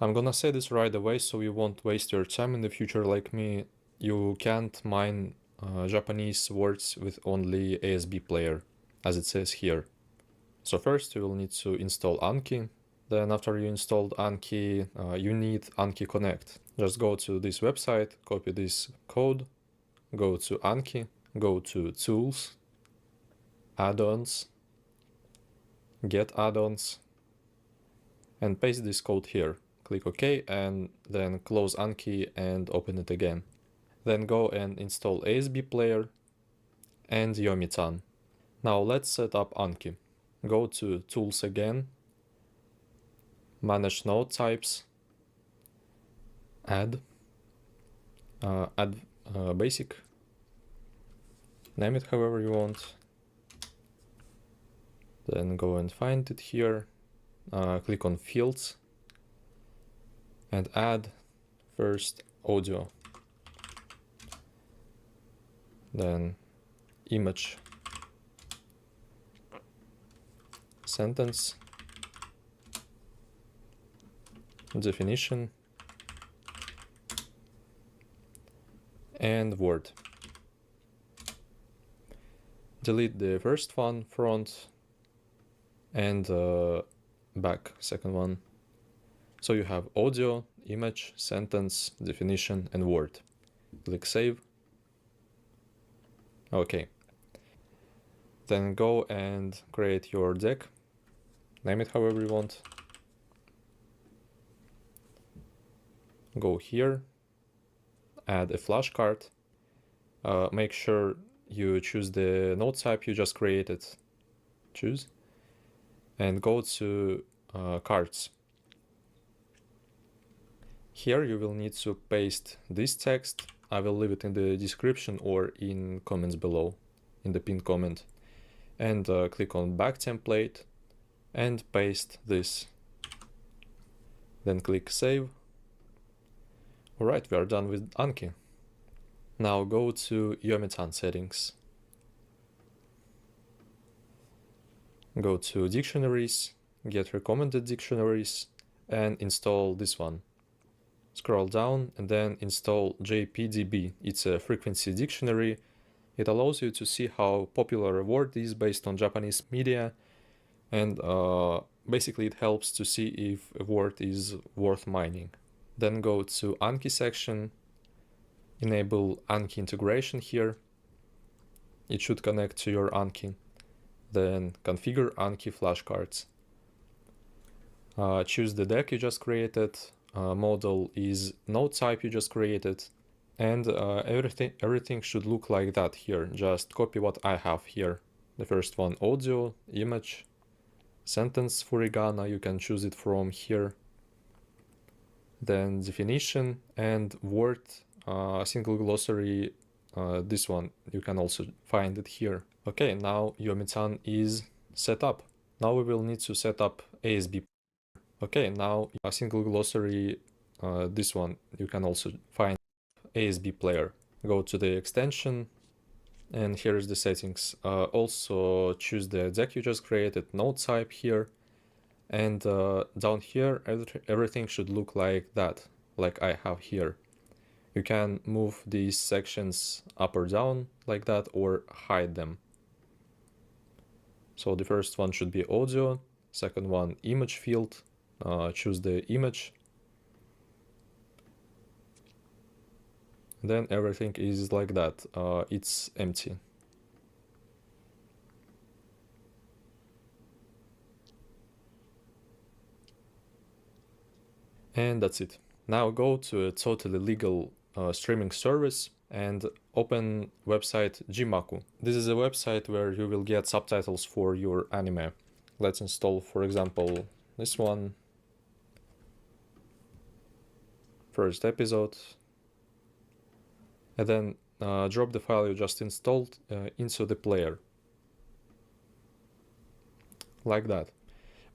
I'm gonna say this right away so you won't waste your time in the future like me. You can't mine Japanese words with only Asbplayer, as it says here. So first you will need to install Anki. Then after you installed Anki, you need Anki Connect. Just go to this website, copy this code, go to Anki, go to Tools, Add-ons, Get Add-ons, and paste this code here. Click OK and then close Anki and open it again. Then go and install Asbplayer and Yomintan. Now let's set up Anki. Go to Tools again, Manage Node Types, Add Basic, name it however you want. Then go and find it here, click on Fields, and add first audio, then image, sentence, definition, and word. Delete the first one, front, and back, second one. So you have audio, image, sentence, definition, and word. Click save. Okay. Then go and create your deck. Name it however you want. Go here, add a flashcard. Make sure you choose the node type you just created. Choose. And go to cards. Here you will need to paste this text. I will leave it in the description or in comments below, in the pinned comment. And click on back template and paste this. Then click save. Alright, we are done with Anki. Now go to Yomintan settings. Go to dictionaries, get recommended dictionaries, and install this one. Scroll down and then install JPDB. It's a frequency dictionary. It allows you to see how popular a word is based on Japanese media, and basically it helps to see if a word is worth mining. Then go to Anki section, enable Anki integration here. It should connect to your Anki. Then configure Anki flashcards. Choose the deck you just created. Model is node type you just created, and everything should look like that here. Just copy what I have here. The first one, audio, image, sentence furigana, you can choose it from here. Then definition and word, single glossary, this one, you can also find it here. Okay, now Yomintan is set up. Now we will need to set up ASB. Okay, now a single glossary, this one, you can also find Asbplayer. Go to the extension, and here is the settings. Also choose the deck you just created, node type here, and down here, everything should look like that, like I have here. You can move these sections up or down like that, or hide them. So the first one should be audio, second one image field, choose the image. Then everything is like that, it's empty. And that's it. Now go to a totally legal streaming service and open website Jimaku. This is a website where you will get subtitles for your anime. Let's install, for example, this one. First episode. And then drop the file you just installed into the player. Like that.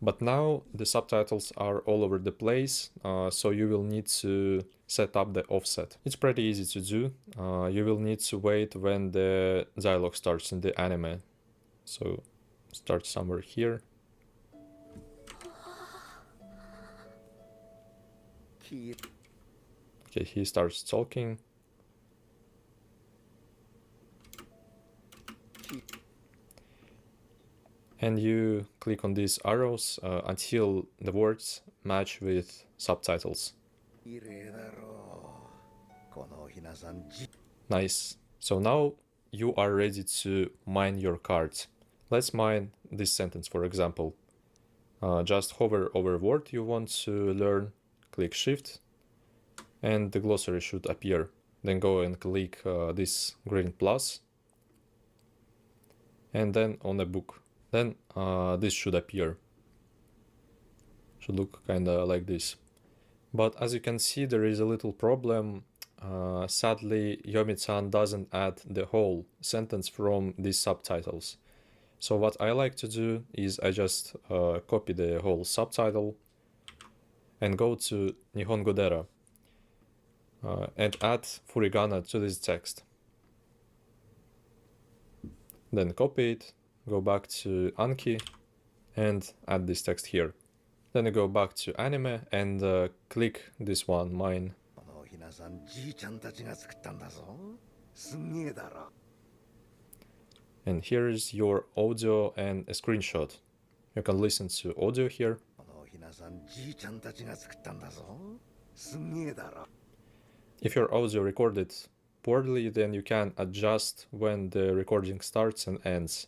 But now the subtitles are all over the place, so you will need to set up the offset. It's pretty easy to do. You will need to wait when the dialogue starts in the anime. So start somewhere here. Okay, he starts talking. And you click on these arrows until the words match with subtitles. Nice. So now you are ready to mine your cards. Let's mine this sentence, for example. Just hover over word you want to learn, click shift, and the glossary should appear. Then go and click this green plus, and then on a book. Then this should appear. Should look kinda like this. But as you can see, there is a little problem. Sadly, Yomintan doesn't add the whole sentence from these subtitles. So what I like to do is I just copy the whole subtitle and go to Nihongo Dera and add furigana to this text. Then copy it, go back to Anki and add this text here. Then you go back to anime and click this one, mine. And here is your audio and a screenshot. You can listen to audio here. If your audio recorded poorly, then you can adjust when the recording starts and ends.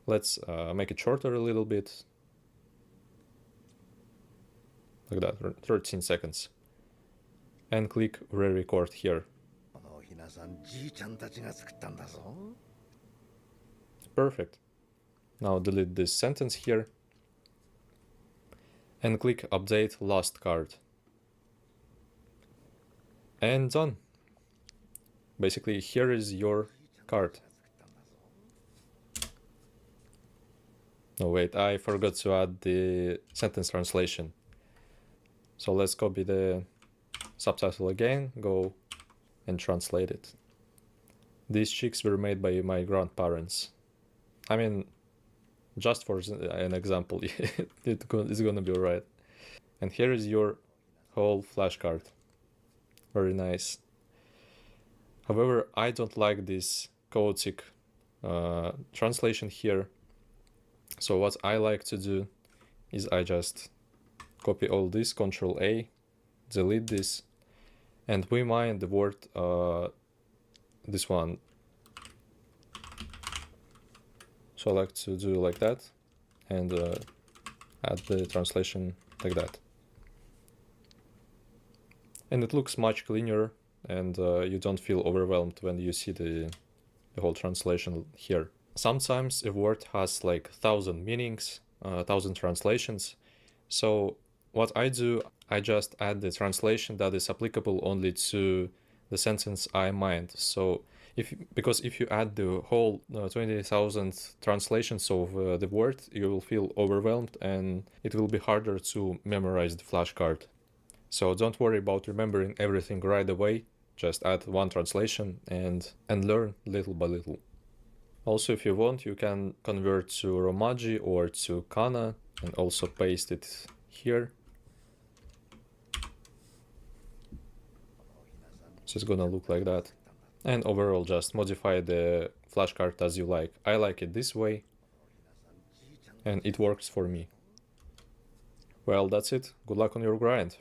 Let's make it shorter a little bit. Like that, 13 seconds. And click re-record here. Perfect. Now delete this sentence here. And click update last card. And done. Basically, here is your card. No, wait, I forgot to add the sentence translation. So let's copy the subtitle again, go and translate it. These chicks were made by my grandparents. I mean, just for an example, it's gonna be alright. And here is your whole flashcard. Very nice. However, I don't like this chaotic translation here. So what I like to do is I just copy all this, Control A, delete this, and we mine the word, this one. So I like to do like that, and add the translation like that. And it looks much cleaner, and you don't feel overwhelmed when you see the whole translation here. Sometimes a word has like 1,000 meanings, 1,000 translations. So what I do, I just add the translation that is applicable only to the sentence I mined. So because if you add the whole 20,000 translations of the word, you will feel overwhelmed and it will be harder to memorize the flashcard. So don't worry about remembering everything right away. Just add one translation and learn little by little. Also, if you want, you can convert to Romaji or to Kana and also paste it here. So it's gonna look like that. And overall, just modify the flashcard as you like. I like it this way, and it works for me. Well, that's it. Good luck on your grind.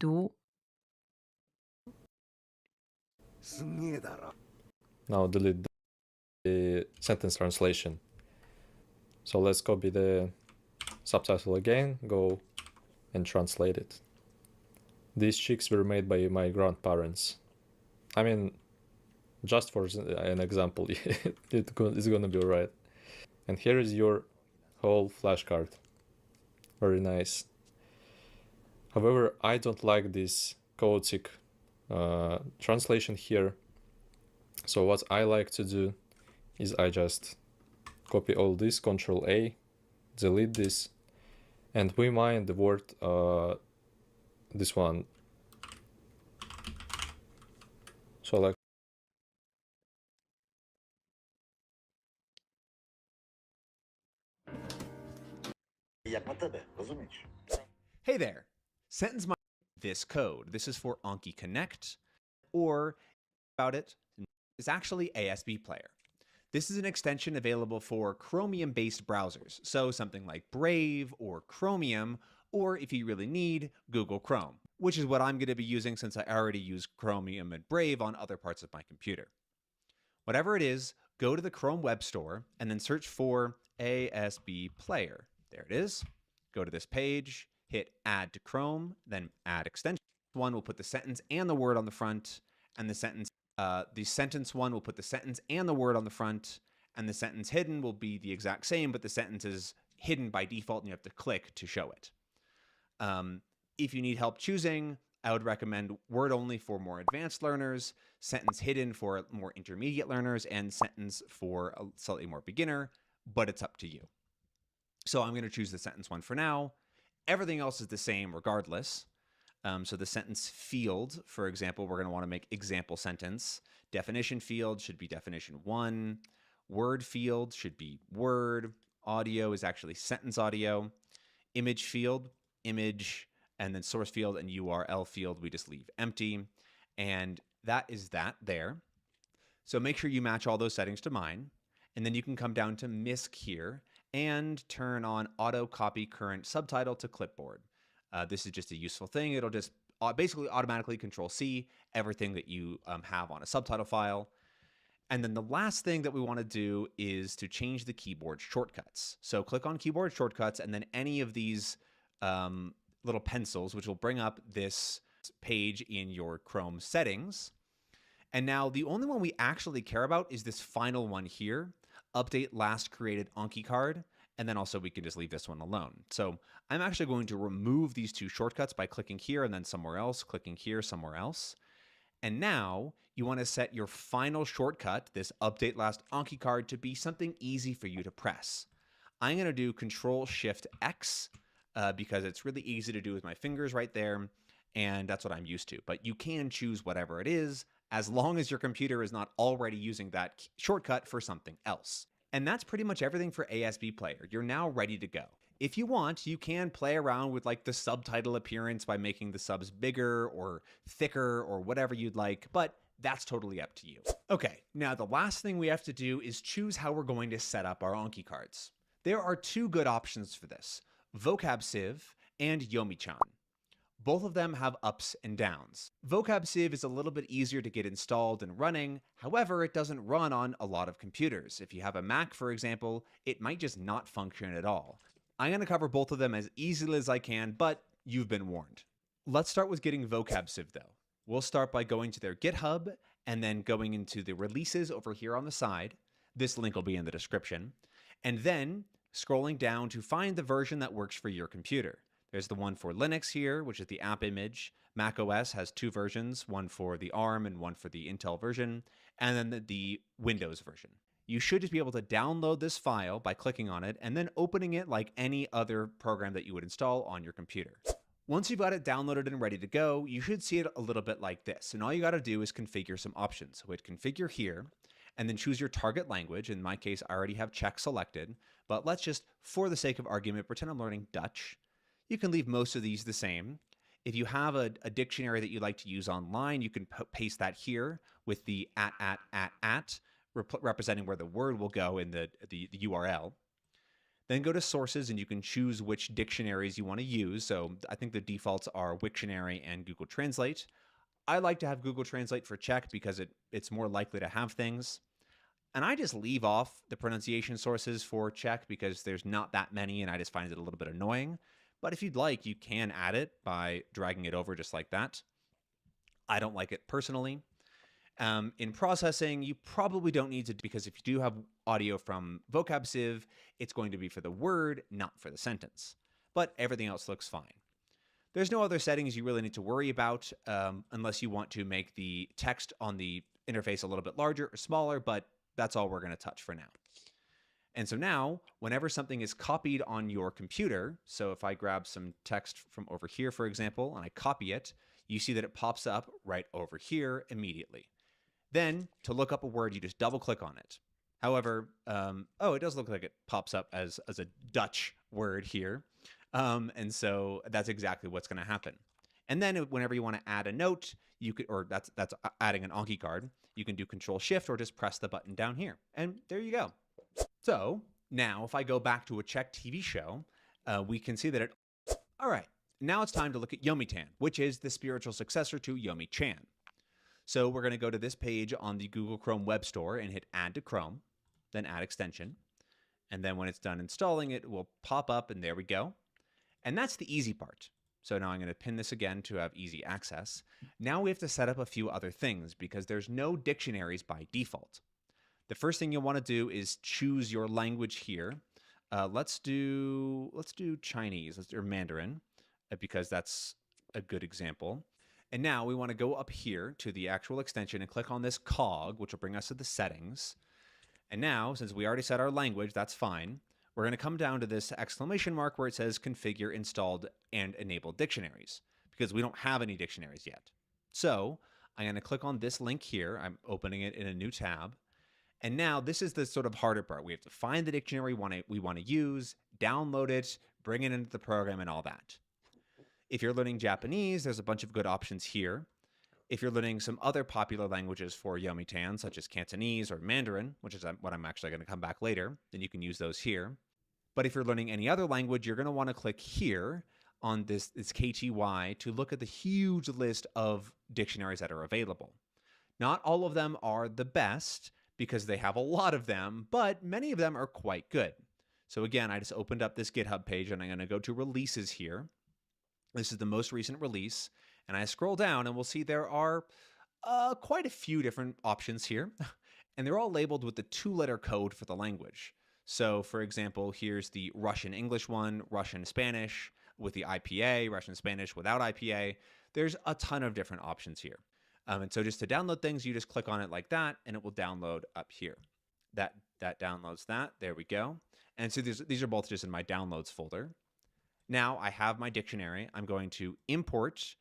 ど Now delete the sentence translation. So let's copy the subtitle again, go and translate it. These chicks were made by my grandparents. I mean, just for an example, it's gonna be right. And here is your whole flashcard. Very nice. However, I don't like this chaotic translation here. So what I like to do is I just copy all this, Control A, delete this, and we mine the word, this one. So like, Hey there! Sentence my this code. This is for Anki Connect, or about it is actually Asbplayer. This is an extension available for Chromium-based browsers, so something like Brave or Chromium, or if you really need, Google Chrome, which is what I'm going to be using since I already use Chromium and Brave on other parts of my computer. Whatever it is, go to the Chrome Web Store and then search for Asbplayer. There it is. Go to this page, hit Add to Chrome, then Add Extension. One will put the sentence and the word on the front, and the sentence one will put the sentence and the word on the front, and the sentence hidden will be the exact same, but the sentence is hidden by default and you have to click to show it. If you need help choosing, I would recommend word only for more advanced learners, sentence hidden for more intermediate learners, and sentence for a slightly more beginner, but it's up to you. So I'm going to choose the sentence one for now. Everything else is the same regardless. So the sentence field, for example, we're going to want to make example sentence. Definition field should be definition 1. Word field should be word. Audio is actually sentence audio. Image field, image, and then source field and URL field, we just leave empty. And that is that there. So make sure you match all those settings to mine. And then you can come down to MISC here and turn on auto copy current subtitle to clipboard. This is just a useful thing. It'll just basically automatically Control C everything that you have on a subtitle file. And then the last thing that we want to do is to change the keyboard shortcuts. So click on keyboard shortcuts and then any of these little pencils, which will bring up this page in your Chrome settings. And now the only one we actually care about is this final one here, update last created Anki card. And then also we can just leave this one alone. So I'm actually going to remove these two shortcuts by clicking here and then somewhere else, clicking here, somewhere else. And now you want to set your final shortcut, this update last Anki card, to be something easy for you to press. I'm going to do Control-Shift-X because it's really easy to do with my fingers right there. And that's what I'm used to. But you can choose whatever it is as long as your computer is not already using that shortcut for something else. And that's pretty much everything for Asbplayer. You're now ready to go. If you want, you can play around with like the subtitle appearance by making the subs bigger or thicker or whatever you'd like, but that's totally up to you. Okay, now the last thing we have to do is choose how we're going to set up our Anki cards. There are two good options for this, VocabCiv and Yomintan. Both of them have ups and downs. VocabCiv is a little bit easier to get installed and running, however, it doesn't run on a lot of computers. If you have a Mac, for example, it might just not function at all. I'm going to cover both of them as easily as I can, but you've been warned. Let's start with getting VocabCiv though. We'll start by going to their GitHub and then going into the releases over here on the side. This link will be in the description. And then scrolling down to find the version that works for your computer. There's the one for Linux here, which is the app image. Mac OS has two versions, one for the ARM and one for the Intel version, and then the Windows version. You should just be able to download this file by clicking on it and then opening it like any other program that you would install on your computer. Once you've got it downloaded and ready to go, you should see it a little bit like this. And all you got to do is configure some options. So hit configure here and then choose your target language. In my case, I already have Czech selected, but let's just, for the sake of argument, pretend I'm learning Dutch. You can leave most of these the same. If you have a dictionary that you like to use online, you can paste that here with the @ representing where the word will go in the URL. Then go to sources and you can choose which dictionaries you want to use. So I think the defaults are Wiktionary and Google Translate. I like to have Google Translate for Czech because it's more likely to have things. And I just leave off the pronunciation sources for Czech because there's not that many and I just find it a little bit annoying. But if you'd like, you can add it by dragging it over just like that. I don't like it personally. In processing, you probably don't need to, because if you do have audio from VocabSieve, it's going to be for the word, not for the sentence. But everything else looks fine. There's no other settings you really need to worry about unless you want to make the text on the interface a little bit larger or smaller, but that's all we're going to touch for now. And so now, whenever something is copied on your computer, so if I grab some text from over here, for example, and I copy it, you see that it pops up right over here immediately. Then, to look up a word, you just double click on it. However, it does look like it pops up as a Dutch word here. And so that's exactly what's going to happen. And then whenever you want to add a note, you could, or that's adding an Anki card, you can do Control Shift or just press the button down here. And there you go. So now if I go back to a Czech TV show, we can see that all right, now it's time to look at Yomintan, which is the spiritual successor to Yomi-chan. So we're going to go to this page on the Google Chrome Web Store and hit Add to Chrome, then Add Extension. And then when it's done installing, it will pop up, and there we go. And that's the easy part. So now I'm going to pin this again to have easy access. Now we have to set up a few other things because there's no dictionaries by default. The first thing you'll want to do is choose your language here. Let's do Chinese, or Mandarin, because that's a good example. And now we want to go up here to the actual extension and click on this cog, which will bring us to the settings. And now, since we already set our language, that's fine. We're going to come down to this exclamation mark where it says configure installed and enabled dictionaries, because we don't have any dictionaries yet. So I'm going to click on this link here. I'm opening it in a new tab. And now this is the sort of harder part. We have to find the dictionary we want to use, download it, bring it into the program, and all that. If you're learning Japanese, there's a bunch of good options here. If you're learning some other popular languages for Yomitan, such as Cantonese or Mandarin, which is what I'm actually going to come back later, then you can use those here. But if you're learning any other language, you're going to want to click here on this KTY to look at the huge list of dictionaries that are available. Not all of them are the best because they have a lot of them, but many of them are quite good. So again, I just opened up this GitHub page and I'm going to go to releases here. This is the most recent release. And I scroll down and we'll see there are quite a few different options here. And they're all labeled with the 2-letter code for the language. So for example, here's the Russian English one, Russian Spanish with the IPA, Russian Spanish without IPA. There's a ton of different options here. And so just to download things, you just click on it like that and it will download up here. That downloads that. There we go. And so these are both just in my downloads folder. Now I have my dictionary. I'm going to import.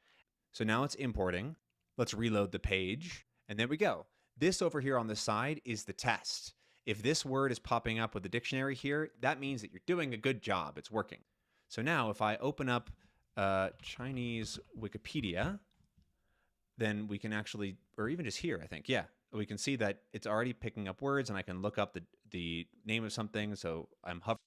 So now it's importing. Let's reload the page. And there we go. This over here on the side is the test. If this word is popping up with the dictionary here, that means that you're doing a good job. It's working. So now if I open up Chinese Wikipedia, then we can actually, or even just here, I think, yeah, we can see that it's already picking up words and I can look up the name of something. So I'm hovering.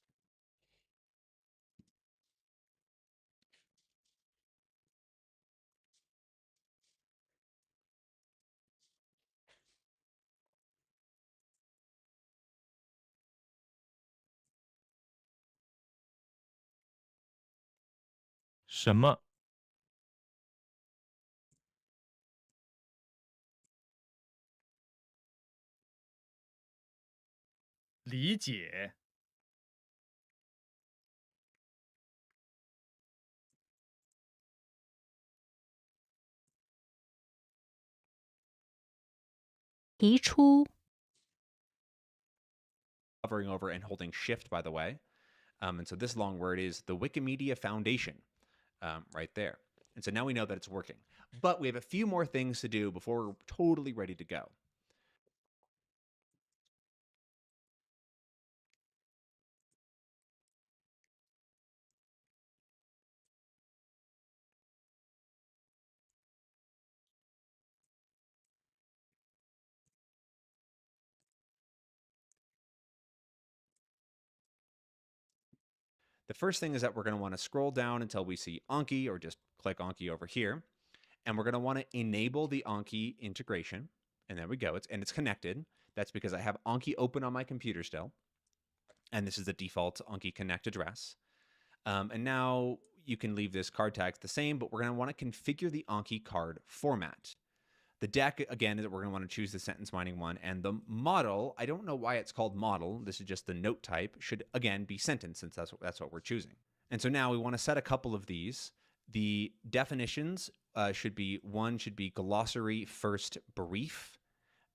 什么？理解？提出 hovering over and holding shift, by the way. And so this long word is the Wikimedia Foundation right there. And so now we know that it's working. But we have a few more things to do before we're totally ready to go. The first thing is that we're going to want to scroll down until we see Anki, or just click Anki over here. And we're going to want to enable the Anki integration. And there we go. It's connected. That's because I have Anki open on my computer still. And this is the default Anki Connect address. And now you can leave this card tags the same, but we're going to want to configure the Anki card format. The deck, again, is that we're going to want to choose the sentence mining one. And the model, I don't know why it's called model. This is just the note type, should, again, be sentence, since that's what we're choosing. And so now we want to set a couple of these. The definitions should be glossary first brief.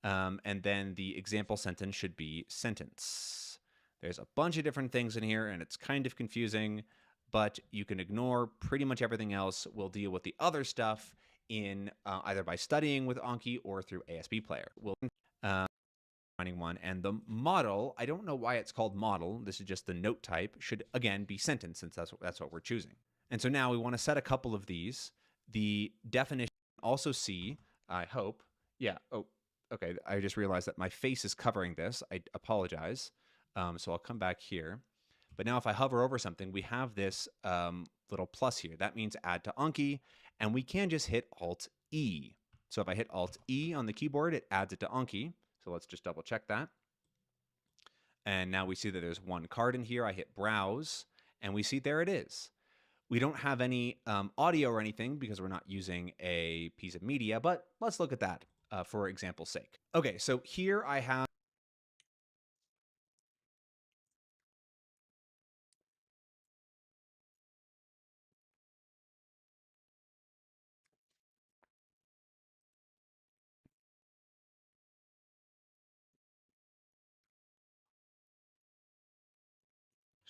And then the example sentence should be sentence. There's a bunch of different things in here, and it's kind of confusing, but you can ignore pretty much everything else. We'll deal with the other stuff in either by studying with Anki or through Asbplayer. We'll finding one, and the model, I don't know why it's called model. This is just the note type, should again be sentence, since that's what we're choosing. And so now we want to set a couple of these. The definition also see, I hope. Yeah. Oh, okay. I just realized that my face is covering this. I apologize. So I'll come back here. But now if I hover over something, we have this little plus here. That means add to Anki, and we can just hit Alt-E. So if I hit Alt-E on the keyboard, it adds it to Anki. So let's just double check that. And now we see that there's one card in here. I hit Browse, and we see there it is. We don't have any audio or anything because we're not using a piece of media, but let's look at that for example's sake. Okay, so here I have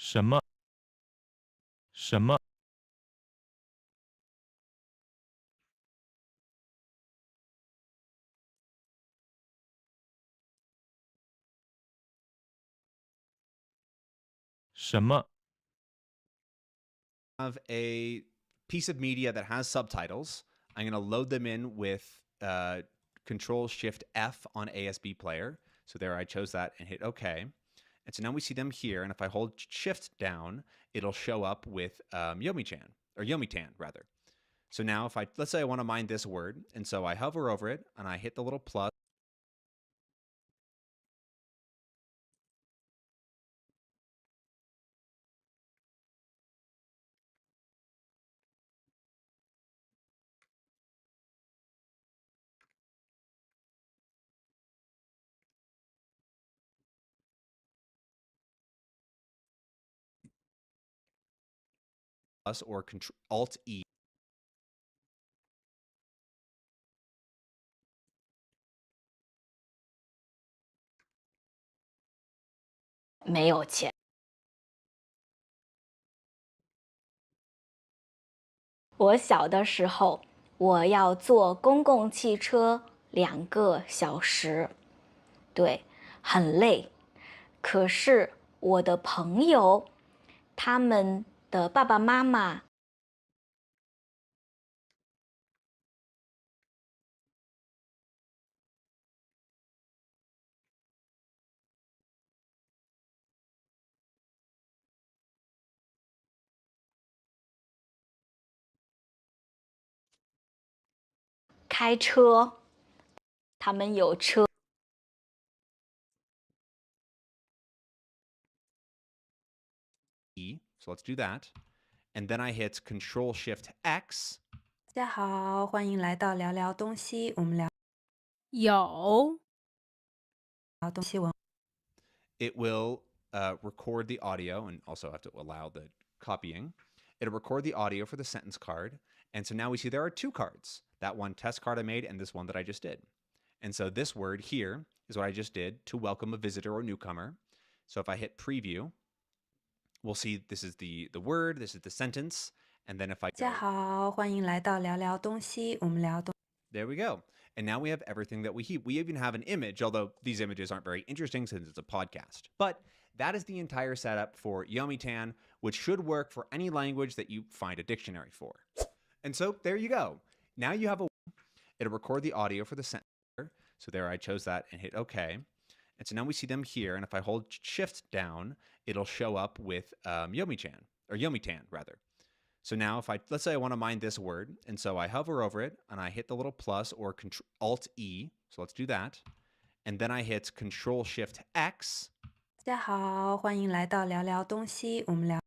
什么什么什么 a piece of media that has subtitles. I'm going to load them in with Control-Shift-F on Asbplayer. So there I chose that and hit OK. And so now we see them here. And if I hold Shift down, it'll show up with Yomintan rather. So now if let's say I want to mine this word. And so I hover over it and I hit the little plus. Or Alt-E.没有钱。我小的时候，我要坐公共汽车2个小时，对，很累。可是我的朋友，他们的爸爸妈妈开车，他们有车。So let's do that. And then I hit Control-Shift-X. 大家好，欢迎来到聊聊东西。我们聊有东西文。 It will record the audio and also have to allow the copying. It'll record the audio for the sentence card. And so now we see there are 2 cards. That one test card I made and this one that I just did. And so this word here is what I just did to welcome a visitor or newcomer. So if I hit preview, we'll see this is the word, this is the sentence. And then if I 大家好，欢迎来到聊聊东西。我们聊东。 There we go. And now we have everything that we need. We even have an image, although these images aren't very interesting since it's a podcast. But that is the entire setup for Yomintan, which should work for any language that you find a dictionary for. And so there you go. Now you have it'll record the audio for the sentence. So there I chose that and hit OK. And so now we see them here. And if I hold Shift down, it'll show up with Yomintan or Yomitan rather. So now if let's say I want to mine this word, and so I hover over it and I hit the little plus or Alt E. So let's do that. And then I hit Control Shift X. 大家好，欢迎来到聊聊东西，我们聊。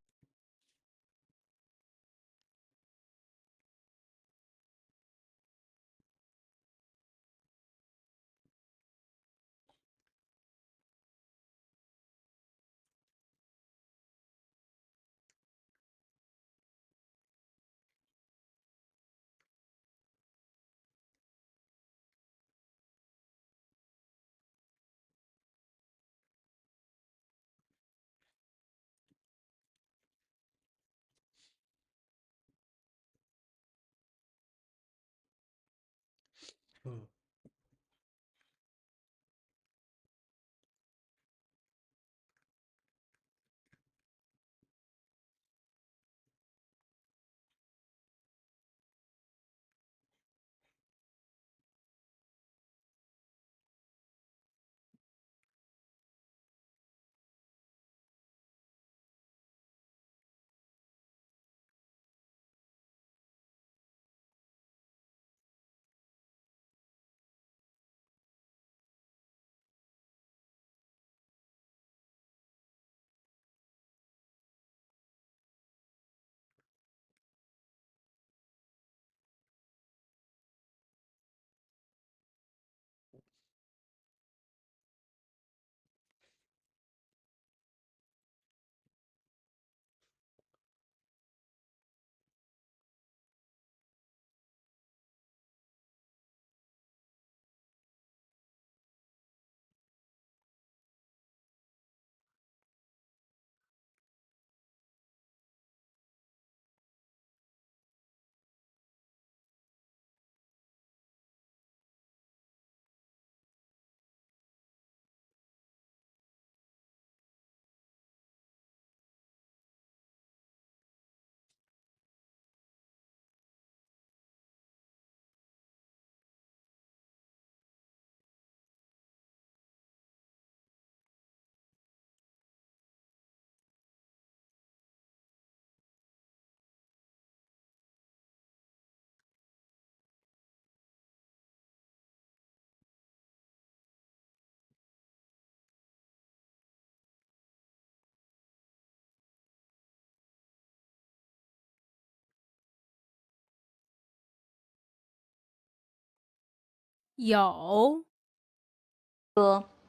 有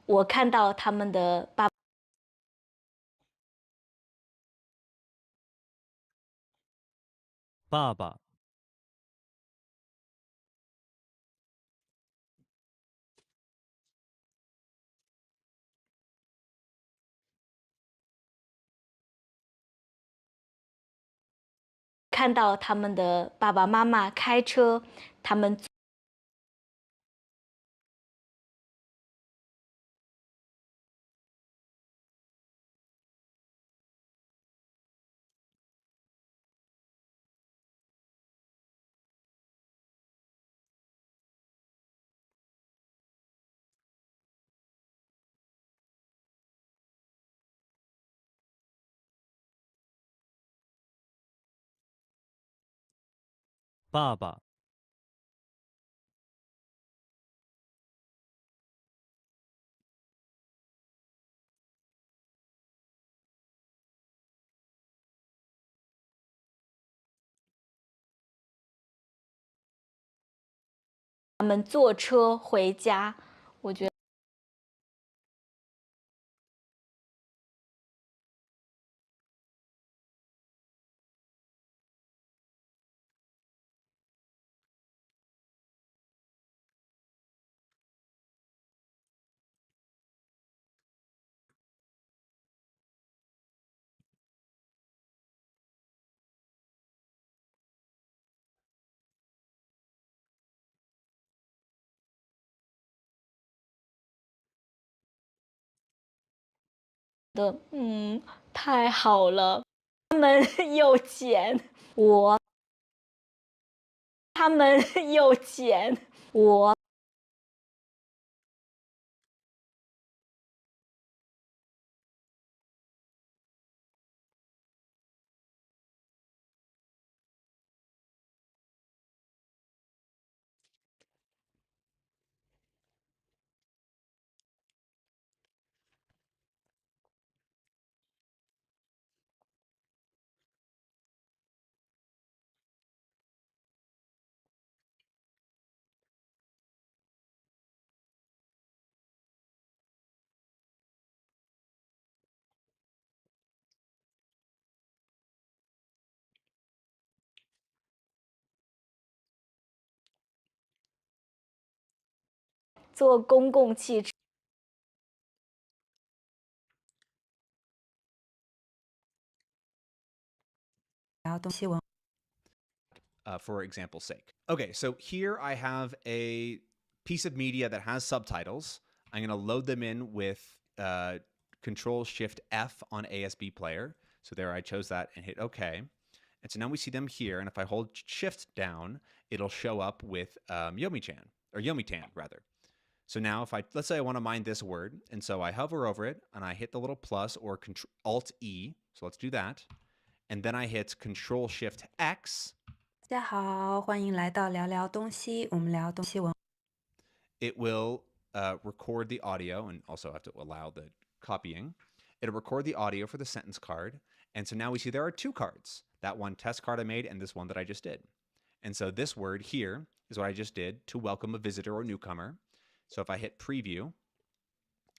我看到他们的爸爸爸，看到他们的爸爸妈妈开车，他们爸爸，坐车回家，我觉得太好了，他们有钱，他们有钱，我坐公共汽车。聊东西文。For example's sake. Okay, so here I have a piece of media that has subtitles. I'm going to load them in with Control Shift F on Asbplayer. So there I chose that and hit OK. And so now we see them here. And if I hold Shift down, it'll show up with Yomintan rather. So now if let's say I want to mine this word. And so I hover over it and I hit the little plus or Alt E. So let's do that. And then I hit Control Shift X. 大家好，欢迎来到聊聊东西，我们聊东西文。It will record the audio and also have to allow the copying. It'll record the audio for the sentence card. And so now we see there are two cards, that one test card I made and this one that I just did. And so this word here is what I just did to welcome a visitor or newcomer. So if I hit preview,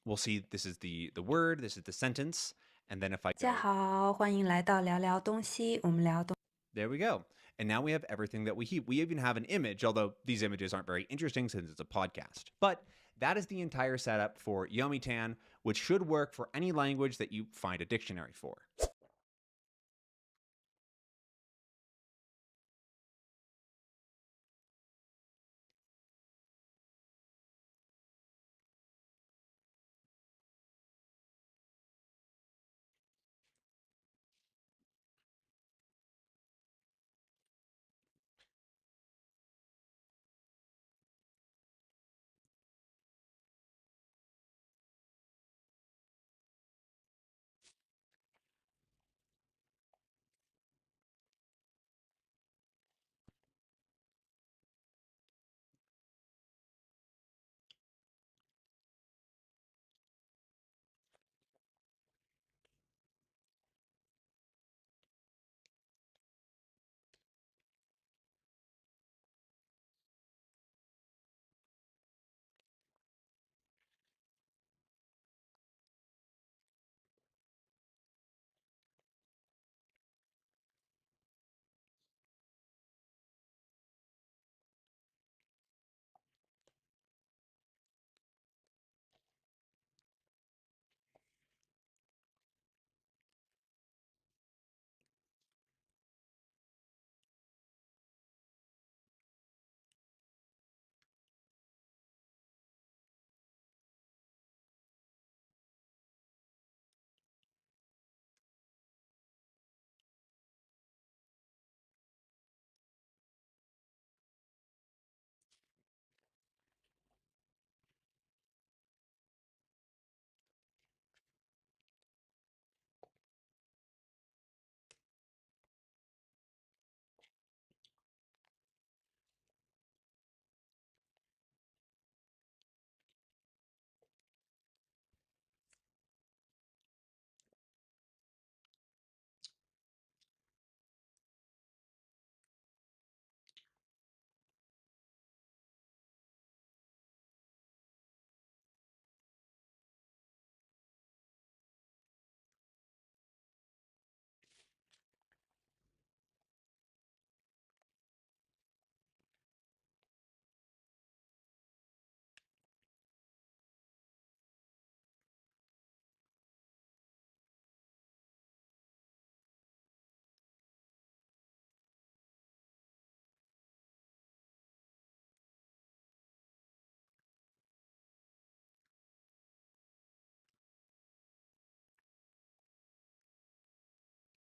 we'll see this is the word, this is the sentence. And then if I 大家好，欢迎来到聊聊东西，我们聊东。 There we go. And now we have everything that we keep. We even have an image, although these images aren't very interesting since it's a podcast. But that is the entire setup for Yomitan, which should work for any language that you find a dictionary for.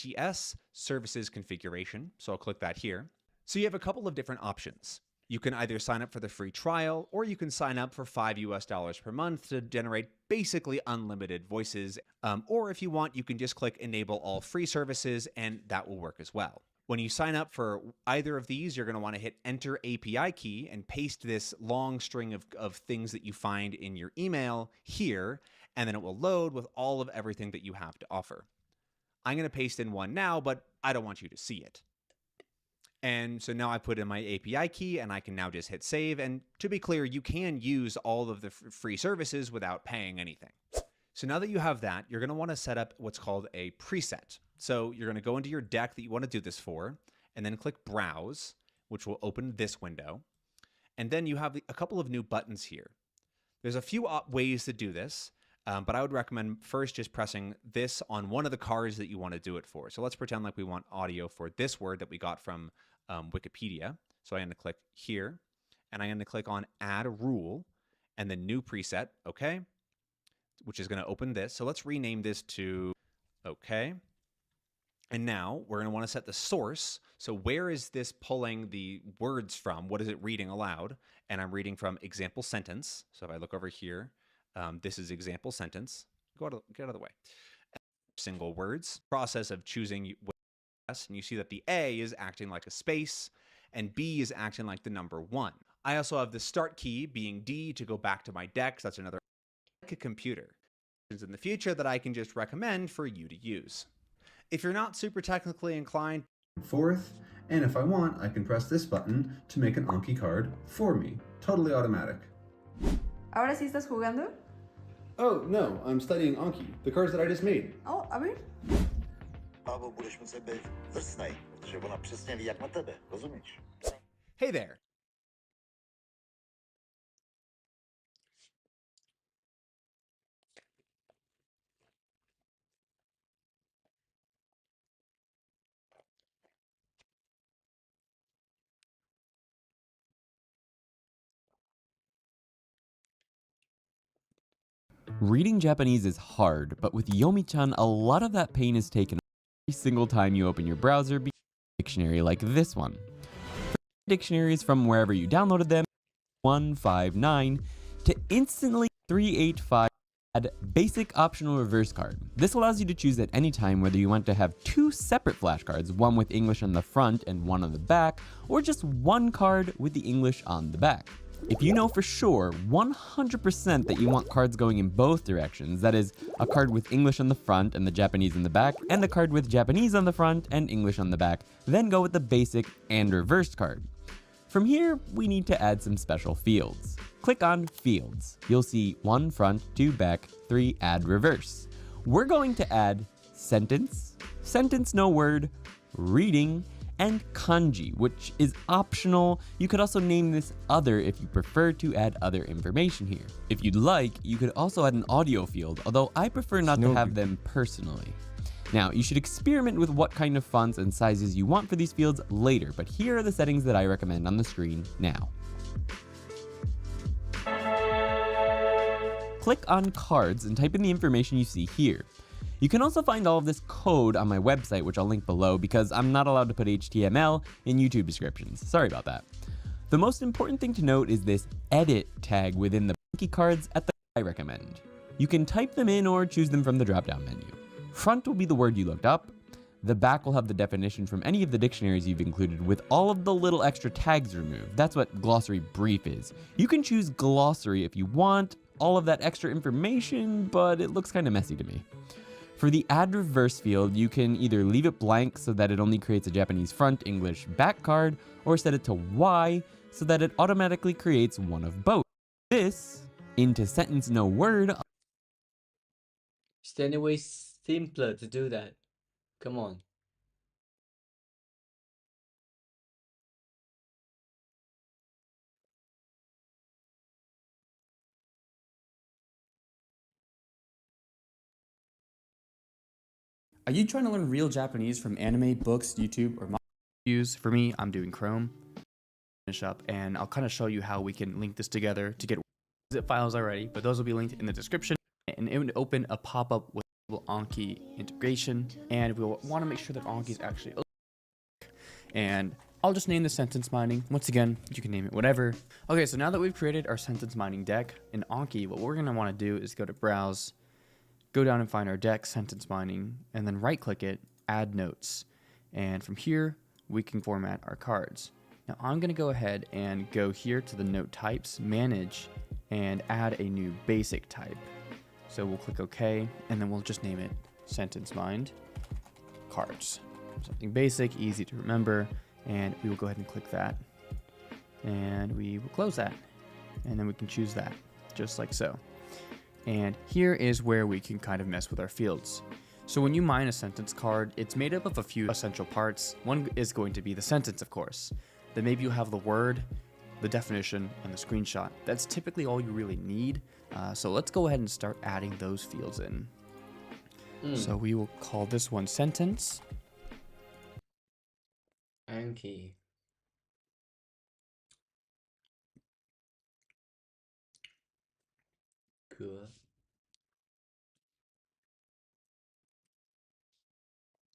GS services configuration. So I'll click that here. So you have a couple of different options. You can either sign up for the free trial, or you can sign up for $5 per month to generate basically unlimited voices. Or if you want, you can just click enable all free services and that will work as well. When you sign up for either of these, you're going to want to hit enter API key and paste this long string of things that you find in your email here, and then it will load with all of everything that you have to offer. I'm going to paste in one now, but I don't want you to see it. And so now I put in my API key and I can now just hit save. And to be clear, you can use all of the free services without paying anything. So now that you have that, you're going to want to set up what's called a preset. So you're going to go into your deck that you want to do this for, and then click Browse, which will open this window. And then you have a couple of new buttons here. There's a few ways to do this, but I would recommend first just pressing this on one of the cards that you want to do it for. So let's pretend like we want audio for this word that we got from Wikipedia. So I'm going to click here, and I'm going to click on Add Rule, and then New Preset, okay, which is going to open this. So let's rename this to okay. And now we're going to want to set the source. So where is this pulling the words from? What is it reading aloud? And I'm reading from example sentence. So if I look over here, this is example sentence. Get out of the way. Single words. Process of choosing yes, and you see that the A is acting like a space and B is acting like the number 1. I also have the start key being D to go back to my deck. So that's another like a computer. In the future that I can just recommend for you to use. If you're not super technically inclined, forth, and if I want, I can press this button to make an Anki card for me. Totally automatic. ¿Ahora sí estás jugando? Oh, no, I'm studying Anki, the cards that I just made. Oh, a ver. hey there. Reading Japanese is hard, but with Yomi-chan, a lot of that pain is taken every single time you open your browser, be a dictionary like this one. For dictionaries from wherever you downloaded them, 159 to instantly 385 add basic optional reverse card. This allows you to choose at any time whether you want to have 2 separate flashcards, one with English on the front and one on the back, or just one card with the English on the back. If you know for sure 100% that you want cards going in both directions, that is, a card with English on the front and the Japanese in the back, and a card with Japanese on the front and English on the back, then go with the basic and reversed card. From here, we need to add some special fields. Click on Fields. You'll see 1 front, 2 back, 3 add reverse. We're going to add sentence, sentence no word, reading, and kanji, which is optional. You could also name this other if you prefer to add other information here. If you'd like, you could also add an audio field, although I prefer not to have them personally. Now, you should experiment with what kind of fonts and sizes you want for these fields later, but here are the settings that I recommend on the screen now. Click on Cards and type in the information you see here. You can also find all of this code on my website, which I'll link below because I'm not allowed to put HTML in YouTube descriptions. Sorry about that. The most important thing to note is this edit tag within the Anki cards at the I recommend. You can type them in or choose them from the drop-down menu. Front will be the word you looked up. The back will have the definition from any of the dictionaries you've included with all of the little extra tags removed. That's what glossary brief is. You can choose glossary if you want all of that extra information, but it looks kind of messy to me. For the add reverse field, you can either leave it blank so that it only creates a Japanese front, English back card, or set it to Y so that it automatically creates one of both. This into sentence no word. Is there any way simpler to do that? Come on. Are you trying to learn real Japanese from anime, books, YouTube, or use? For me, I'm doing Chrome. Finish up, and I'll kind of show you how we can link this together to get zip files already, but those will be linked in the description, and it would open a pop-up with Anki integration, and we'll want to make sure that Anki is actually open. And I'll just name the sentence mining. Once again, you can name it whatever. Okay, so now that we've created our sentence mining deck in Anki, what we're going to want to do is go to Browse, go down and find our deck, sentence mining, and then right click it, add notes. And from here, we can format our cards. Now I'm gonna go ahead and go here to the note types, manage, and add a new basic type. So we'll click OK, and then we'll just name it sentence mined cards. Something basic, easy to remember, and we will go ahead and click that. And we will close that. And then we can choose that, just like so. And here is where we can kind of mess with our fields. So when you mine a sentence card, it's made up of a few essential parts. One is going to be the sentence, of course. Then maybe you have the word, the definition, and the screenshot. That's typically all you really need. So let's go ahead and start adding those fields in. So we will call this one sentence. Anki. Good.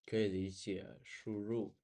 可以理解，输入。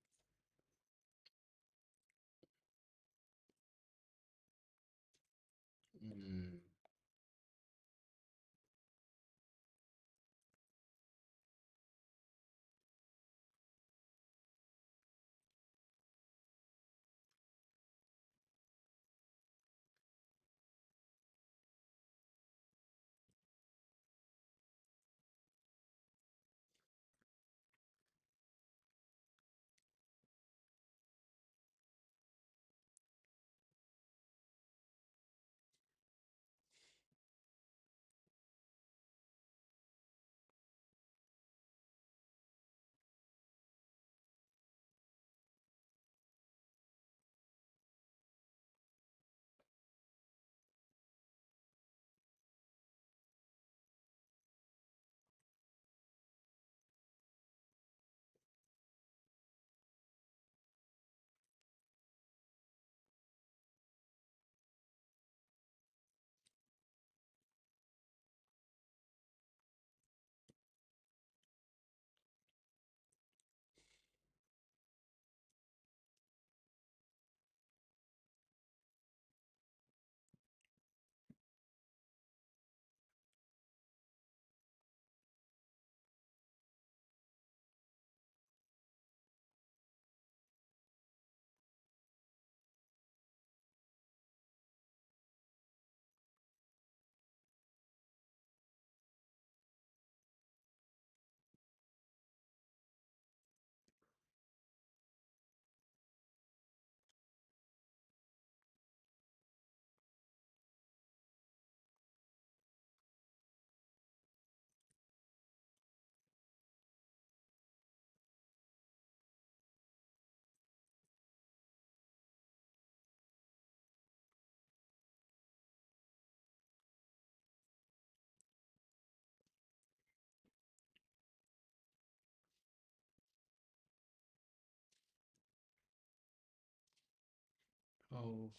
Oh.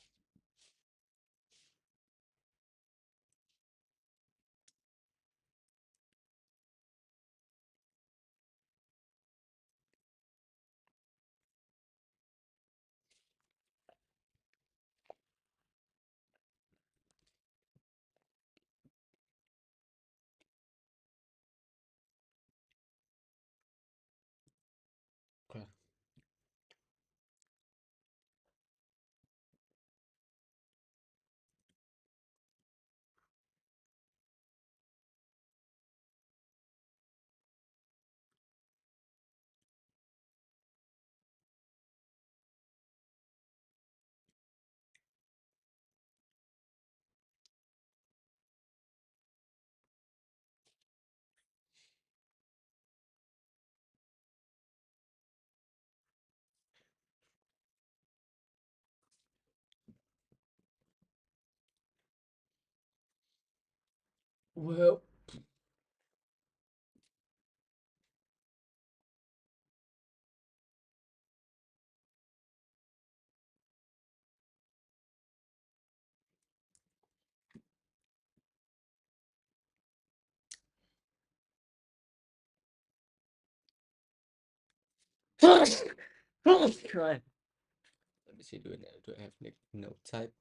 Okay. Well. Right. Let me see. Do I have note type?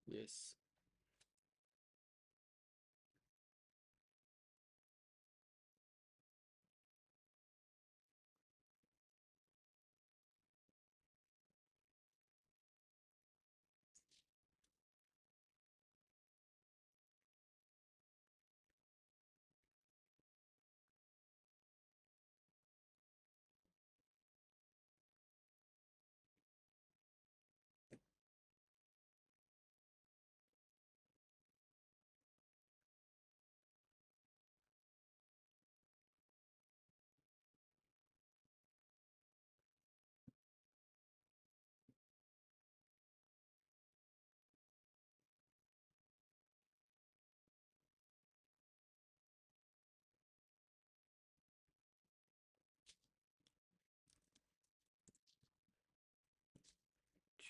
Yes.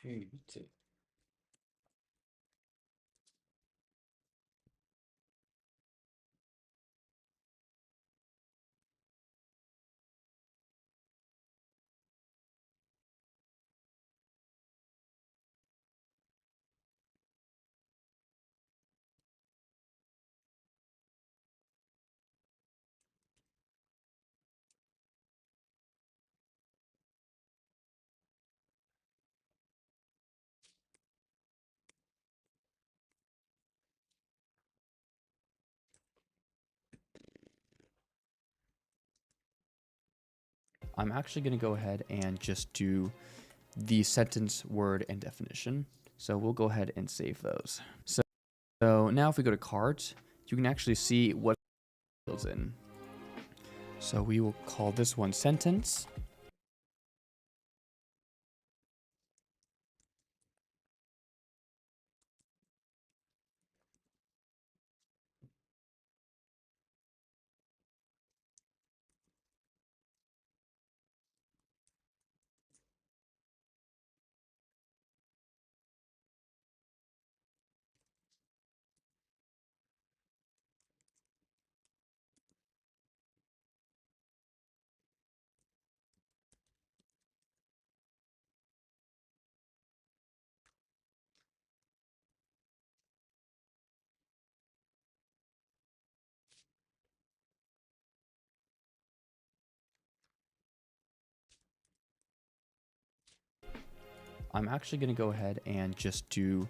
句子。I'm actually going to go ahead and just do the sentence, word, and definition. So we'll go ahead and save those. So now if we go to cards, you can actually see what fields in. So we will call this one sentence. I'm actually going to go ahead and just do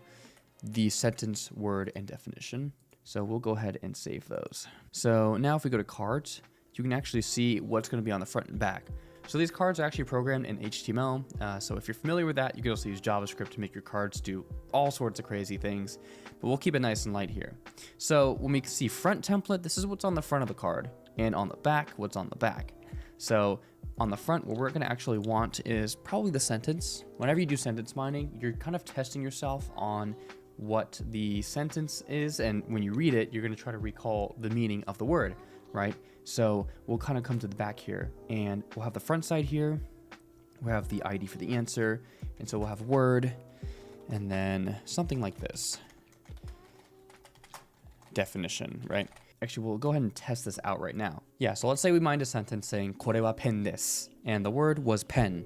the sentence, word, and definition. So we'll go ahead and save those. So now if we go to cards, you can actually see what's going to be on the front and back. So these cards are actually programmed in HTML. So if you're familiar with that, you can also use JavaScript to make your cards do all sorts of crazy things. But we'll keep it nice and light here. So when we see front template, this is what's on the front of the card. And on the back, what's on the back. So on the front, what we're going to actually want is probably the sentence. Whenever you do sentence mining, you're kind of testing yourself on what the sentence is, and when you read it, you're going to try to recall the meaning of the word, right? So we'll kind of come to the back here, and we'll have the front side here. We'll have the ID for the answer, and so we'll have word, and then something like this. Definition, right? Actually, we'll go ahead and test this out right now. Yeah, so let's say we mined a sentence saying, これはペンです, and the word was pen.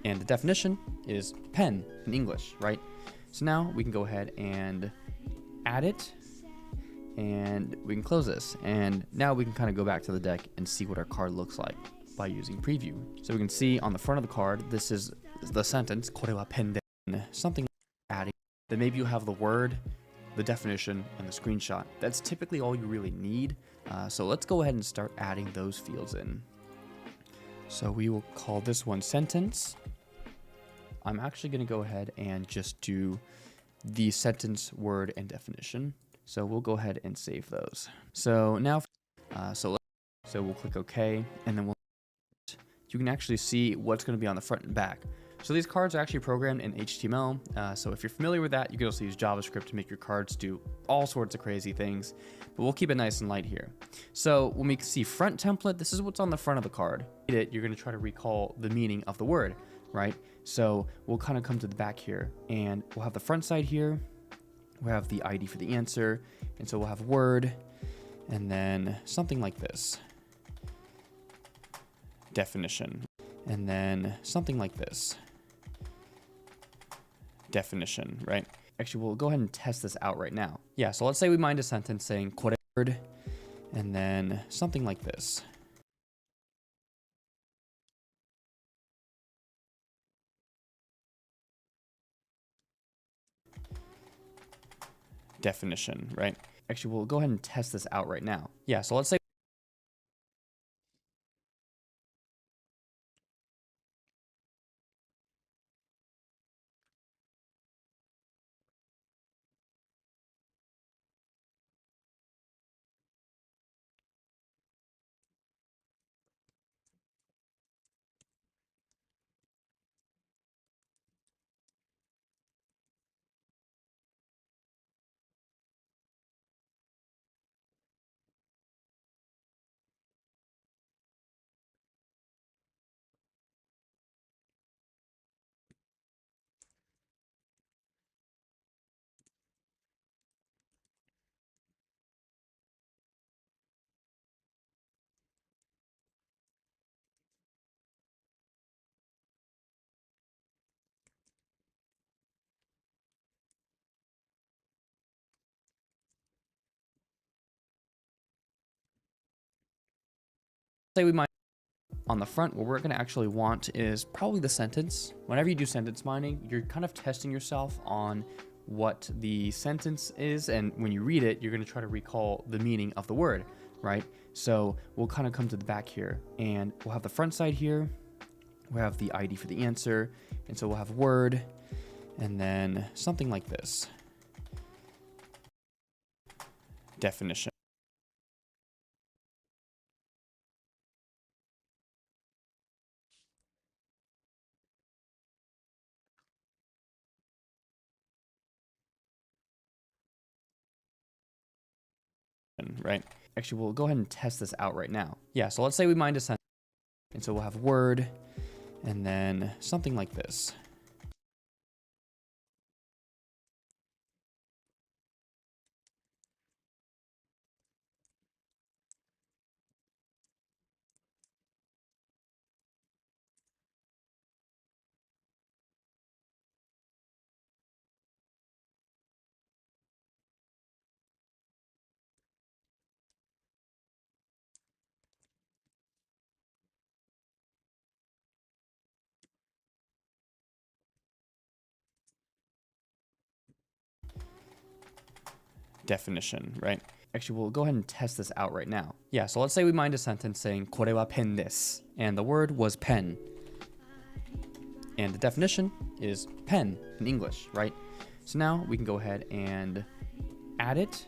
And the definition is pen in English, right? So now we can go ahead and add it, and we can close this. And now we can kind of go back to the deck and see what our card looks like by using preview. So we can see on the front of the card, this is the sentence, これはペンです, something adding. Then maybe you have the word, the definition, and the screenshot. That's typically all you really need. So let's go ahead and start adding those fields in. So we will call this one sentence. I'm actually going to go ahead and just do the sentence, word, and definition. So we'll go ahead and save those. So now, so we'll click OK, and then you can actually see what's going to be on the front and back. So these cards are actually programmed in HTML. So if you're familiar with that, you can also use JavaScript to make your cards do all sorts of crazy things. But we'll keep it nice and light here. So when we see front template, this is what's on the front of the card. You're going to try to recall the meaning of the word, right? So we'll kind of come to the back here, and we'll have the front side here. We'll have the ID for the answer, and so we'll have word, and then something like this. Definition, and then something like this. Definition, right? Actually, we'll go ahead and test this out right now. Yeah, so let's say we mined a sentence saying これ word, and then something like this. Definition, right? Actually, we'll go ahead and test this out right now. Yeah, so let's say say we might on the front, what we're going to actually want is probably the sentence. Whenever you do sentence mining, you're kind of testing yourself on what the sentence is, and when you read it, you're going to try to recall the meaning of the word, right? So we'll kind of come to the back here, and we'll have the front side here. We'll have the ID for the answer, and so we'll have word, and then something like this. Definition. Right? Actually, we'll go ahead and test this out right now. Yeah, so let's say we mind a sentence, and so we'll have word, and then something like this. Definition, right? Actually, we'll go ahead and test this out right now. Yeah, so let's say we mind a sentence saying これはペンです, and the word was pen. And the definition is pen in English, right? So now we can go ahead and add it.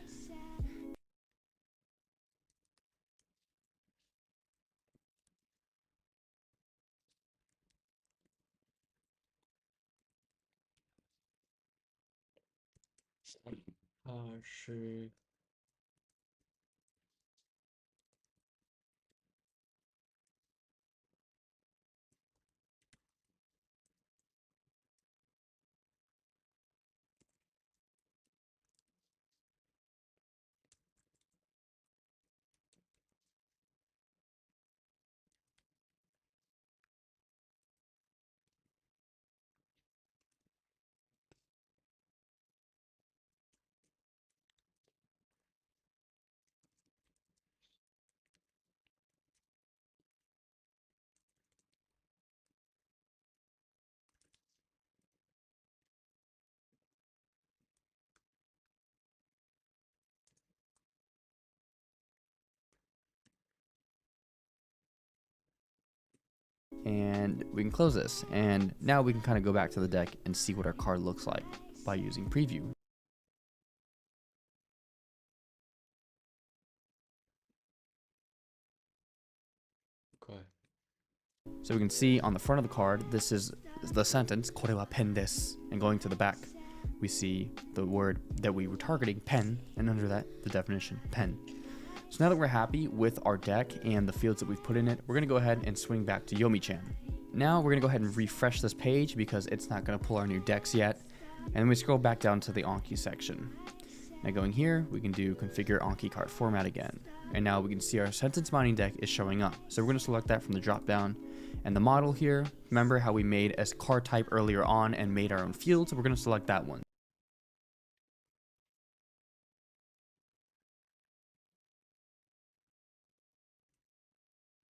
And we can close this. And now we can kind of go back to the deck and see what our card looks like by using preview. Okay. So we can see on the front of the card, this is the sentence, これはペンです. And going to the back, we see the word that we were targeting, pen, and under that, the definition, pen. So now that we're happy with our deck and the fields that we've put in it, we're going to go ahead and swing back to Yomi-chan. Now we're going to go ahead and refresh this page because it's not going to pull our new decks yet. And then we scroll back down to the Anki section. Now going here, we can do configure Anki card format again. And now we can see our sentence mining deck is showing up. So we're going to select that from the drop down. And the model here, remember how we made a card type earlier on and made our own fields? So we're going to select that one.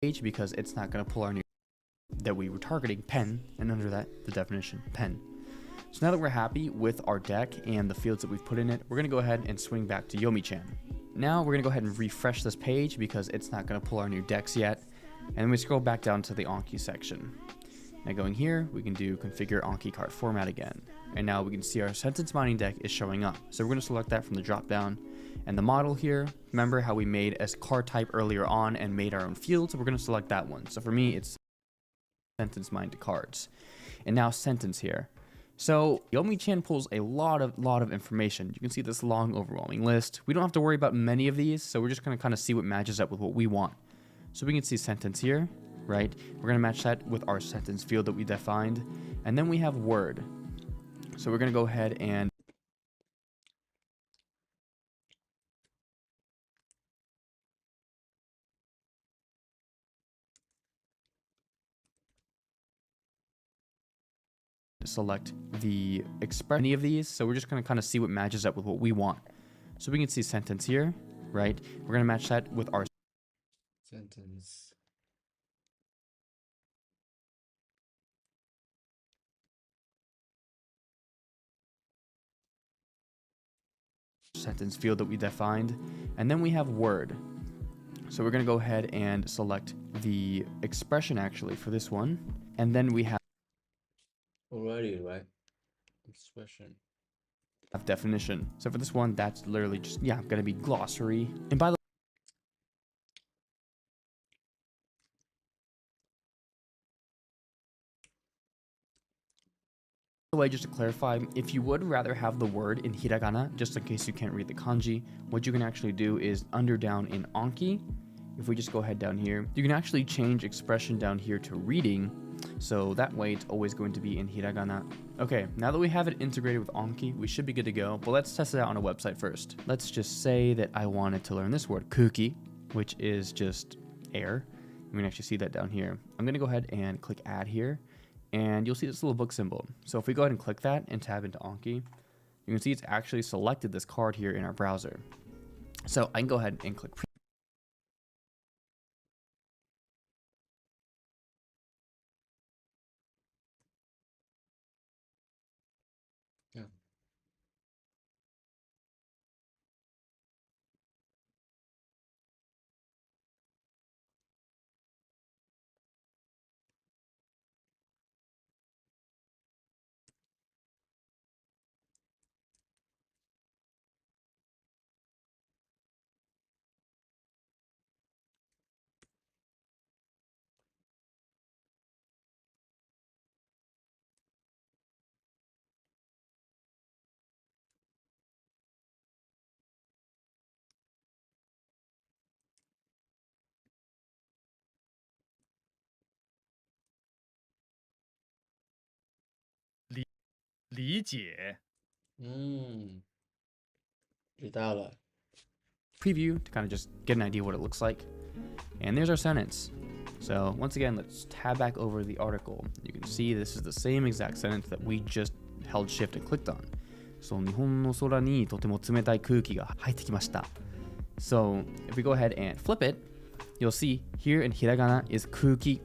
Because it's not going to pull our new that we were targeting, pen, and under that, the definition, pen. So now that we're happy with our deck and the fields that we've put in it, we're going to go ahead and swing back to Yomi-chan. Now we're going to go ahead and refresh this page because it's not going to pull our new decks yet. And then we scroll back down to the Anki section. Now going here, we can do configure Anki card format again. And now we can see our sentence mining deck is showing up. So we're going to select that from the drop down. And the model here, remember how we made a card type earlier on and made our own field? So we're going to select that one. So for me, it's sentence mined to cards. And now sentence here. So Yomi-chan pulls a lot of information. You can see this long, overwhelming list. We don't have to worry about many of these, so we're just going to kind of see what matches up with what we want. So we can see sentence here, right? We're going to match that with our sentence field that we defined. And then we have word. So we're going to go ahead and select the express any of these. So we're just going to kind of see what matches up with what we want. So we can see sentence here, right? We're going to match that with our Sentence. sentence field that we defined. And then we have word. So we're going to go ahead and select the expression actually for this one. And then we have Already, right? Expression. definition. So for this one, that's literally just, yeah, going to be glossary. And by the way, just to clarify, if you would rather have the word in hiragana, just in case you can't read the kanji, what you can actually do is down in Anki. If we just go ahead down here, you can actually change expression down here to reading. So that way it's always going to be in hiragana. Okay, now that we have it integrated with Anki, we should be good to go, but let's test it out on a website first. Let's just say that I wanted to learn this word, kuki, which is just air. You can actually see that down here. I'm gonna go ahead and click add here, and you'll see this little book symbol. So if we go ahead and click that and tab into Anki, you can see it's actually selected this card here in our browser. So I can go ahead and click Yeah.理解 知道了 preview to kind of just get an idea what it looks like. And there's our sentence. So once again, let's tab back over the article. You can see this is the same exact sentence that we just held shift and clicked on. So 日本の空にとても冷たい空気が入ってきました. So if we go ahead and flip it, you'll see here in hiragana is kuki.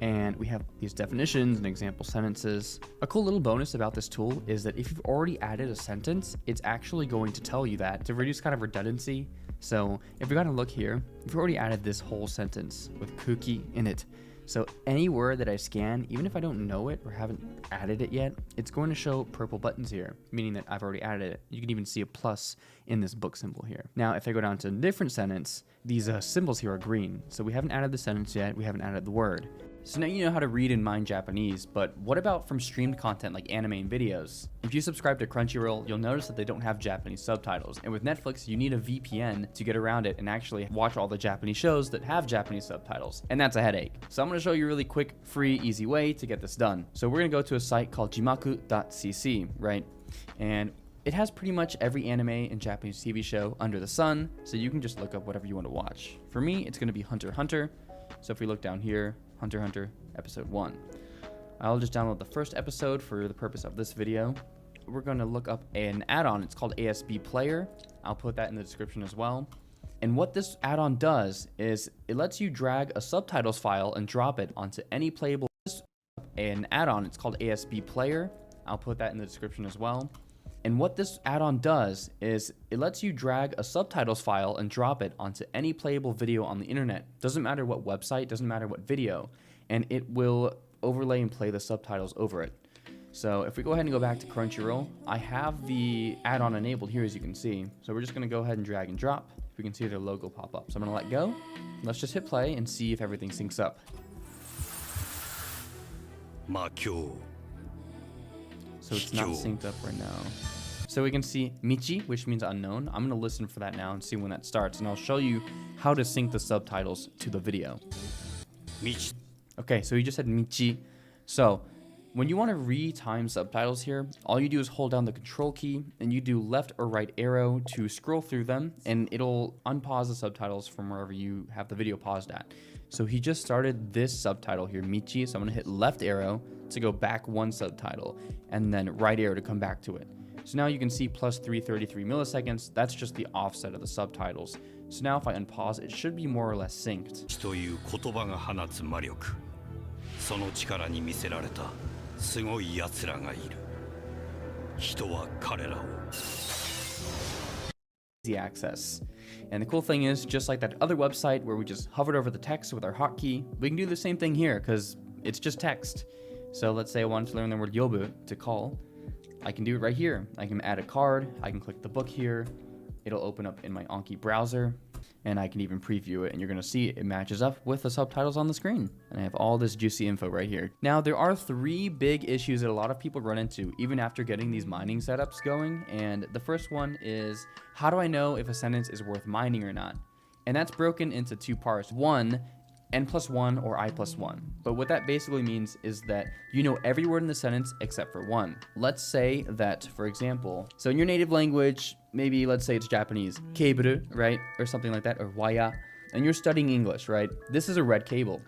And we have these definitions and example sentences. A cool little bonus about this tool is that if you've already added a sentence, it's actually going to tell you that to reduce kind of redundancy. So if we kind of look here, we've already added this whole sentence with kuki in it. So any word that I scan, even if I don't know it or haven't added it yet, it's going to show purple buttons here, meaning that I've already added it. You can even see a plus in this book symbol here. Now, if I go down to a different sentence, these symbols here are green. So we haven't added the sentence yet, we haven't added the word. So now you know how to read and mind Japanese, but what about from streamed content like anime and videos? If you subscribe to Crunchyroll, you'll notice that they don't have Japanese subtitles, and with Netflix, you need a VPN to get around it and actually watch all the Japanese shows that have Japanese subtitles, and that's a headache. So I'm going to show you a really quick, free, easy way to get this done. So we're going to go to a site called jimaku.cc, right? And it has pretty much every anime and Japanese TV show under the sun, so you can just look up whatever you want to watch. For me, it's going to be Hunter x Hunter. So if we look down here, Hunter x Hunter episode 1. I'll just download the first episode for the purpose of this video. We're going to look up an add-on. It's called Asbplayer. I'll put that in the description as well. And what this add-on does is it lets you drag a subtitles file and drop it onto any playable. An add-on. It's called Asbplayer. I'll put that in the description as well. And what this add-on does is it lets you drag a subtitles file and drop it onto any playable video on the internet. Doesn't matter what website, doesn't matter what video, and it will overlay and play the subtitles over it. So if we go ahead and go back to Crunchyroll, I have the add-on enabled here, as you can see. So we're just going to go ahead and drag and drop. We can see their logo pop up. So I'm going to let go. Let's just hit play and see if everything syncs up. So it's not synced up right now. So we can see Michi, which means unknown. I'm going to listen for that now and see when that starts, and I'll show you how to sync the subtitles to the video. Michi. Okay, so you just said Michi. So when you want to retime subtitles here, all you do is hold down the control key and you do left or right arrow to scroll through them, and it'll unpause the subtitles from wherever you have the video paused at. So he just started this subtitle here, Michi. So I'm going to hit left arrow to go back one subtitle and then right arrow to come back to it. So now you can see plus 333 milliseconds. That's just the offset of the subtitles. So now if I unpause, it should be more or less synced. という言葉が放つ魔力、その力に魅せられたすごい奴らがいる。人は彼らを easy access. And the cool thing is, just like that other website where we just hovered over the text with our hotkey, we can do the same thing here because it's just text. So let's say I wanted to learn the word yobu, to call. I can do it right here. I can add a card, I can click the book here, it'll open up in my Anki browser, and I can even preview it, and you're gonna see it matches up with the subtitles on the screen. And I have all this juicy info right here. Now, there are 3 big issues that a lot of people run into even after getting these mining setups going, and the first one is, how do I know if a sentence is worth mining or not? And that's broken into 2 parts. One, n+1 or i+1. But what that basically means is that you know every word in the sentence except for one. Let's say that, for example, so in your native language, maybe let's say it's Japanese, cable, right? Or something like that, or waya, and you're studying English, right? This is a red cable.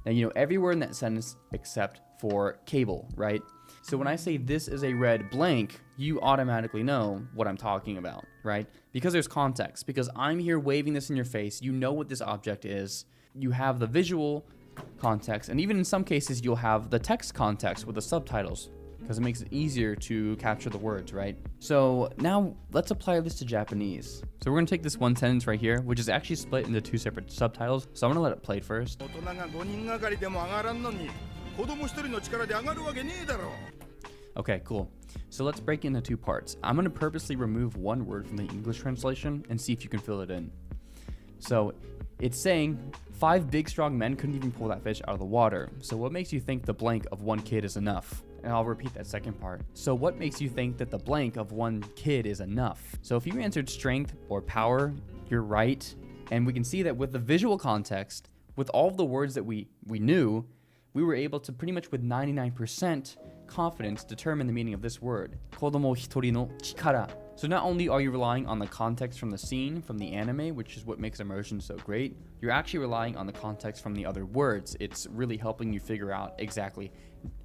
Now you know every word in that sentence except for cable, right? So when I say this is a red blank, you automatically know what I'm talking about, right? Because there's context, because I'm here waving this in your face, you know what this object is. You have the visual context, and even in some cases you'll have the text context with the subtitles, because it makes it easier to capture the words, right? So now let's apply this to Japanese. So we're gonna take this one sentence right here, which is actually split into 2 separate subtitles. So I'm gonna let it play first. Okay, cool. So let's break it into 2 parts. I'm gonna purposely remove one word from the English translation and see if you can fill it in. So it's saying 5 big strong men couldn't even pull that fish out of the water. So what makes you think the blank of one kid is enough? And I'll repeat that second part. So what makes you think that the blank of one kid is enough? So if you answered strength or power, you're right. And we can see that with the visual context, with all of the words that we knew, we were able to pretty much with 99% confidence determine the meaning of this word. Kodomo hitori no chikara. So not only are you relying on the context from the scene, from the anime, which is what makes immersion so great, you're actually relying on the context from the other words. It's really helping you figure out exactly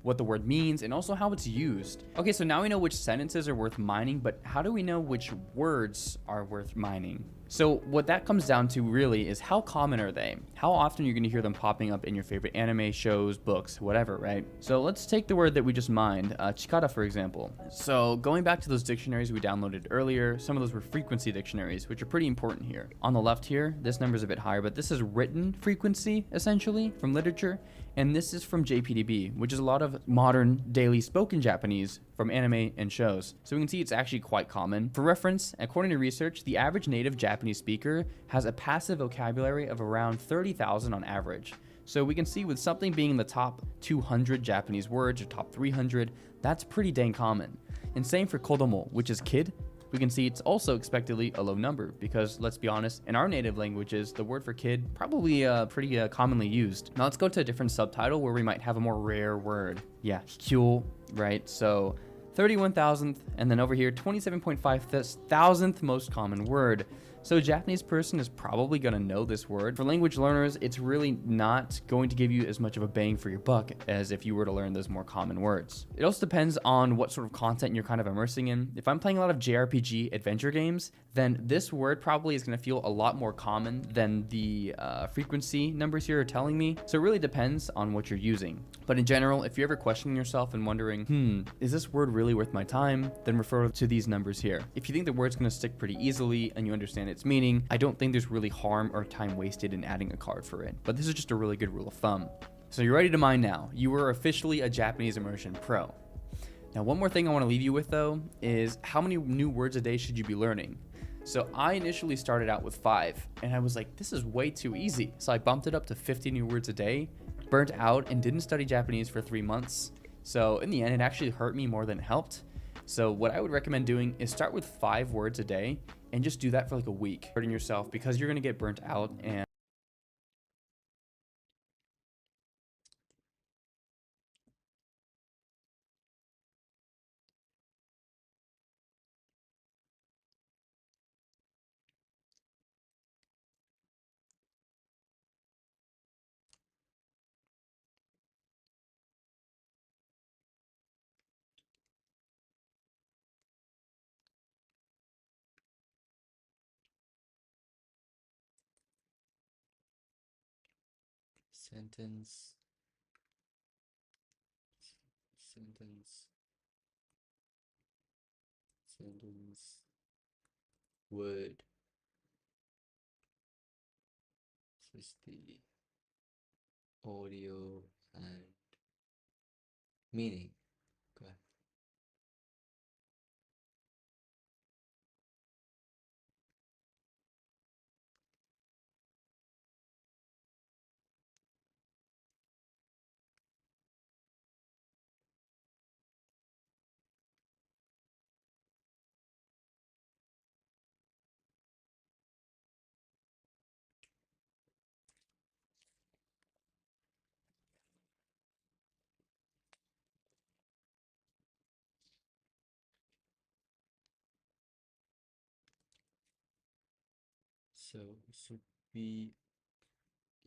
what the word means and also how it's used. Okay, so now we know which sentences are worth mining, but how do we know which words are worth mining? So what that comes down to really is how common are they? How often you're gonna hear them popping up in your favorite anime, shows, books, whatever, right? So let's take the word that we just mined, chikara, for example. So going back to those dictionaries we downloaded earlier, some of those were frequency dictionaries, which are pretty important here. On the left here, this number is a bit higher, but this is written frequency, essentially, from literature. And this is from JPDB, which is a lot of modern daily spoken Japanese from anime and shows. So we can see it's actually quite common. For reference, according to research, the average native Japanese speaker has a passive vocabulary of around 30,000 on average. So we can see with something being in the top 200 Japanese words or top 300, that's pretty dang common. And same for kodomo, which is kid. We can see it's also expectedly a low number because, let's be honest, in our native languages, the word for kid probably pretty commonly used. Now let's go to a different subtitle where we might have a more rare word. Yeah, hikyu, right? So 31,000th, and then over here, 27.5 thousandth most common word. So a Japanese person is probably going to know this word. For language learners, it's really not going to give you as much of a bang for your buck as if you were to learn those more common words. It also depends on what sort of content you're kind of immersing in. If I'm playing a lot of JRPG adventure games, then this word probably is going to feel a lot more common than the frequency numbers here are telling me. So it really depends on what you're using. But in general, if you're ever questioning yourself and wondering, is this word really worth my time? Then refer to these numbers here. If you think the word's going to stick pretty easily and you understand its meaning, I don't think there's really harm or time wasted in adding a card for it. But this is just a really good rule of thumb. So you're ready to mine now. You are officially a Japanese immersion pro. Now, one more thing I want to leave you with though is how many new words a day should you be learning? So I initially started out with 5 and I was like, this is way too easy. So I bumped it up to 50 new words a day, burnt out and didn't study Japanese for 3 months. So in the end, it actually hurt me more than it helped. So what I would recommend doing is start with 5 words a day and just do that for like a week, hurting yourself because you're going to get burnt out. And Sentence. Sentence. Sentence. Word. is the audio and meaning. Go ahead. So it should be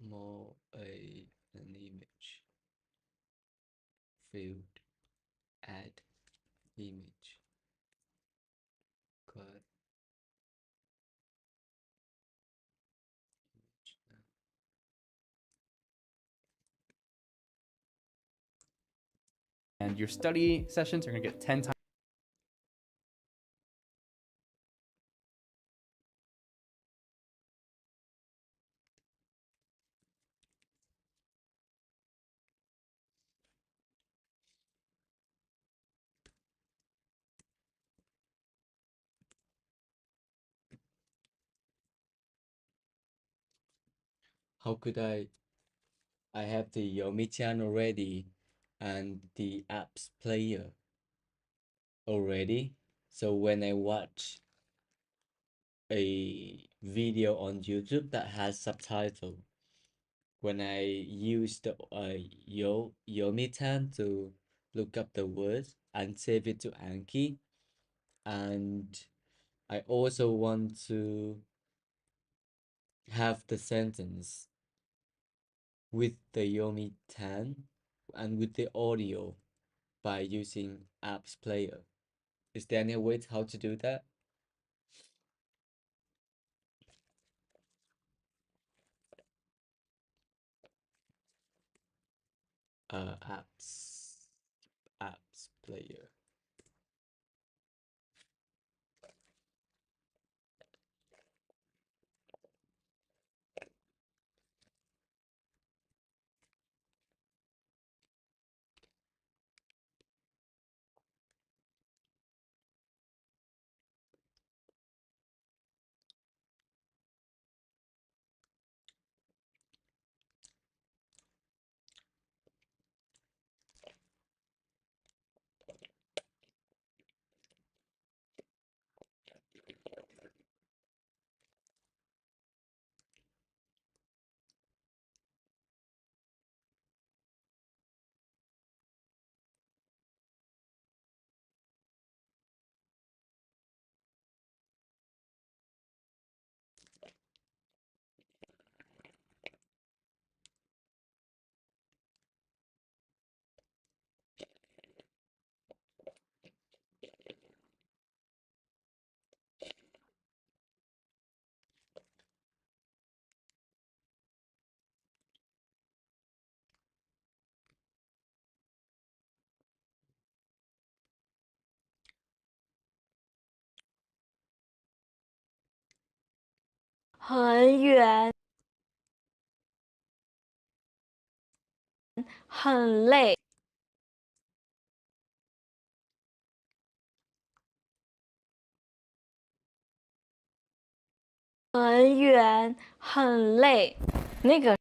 more an image. Field, add image. Got image now. And your study sessions are going to get 10 times. How could I have the Yomintan already and the apps player already. So when I watch a video on YouTube that has subtitle, when I use the Yomitan to look up the words and save it to Anki, and I also want to have the sentence with the Yomitan and with the audio by using apps player. Is there any way how to do that? Apps player.很远，很累，很远，很累。那个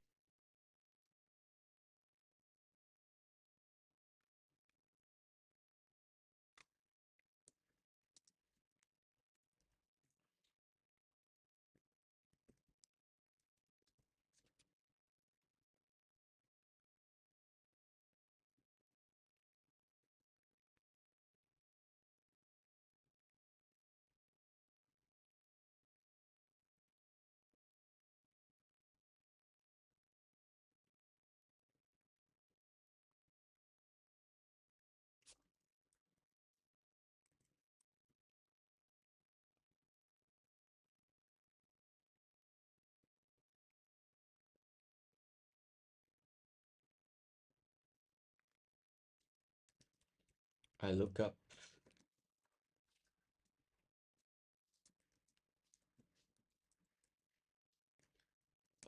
I look up.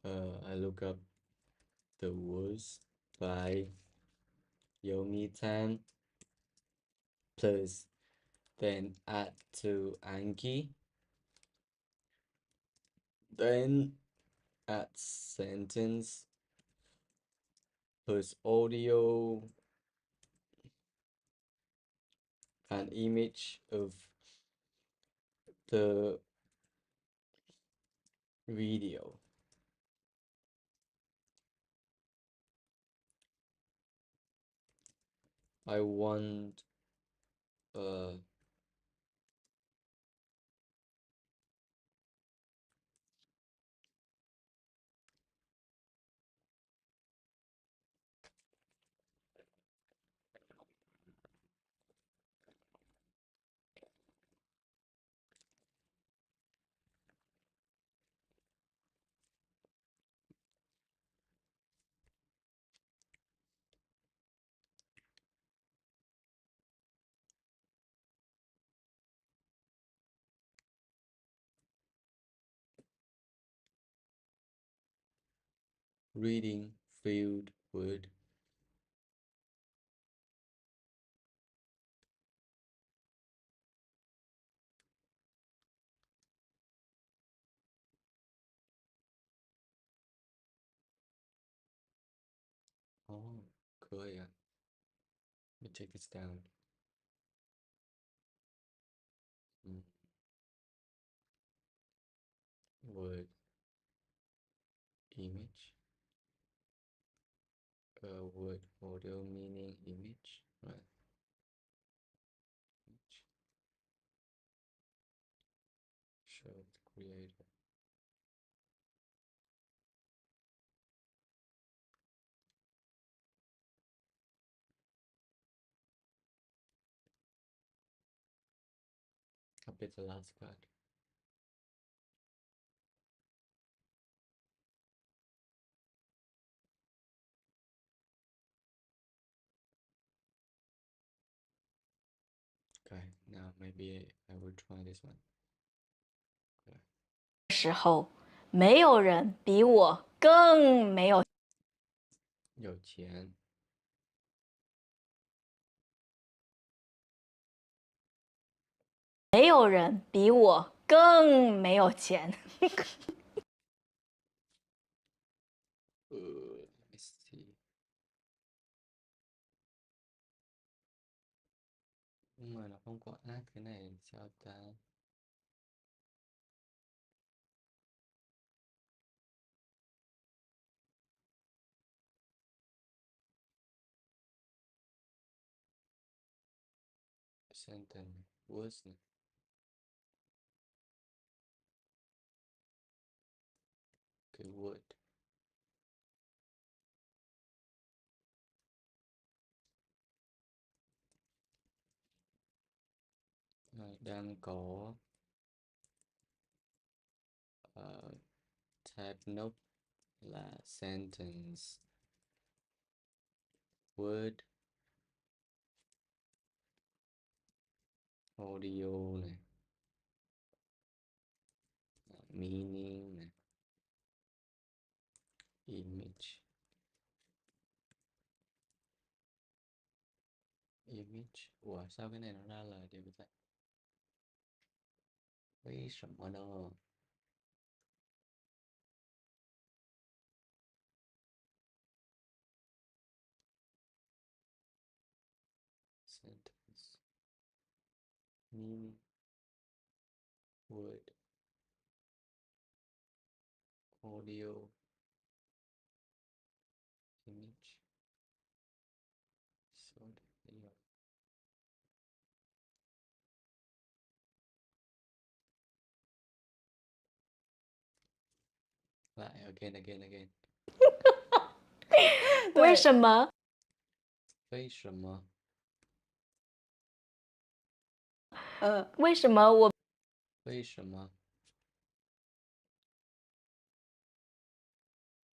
I look up the words by Yomintan plus then add to Anki, then add sentence plus audio and image of the video. I want reading field word. Oh, 可以啊。Let me take this down. Word image. Word audio meaning image. Right. Image. Show the creator. Copy the last part. Okay, now maybe I will try this one. 时候，没有人比我更没有有钱。没有人比我更没有钱。Let me see. mà nó không có ác cái này sao ta? Sentence words này. Cái word. Đang có type note là sentence word audio này, meaning này, image image. Ủa sao cái này nó ra lời đều vậy? Vì sao mà nó sentence meaning word audio image. So video. Lại again. 为什么？为什么？为什么我？为什么？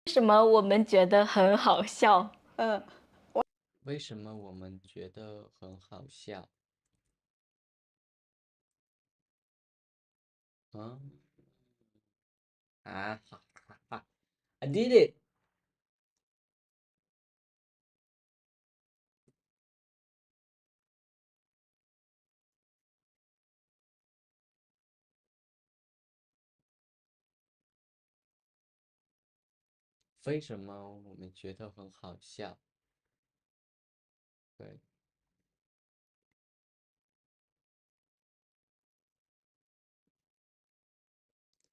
为什么我们觉得很好笑？为什么我们觉得很好笑？啊？啊，哈哈哈！ I did it.为什么我们觉得很好笑？对。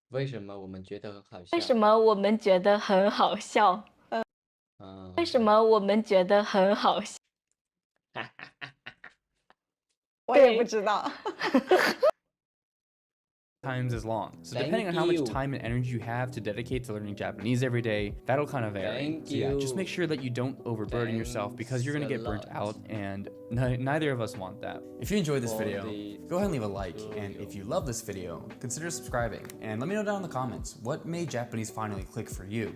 为什么我们觉得很好笑？为什么我们觉得很好笑？为什么我们觉得很好笑？我也不知道。Times as long. So depending on how much time and energy you have to dedicate to learning Japanese every day, that'll kind of vary. So yeah, just make sure that you don't overburden yourself because you're gonna get burnt out, and neither of us want that. If you enjoyed this video, go ahead and leave a like, and if you love this video, consider subscribing, and let me know down in the comments what made Japanese finally click for you.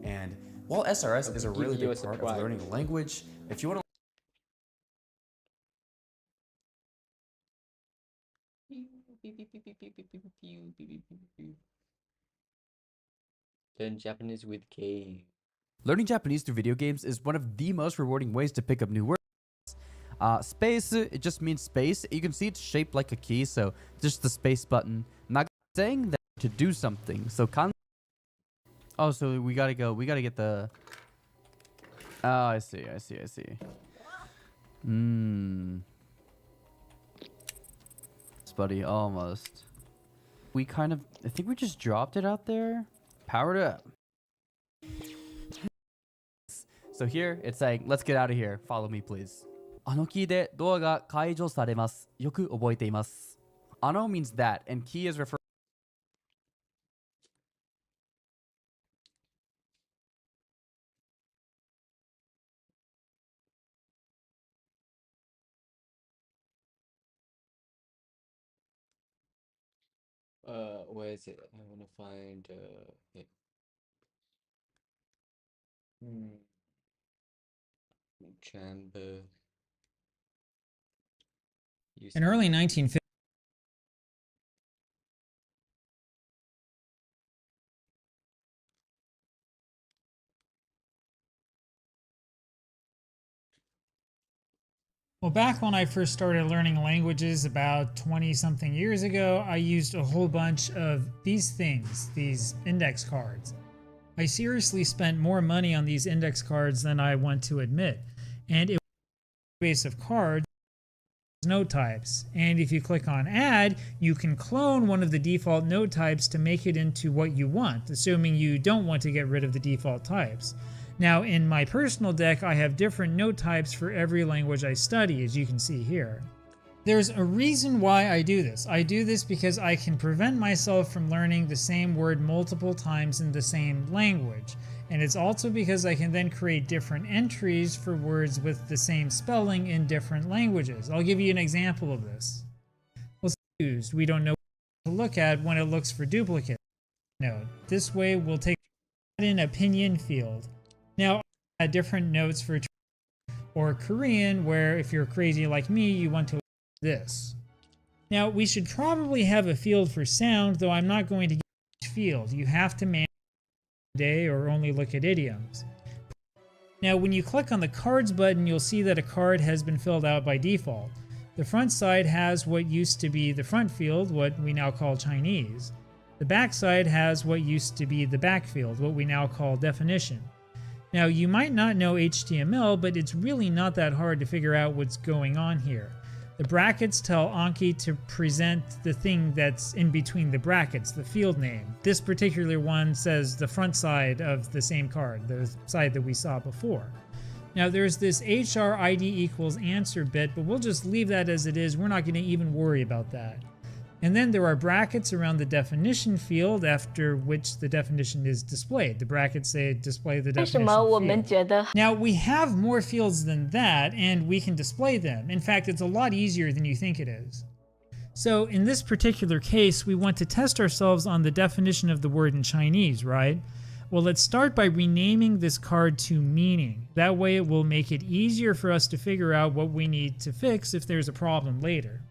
And while SRS is a really big part of learning a language, if you want to Learn Japanese with game. Learning Japanese through video games is one of the most rewarding ways to pick up new words. Space, it just means space. You can see it's shaped like a key, so just the space button. Not saying that to do something. So oh, so we gotta get the... Oh, I see. Buddy, almost. We kind of... I think we just dropped it out there. Powered up. So here, it's like, let's get out of here. Follow me, please. あのキーでドアが解除されます。よく覚えています。Ano means that, and key is referring... Where is it? I want to find it. Chamber. In early 1950s. Well, back when I first started learning languages about 20-something years ago, I used a whole bunch of these things, these index cards. I seriously spent more money on these index cards than I want to admit. And it was a base of cards, note types. And if you click on add, you can clone one of the default note types to make it into what you want, assuming you don't want to get rid of the default types. Now, in my personal deck, I have different note types for every language I study, as you can see here. There's a reason why I do this. I do this because I can prevent myself from learning the same word multiple times in the same language. And it's also because I can then create different entries for words with the same spelling in different languages. I'll give you an example of this. Let's use, we don't know what to look at when it looks for duplicate node. This way we'll take in opinion field. Now, add different notes for or Korean, where if you're crazy like me, you want to this. Now, we should probably have a field for sound, though I'm not going to give each field. You have to manage day or only look at idioms. Now, when you click on the cards button, you'll see that a card has been filled out by default. The front side has what used to be the front field, what we now call Chinese. The back side has what used to be the back field, what we now call definition. Now, you might not know HTML, but it's really not that hard to figure out what's going on here. The brackets tell Anki to present the thing that's in between the brackets, the field name. This particular one says the front side of the same card, the side that we saw before. Now, there's this HRID equals answer bit, but we'll just leave that as it is. We're not going to even worry about that. And then there are brackets around the definition field after which the definition is displayed. The brackets say display the definition field. Now, we have more fields than that, and we can display them. In fact, it's a lot easier than you think it is. So in this particular case, we want to test ourselves on the definition of the word in Chinese, right? Well, let's start by renaming this card to meaning. That way it will make it easier for us to figure out what we need to fix if there's a problem later.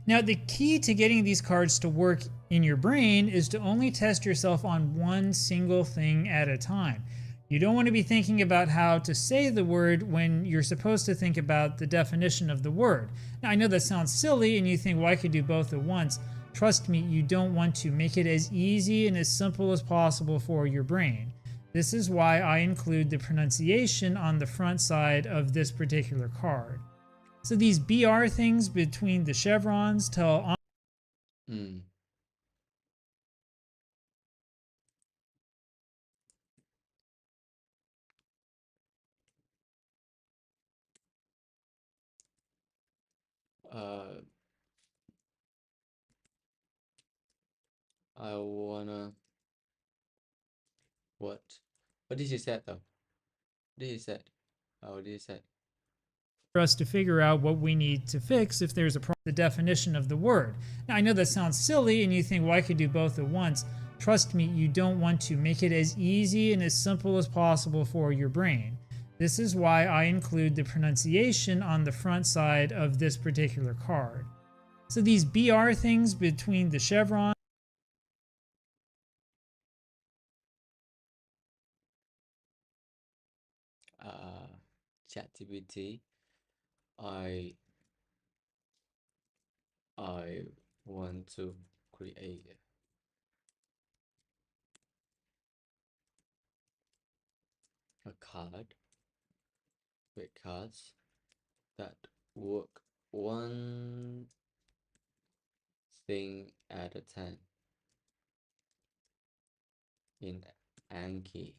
Now, the key to getting these cards to work in your brain is to only test yourself on one single thing at a time. You don't want to be thinking about how to say the word when you're supposed to think about the definition of the word. Now, I know that sounds silly and you think, well, I could do both at once. Trust me, you don't want to. Make it as easy and as simple as possible for your brain. This is why I include the pronunciation on the front side of this particular card. So these BR things between the chevrons tell I wanna. What? What did you say though? What did you say? Oh, what did you say? for us to figure out what we need to fix if there's a problem. The definition of the word. Now, I know that sounds silly and you think, well, I could do both at once. Trust me, you don't want to. Make it as easy and as simple as possible for your brain. This is why I include the pronunciation on the front side of this particular card. So these BR things between the chevron. ChatGPT. I want to create a card with cards that work one thing at a time in Anki.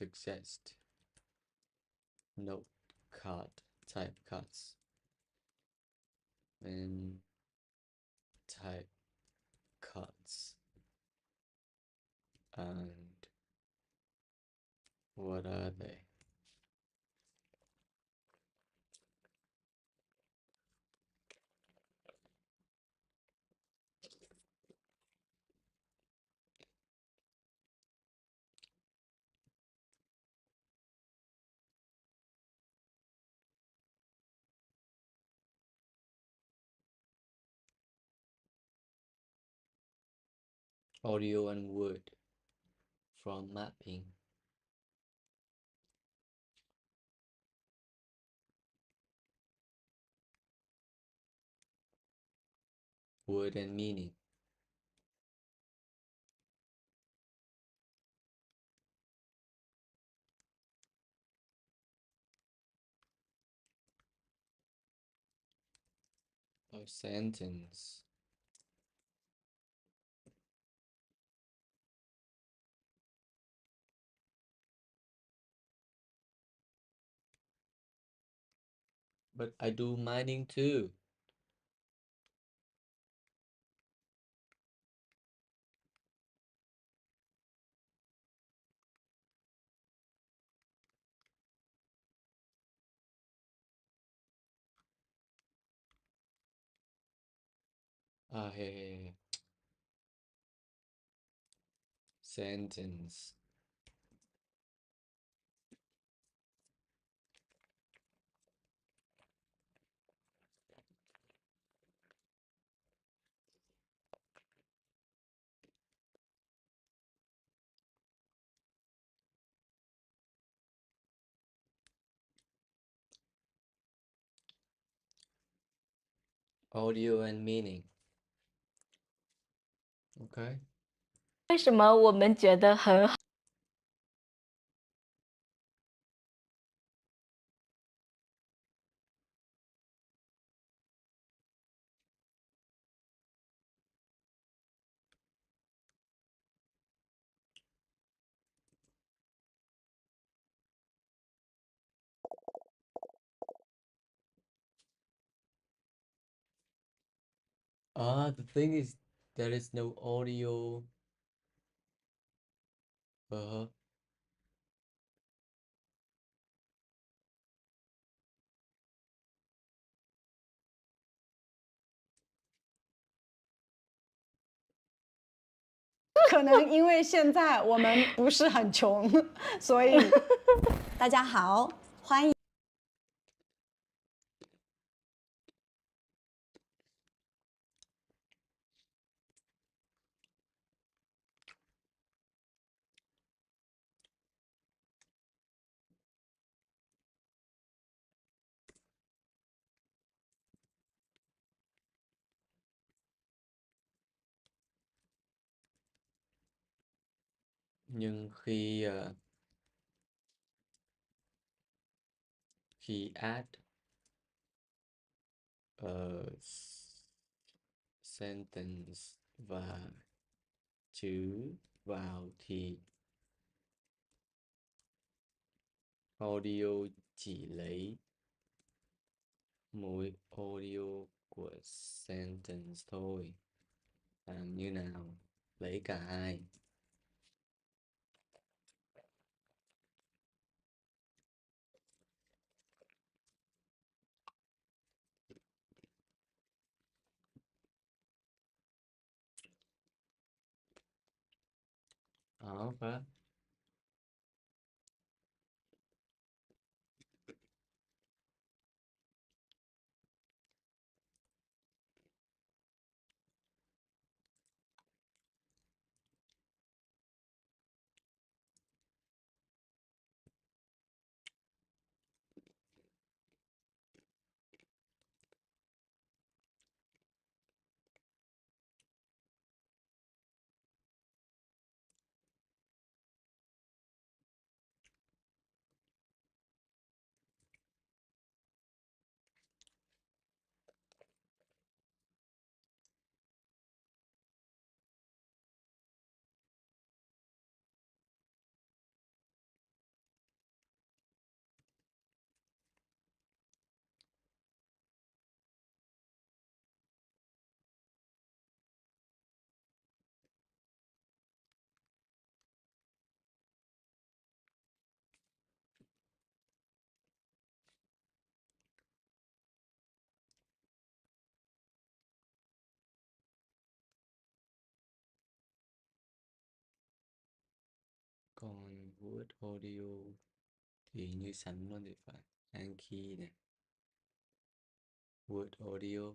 Suggest note card type cards and type cards and what are they? Audio and word from mapping. Word and meaning. A sentence. But I do mining too. Hey. Sentence. Audio and meaning. Okay. 为什么我们觉得很好？ The thing is, there is no audio. Uh-huh. 可能因为现在我们不是很穷，所以大家好，欢迎。Nhưng khi add sentence và chữ vào thì audio chỉ lấy mỗi audio của sentence thôi. Làm như nào? Lấy cả hai. Phải. Còn word audio thì như sẵn nó thì phải Anki này, word audio.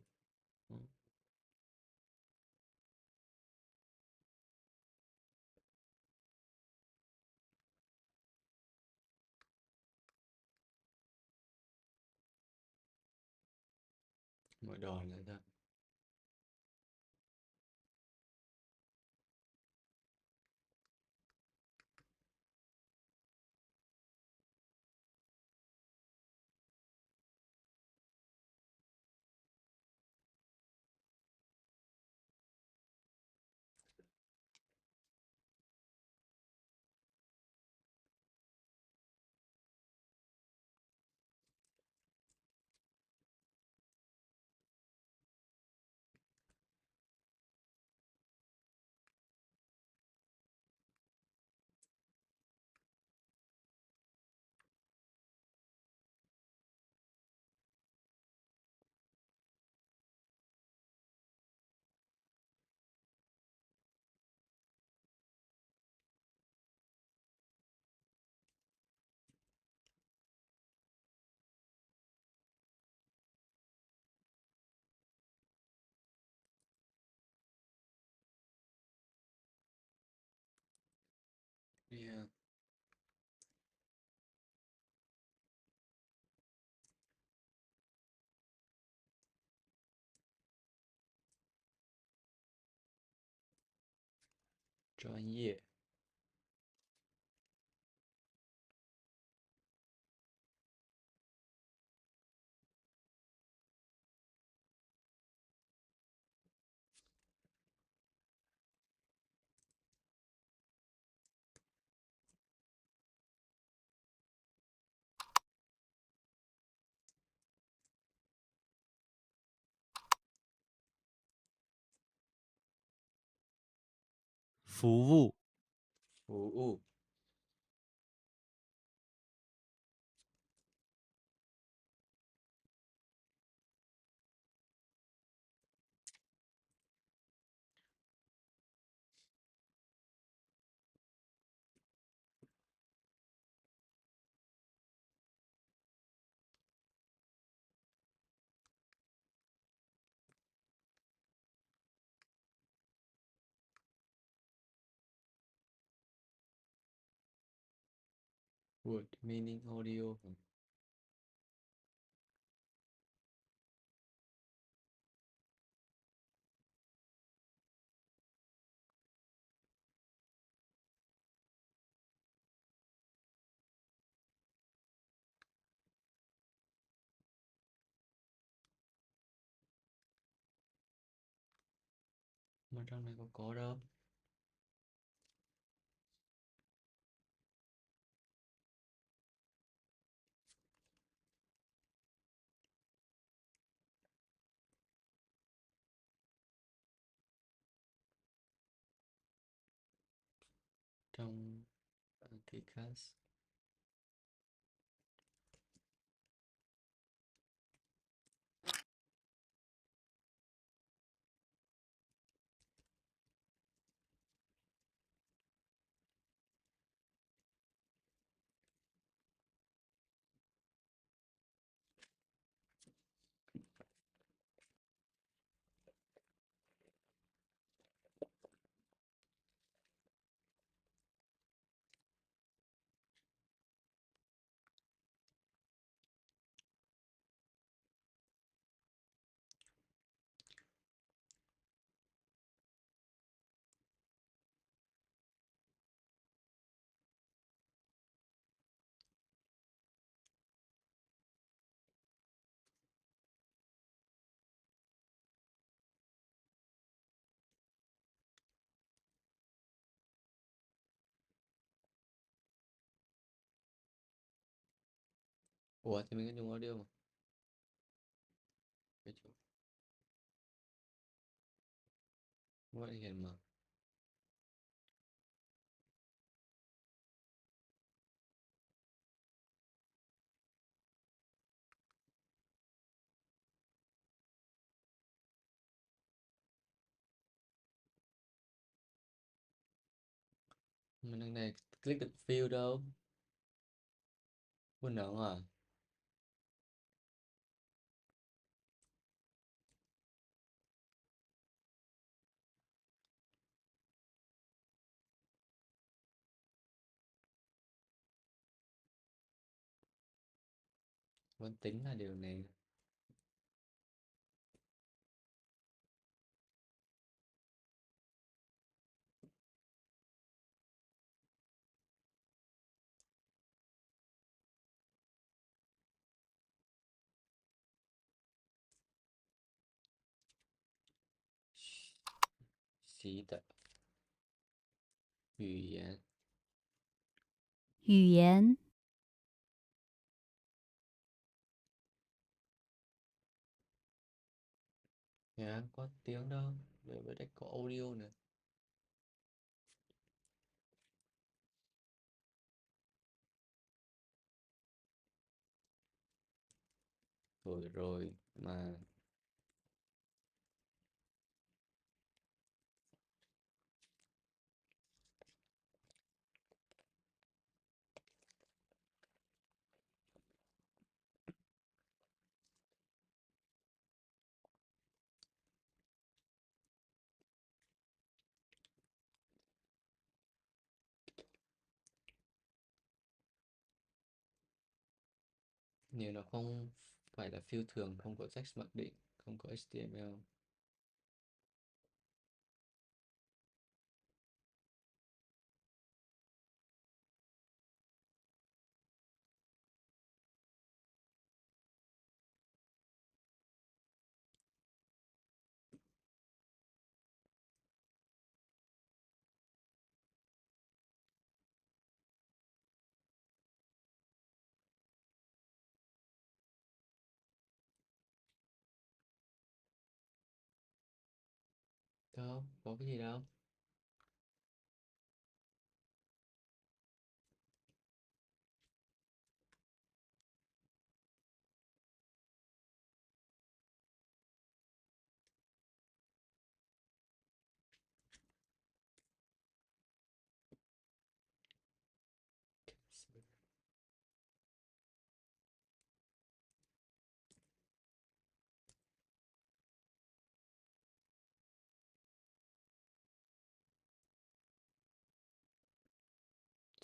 Mở đòn lại thôi. Yeah.专业。服务，服务，word meaning audio. Mà trong này có đâu. Trong Anki class. Ủa thì mình có dùng audio mà. Cái chỗ. Vậy hiện mà. Mình đang này click được field đâu. Quên nữa à. Vẫn tính là điều này. Xí tợ. 语言语言 Dạ, có tiếng đâu. Rồi với đây có audio nữa. Rồi rồi mà nếu nó không phải là field thường, không có text mặc định, không có HTML. Đâu, có cái gì đâu.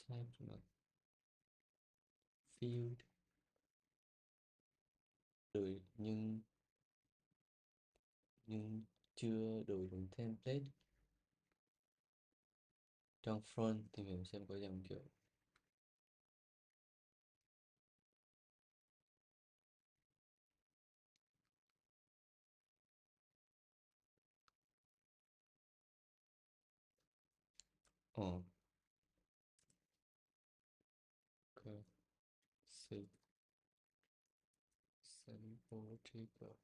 type là field rồi nhưng chưa đổi bằng template. Trong front tìm hiểu xem có dòng kiểu ok save sample trigger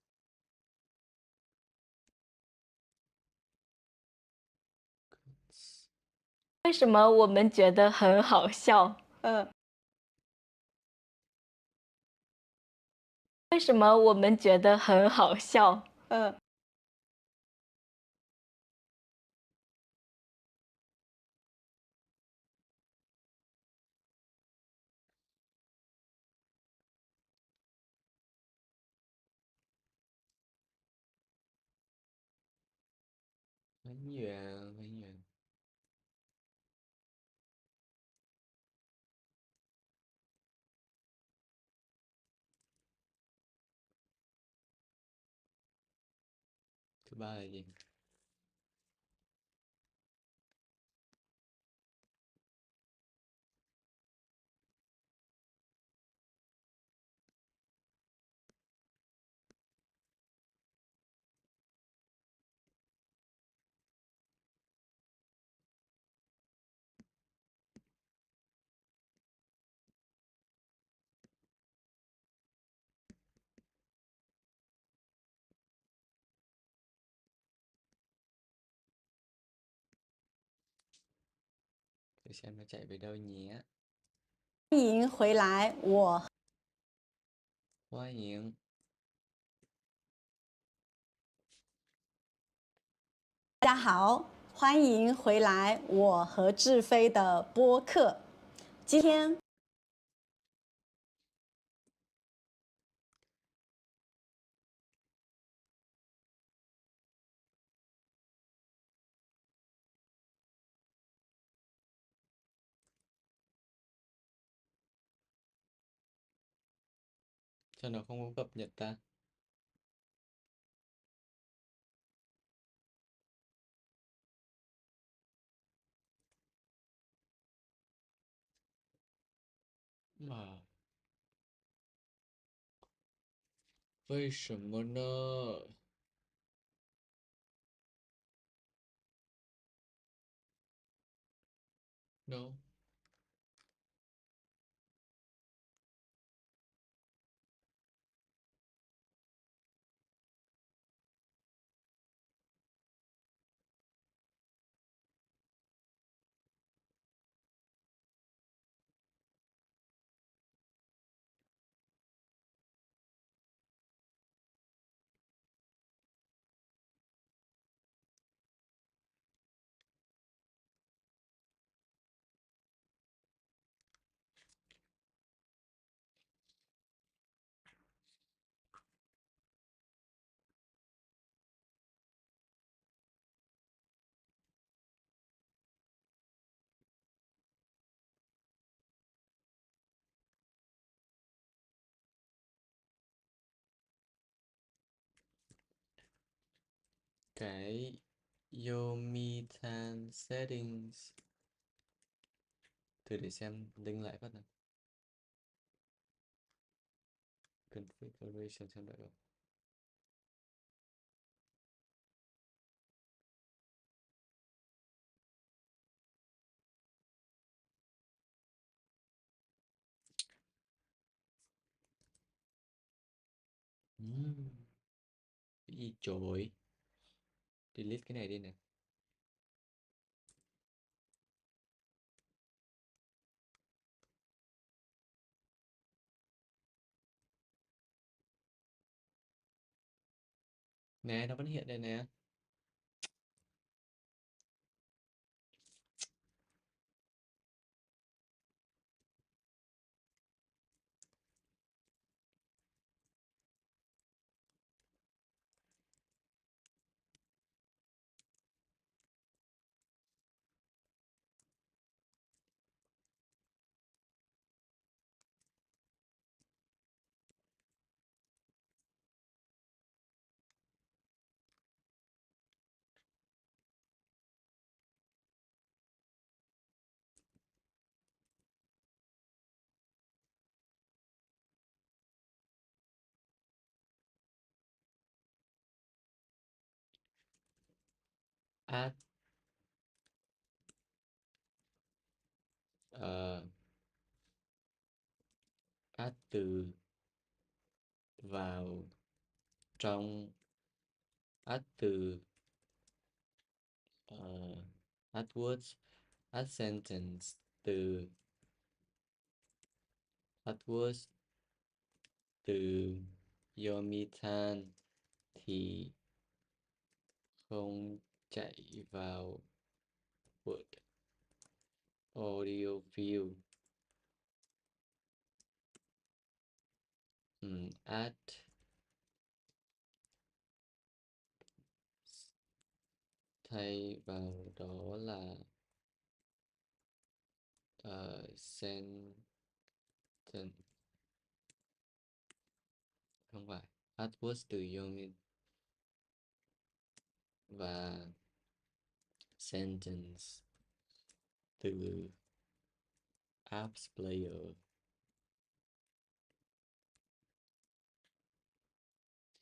为什么我们觉得很好笑？为什么我们觉得很好笑？很远很远。Thứ ba là gì? Để xem nó chạy về đâu nhé. 欢迎回来，欢迎大家好，欢迎回来，我和志飞的播客。今天cho nó không có cập nhật ta. Mà 为什么呢？No. Cái Yomintan settings. Thử để xem link lại phát nào. Configuration xem lại rồi. Cái gì chổi. Delete cái này đi nè. Nè nó vẫn hiện đây nè. add add từ vào trong add từ add words add sentence từ add words từ Yomintan thì không chạy vào word audio view. Add thay vào đó là sentence không phải add words từ Yomin và sentence từ Asbplayer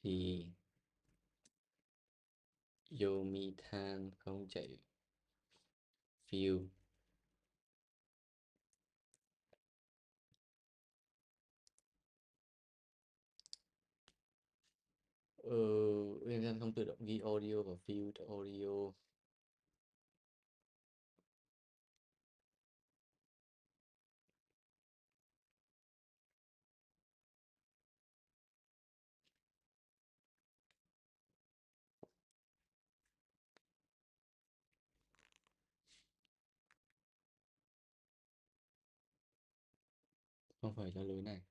thì Yomintan không chạy view. Yomintan không tự động ghi audio vào field audio. Không phải là lối này.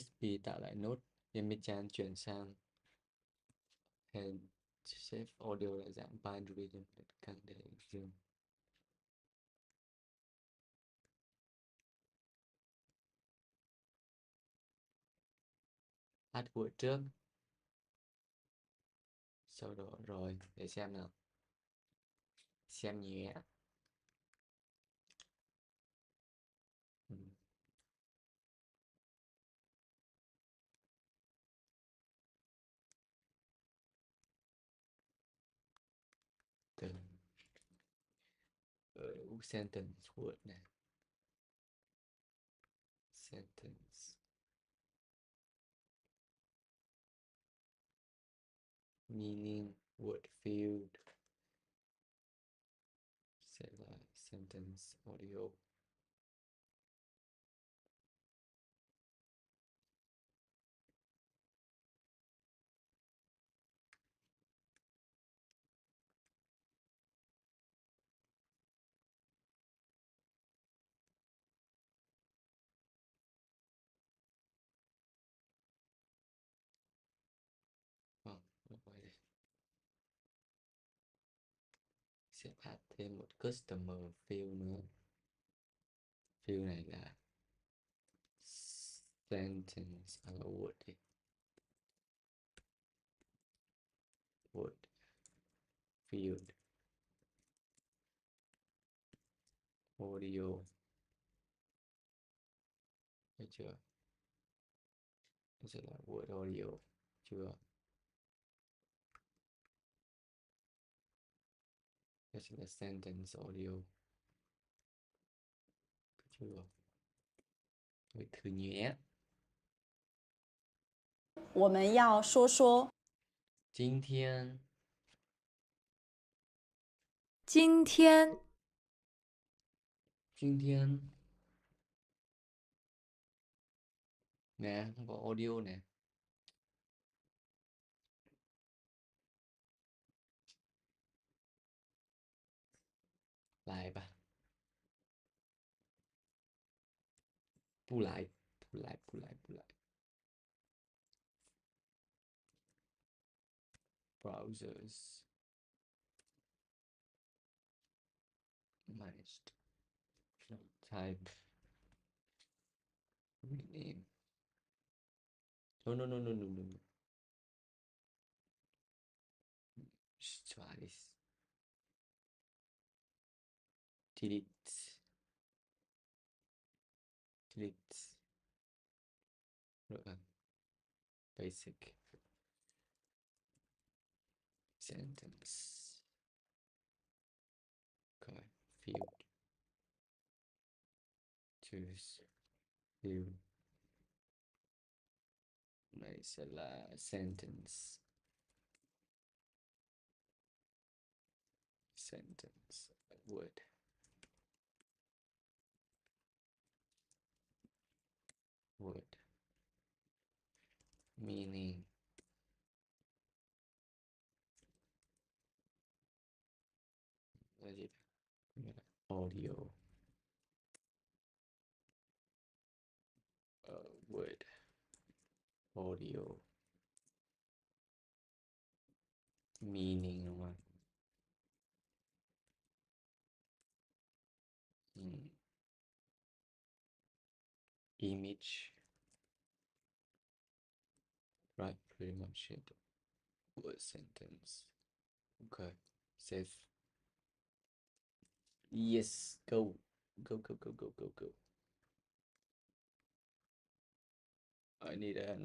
SP tạo lại nốt Yomintan chuyển sang and save audio là dạng binary càng để riêng. Add word trước sau đó rồi để xem nào, xem nhé. Từ sentence word này, sentence meaning word field sẽ là sentence audio. Quay đây. Sẽ add thêm một customer field nữa. Field này là sentence word đi. Word field audio. Thấy chưa? Nó sẽ là word audio chưa? Đây sẽ là sentence audio. Chưa? Rồi thử nhé. 我们要说说今天今天nè, không có audio nè. Lại吧. 不来 browsers managed type rename. No. Let's try this. Delete basic sentence field. Choose field. Nice sentence. Sentence. Word. Word. Meaning. Audio. Word. Audio. Meaning đúng không? Image. Right, pretty much it. Word sentence. Okay, save. Yes, go. Go, go, go, go, go, go. I need a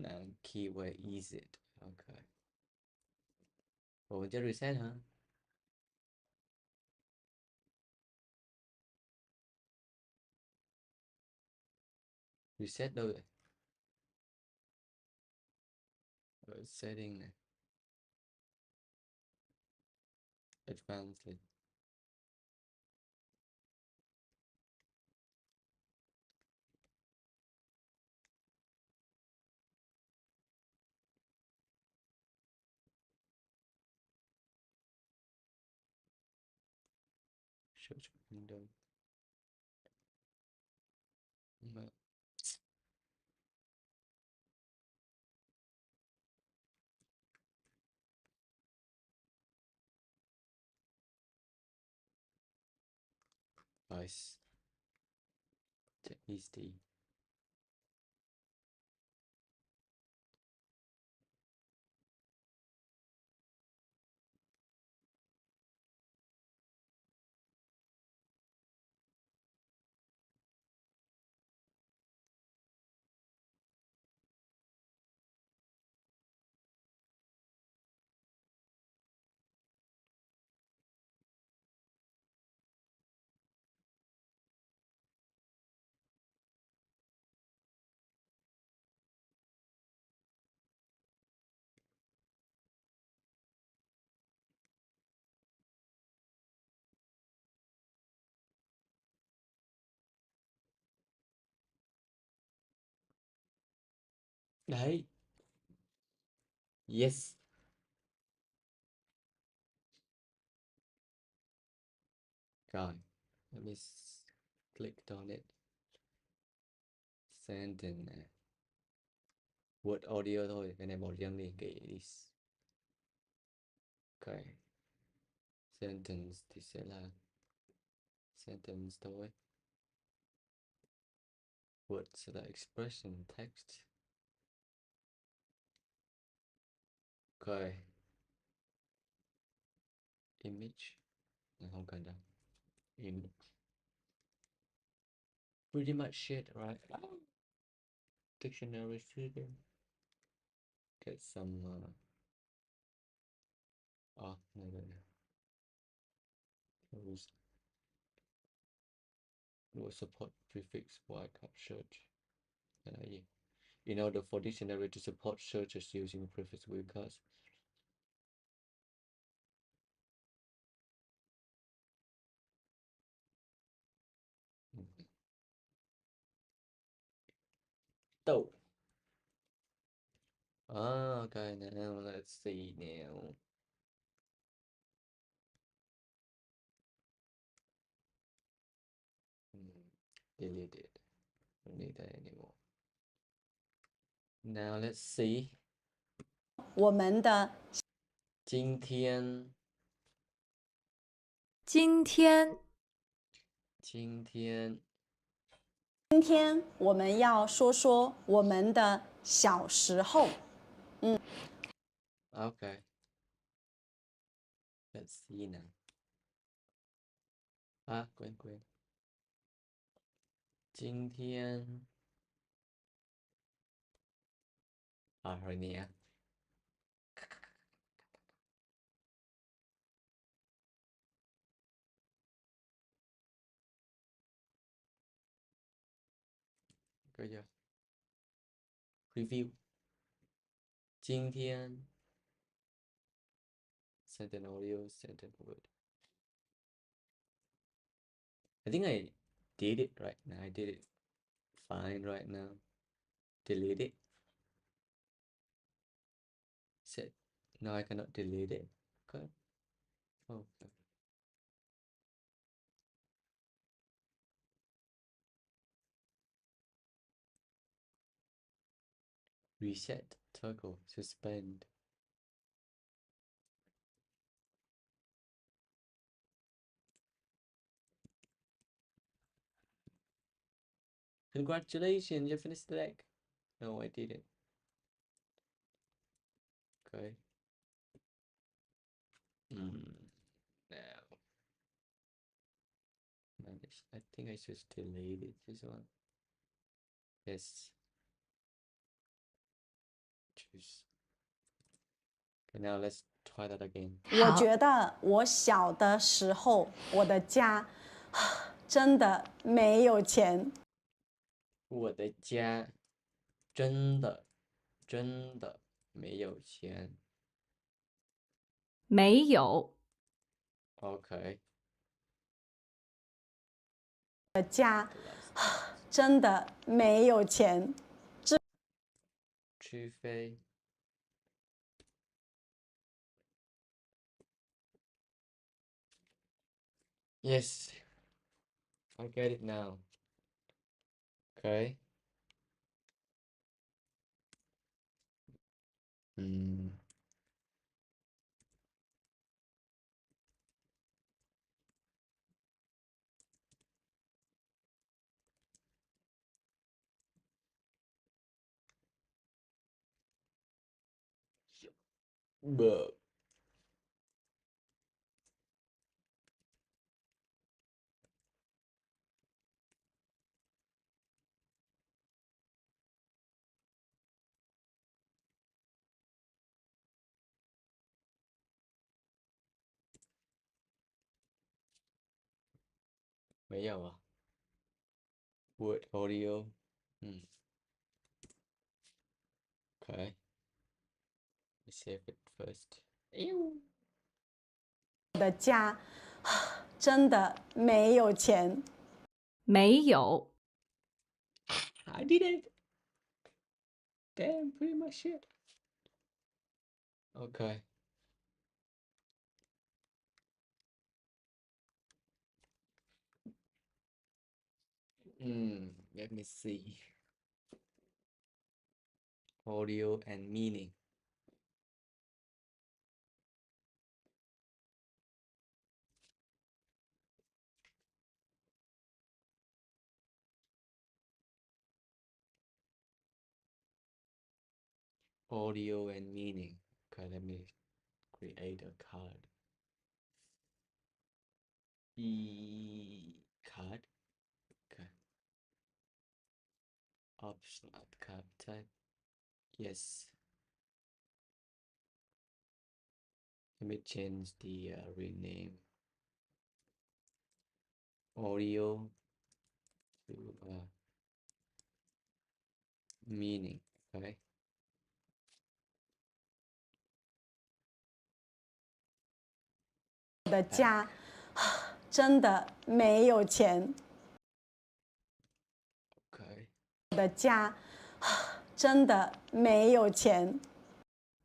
key. Where is it? Okay. Ủa, chứ reset hả? Reset đâu vậy? Ở setting này. Advanced. Search window. Nice. Easy. Đấy. Yes. Rồi. Let me click on it. Sentence này. Word audio thôi. Cái này bỏ riêng đi. Kệ đi. Okay. Sentence thì sẽ là sentence thôi. Word sẽ là expression text. Okay. Image. Không cần đâu. Image. Pretty much shit, right? Dictionary student. Get some no. Close. No support prefix wildcard search. In order for dictionary to support searches using prefix wildcards. So. Okay, now let's see now. Delete it. Don't need that anymore. Now let's see. 我们的今天今天今天我们要说说我们的小时候。Okay. Let's see now. Quên. 今天rồi nè. 可以啊。Review 今天 send an audio, send an word. I think I did it right now. I did it fine right now. Delete it. Set. No, I cannot delete it. Okay. Oh, okay. Reset. Toggle. Suspend. Congratulations, you finished the deck. No, I didn't. Okay. Now. Manage. I think I should delete it, this one. Yes. Choose. Okay, now let's try that again. 我觉得我小的时候，我的家真的没有钱。我的家真的没有钱。没有， OK，我的家真的没有钱。除非 Yes, I get it now. Okay. Hmm. 不，没有啊。Word audio. Okay. Let's save it first. 我的家真的没有钱。没有， I did it. Damn, pretty much it. Okay. Let me see. Audio and meaning. Audio and meaning. Okay, let me create a card. Card. Okay. Optional card type. Yes. Let me change the rename. Audio to meaning. Okay. 我的家真的没有钱。 Okay. 我的家真的没有钱。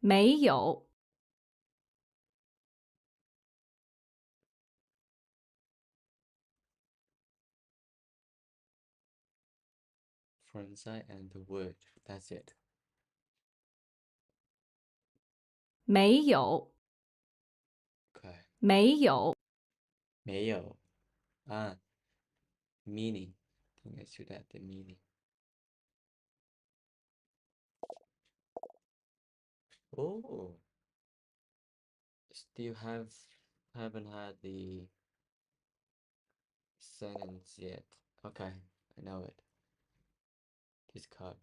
没有， Front side and the word. That's it. 没有， Okay. 没有，没有 meaning. I think I should add the meaning. Oh, still haven't had the sentence yet. Okay, I know it. Discard.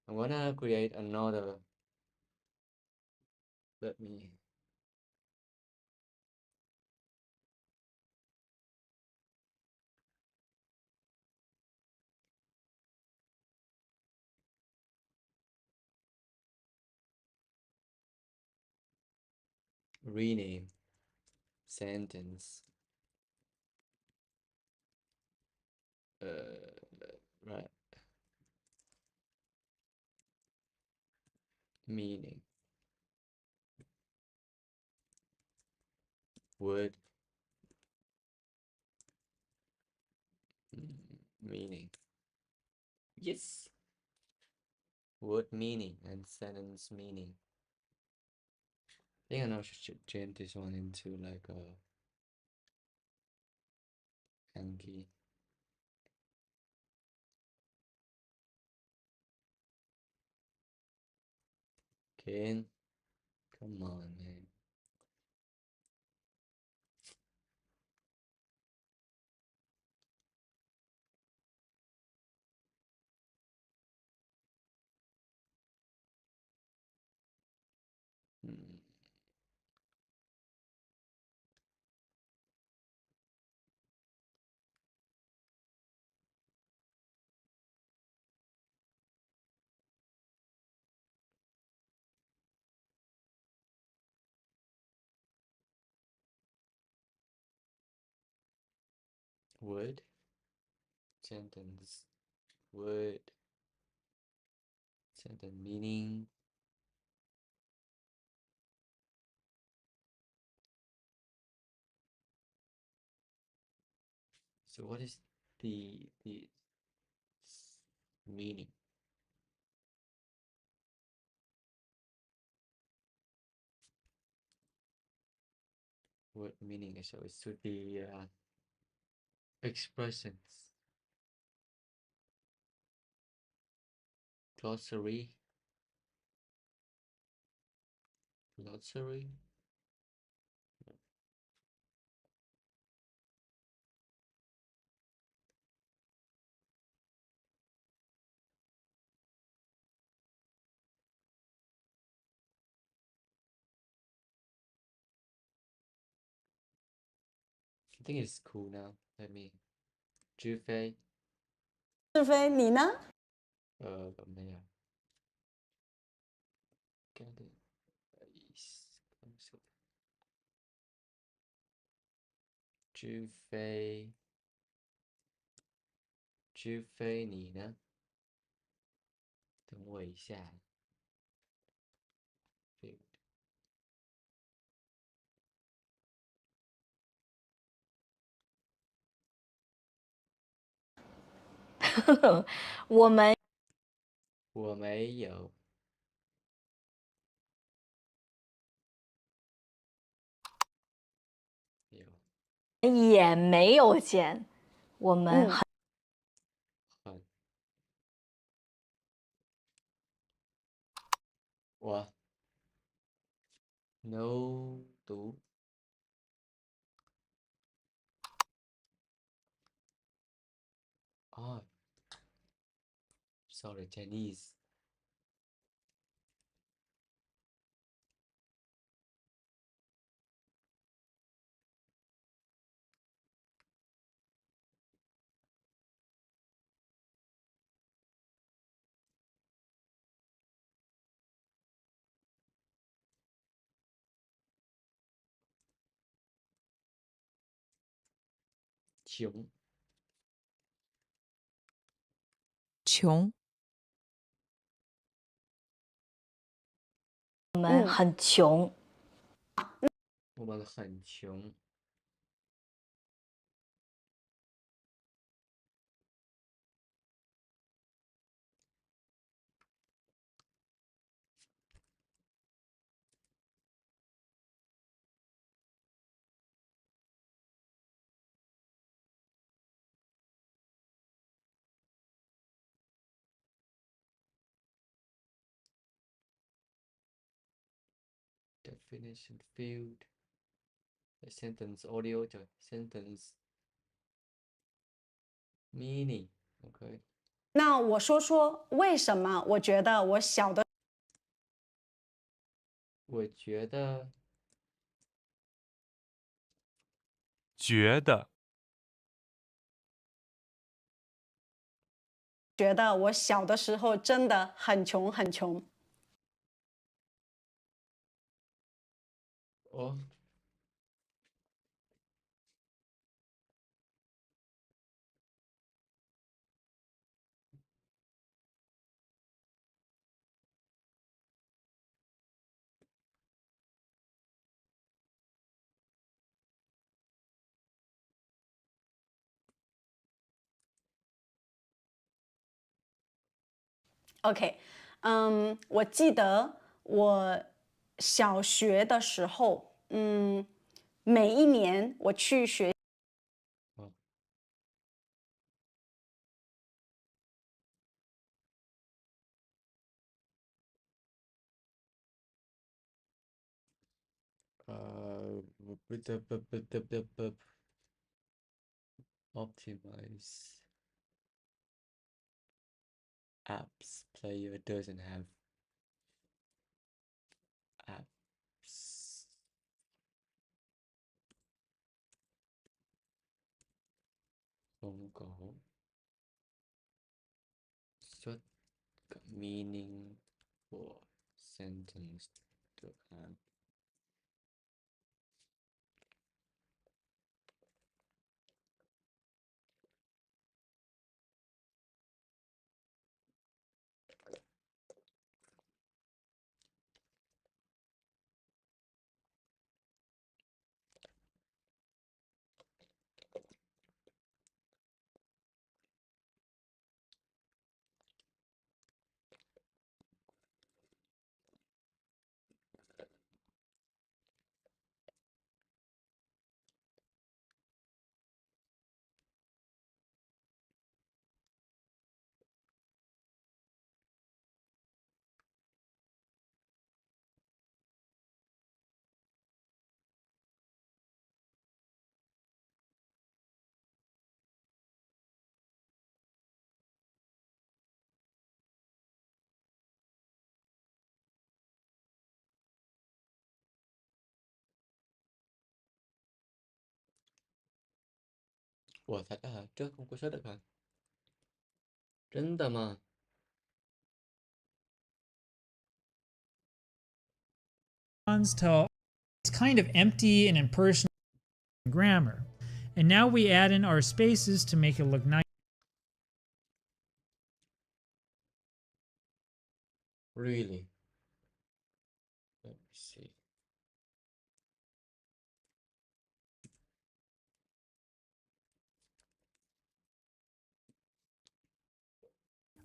I'm gonna create another. Let me. rename sentence. Right. Meaning. Word. Meaning. Yes. Word meaning and sentence meaning. I think I now should change this one into like a Anki. Again. Come on, man. Word. Sentence. Word. Sentence meaning. So what is the meaning? Word meaning, so it should be expressions. Glossary. Glossary. I think it's cool now. Let me. 除非是非你呢？没有。Gather is 除非你呢？等我一下。我们我没有。也没有见，我们很我 no 读。哦，sorry Chinese。穷。穷。我们很穷。我们很穷。Definition field. Sentence audio 就 sentence meaning. OK。那我说说为什么我觉得我小的我觉得我小的时候真的很穷很穷。Oh. OK，我记得我小学的时候，每一年我去学。Optimize. Asbplayer doesn't have apps. Go. Xuất meaning for sentence to have. Ủa thật hả? Trước không có xuất được hả?真的吗? Till it's kind of empty and impersonal grammar. And now we add in our spaces to make it look nice. Really? Let me see.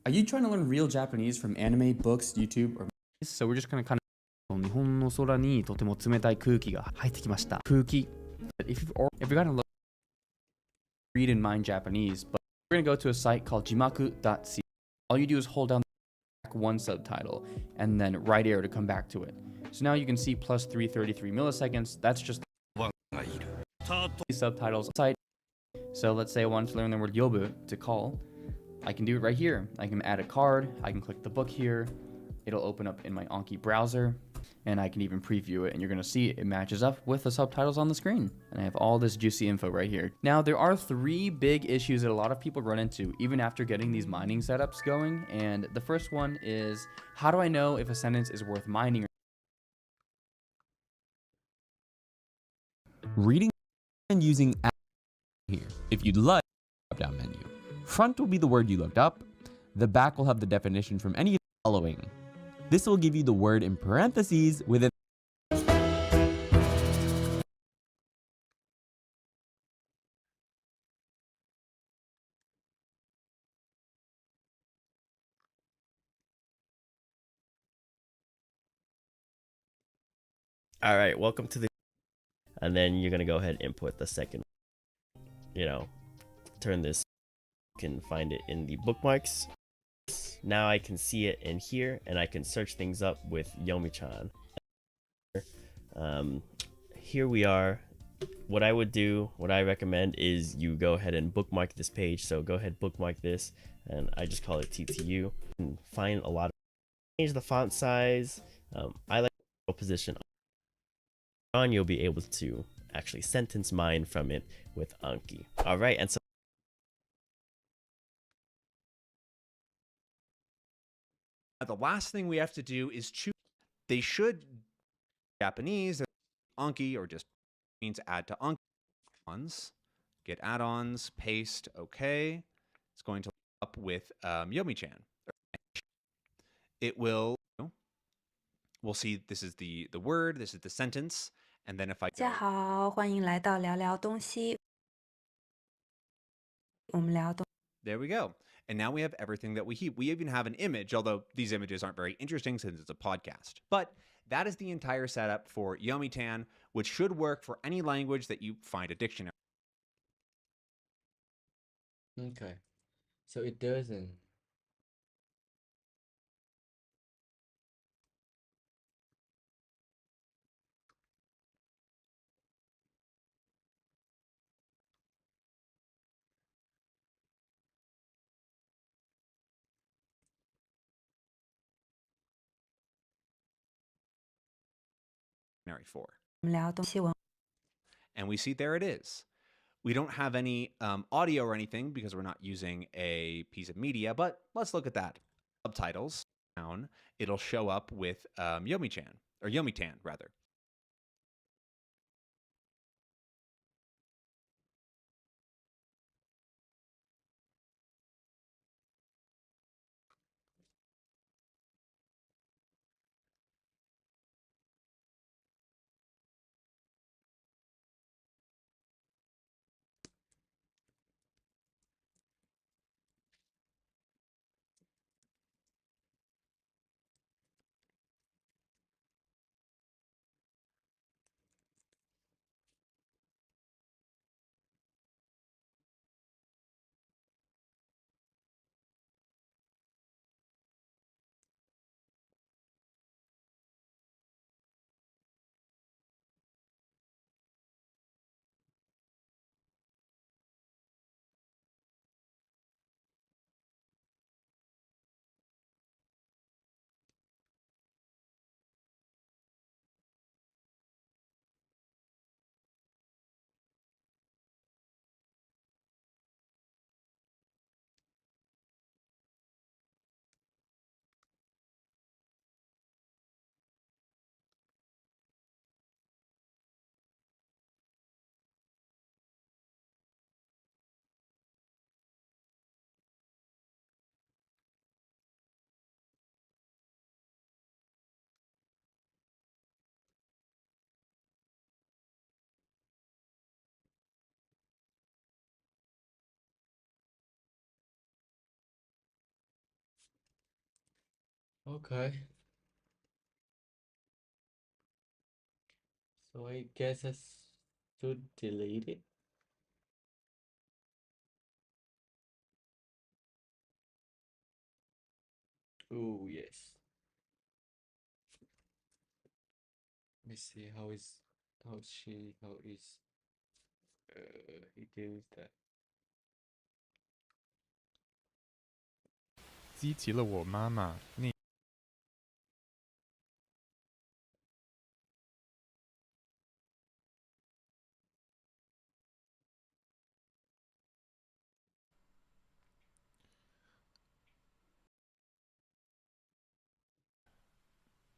Are you trying to learn real Japanese from anime, books, YouTube, or so we're just gonna kind of 日本の空にとても冷たい空気が入ってきました。空気 if you're gonna look read and mind Japanese, but we're gonna go to a site called jimaku.co. All you do is hold down the back one subtitle and then right arrow to come back to it. So now you can see plus 333 milliseconds. That's just these subtitles site. So let's say I wanted to learn the word yobu, to call. I can do it right here. I can add a card. I can click the book here. It'll open up in my Anki browser, and I can even preview it, and you're gonna see it matches up with the subtitles on the screen. And I have all this juicy info right here. Now, there are 3 big issues that a lot of people run into even after getting these mining setups going, and the first one is, how do I know if a sentence is worth mining? Reading and using here. If you'd like, drop-down menu. Front will be the word you looked up. The back will have the definition from any of the following. This will give you the word in parentheses within. All right, welcome to the, and then you're gonna go ahead and input the second, turn this, you can find it in the bookmarks. Now I can see it in here, and I can search things up with Yomi-chan. Here we are. What I would do, what I recommend is you go ahead and bookmark this page. So go ahead, bookmark this, and I just call it TTU. And find a lot of, change the font size. I like position on, you'll be able to actually sentence mine from it with Anki. All right, and so the last thing we have to do is choose. They should Japanese. Anki, or just means add to Anki. Get add-ons, paste, okay. It's going to up with Yomi-chan. It will, we'll see this is the word, this is the sentence, and then if I 大家好，欢迎来到聊聊东西。我们聊东。There we go. And now we have everything that we heap. We even have an image, although these images aren't very interesting since it's a podcast. But that is the entire setup for Yomitan, which should work for any language that you find a dictionary. Okay. So it doesn't. For. 我们聊东西文。And we see there it is. We don't have any audio or anything because we're not using a piece of media, but let's look at that. Subtitles down, it'll show up with Yomi-chan, or Yomitan, rather. Okay. So I guess I should delete it. Oh yes. Let me see how is he does that. 激起了我妈妈那。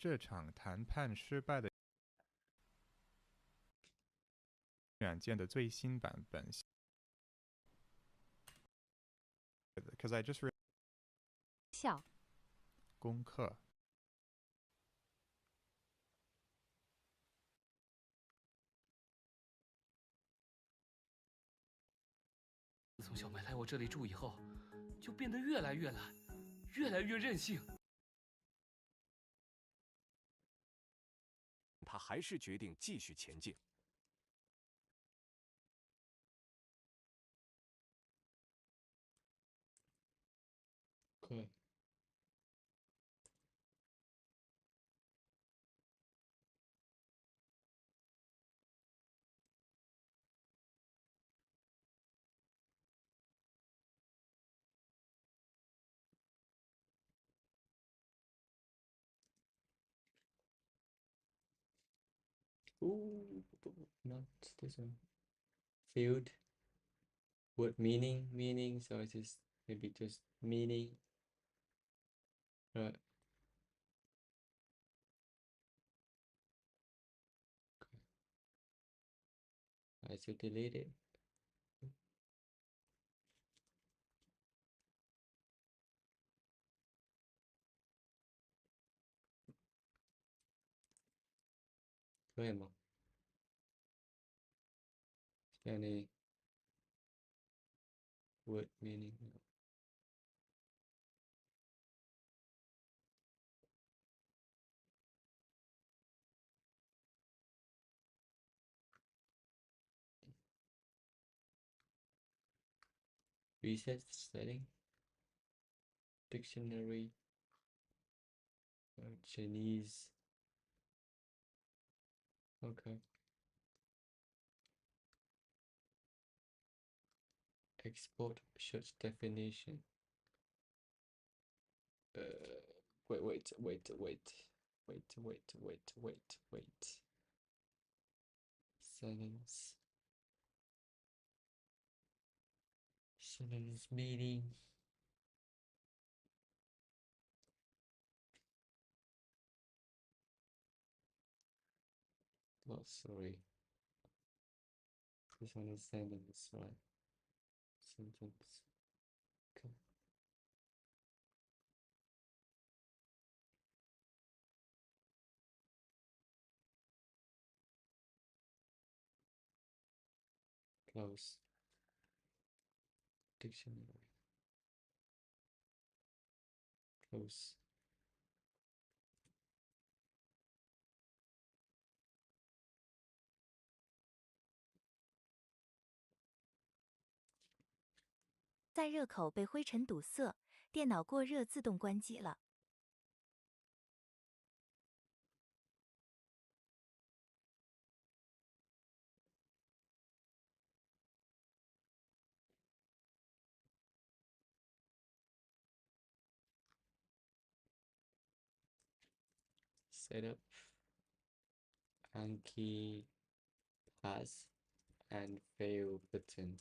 这场谈判失败的软件的最新版本。Because I just 笑功课。自从小白来我这里住以后，就变得越来越懒，越来越任性。他还是决定继续前进。Okay. Ooh, not this one. Field. Word meaning. So it's just maybe just meaning. Right. I should delete it. Kalian mau? Any word meaning? Reset setting. Dictionary. Chinese. Okay. Export search definition. Wait. Settings. Settings meeting. Oh, sorry. This one is sentence, right? Sentence. Okay. Close. Dictionary. Close.在热口被灰尘堵塞，电脑过热自动关机了。Setup. Anki pass and fail button.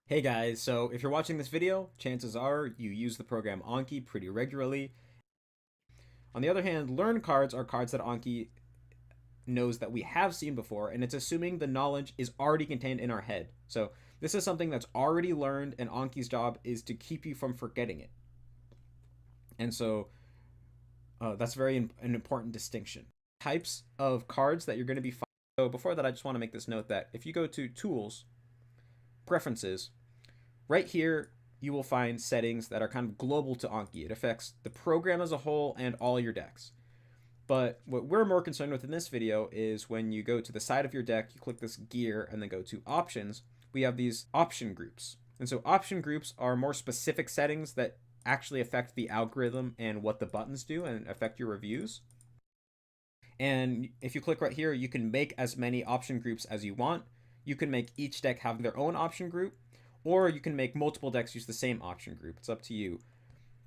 Hey guys, so if you're watching this video, chances are you use the program Anki pretty regularly. On the other hand, learn cards are cards that Anki knows that we have seen before, and it's assuming the knowledge is already contained in our head. So this is something that's already learned, and Anki's job is to keep you from forgetting it. And so that's an important distinction. Types of cards that you're going to be finding. So before that, I just want to make this note that if you go to Tools, Preferences, right here, you will find settings that are kind of global to Anki. It affects the program as a whole and all your decks. But what we're more concerned with in this video is when you go to the side of your deck, you click this gear and then go to options, we have these option groups. And so option groups are more specific settings that actually affect the algorithm and what the buttons do and affect your reviews. And if you click right here, you can make as many option groups as you want. You can make each deck have their own option group, or you can make multiple decks use the same option group. It's up to you.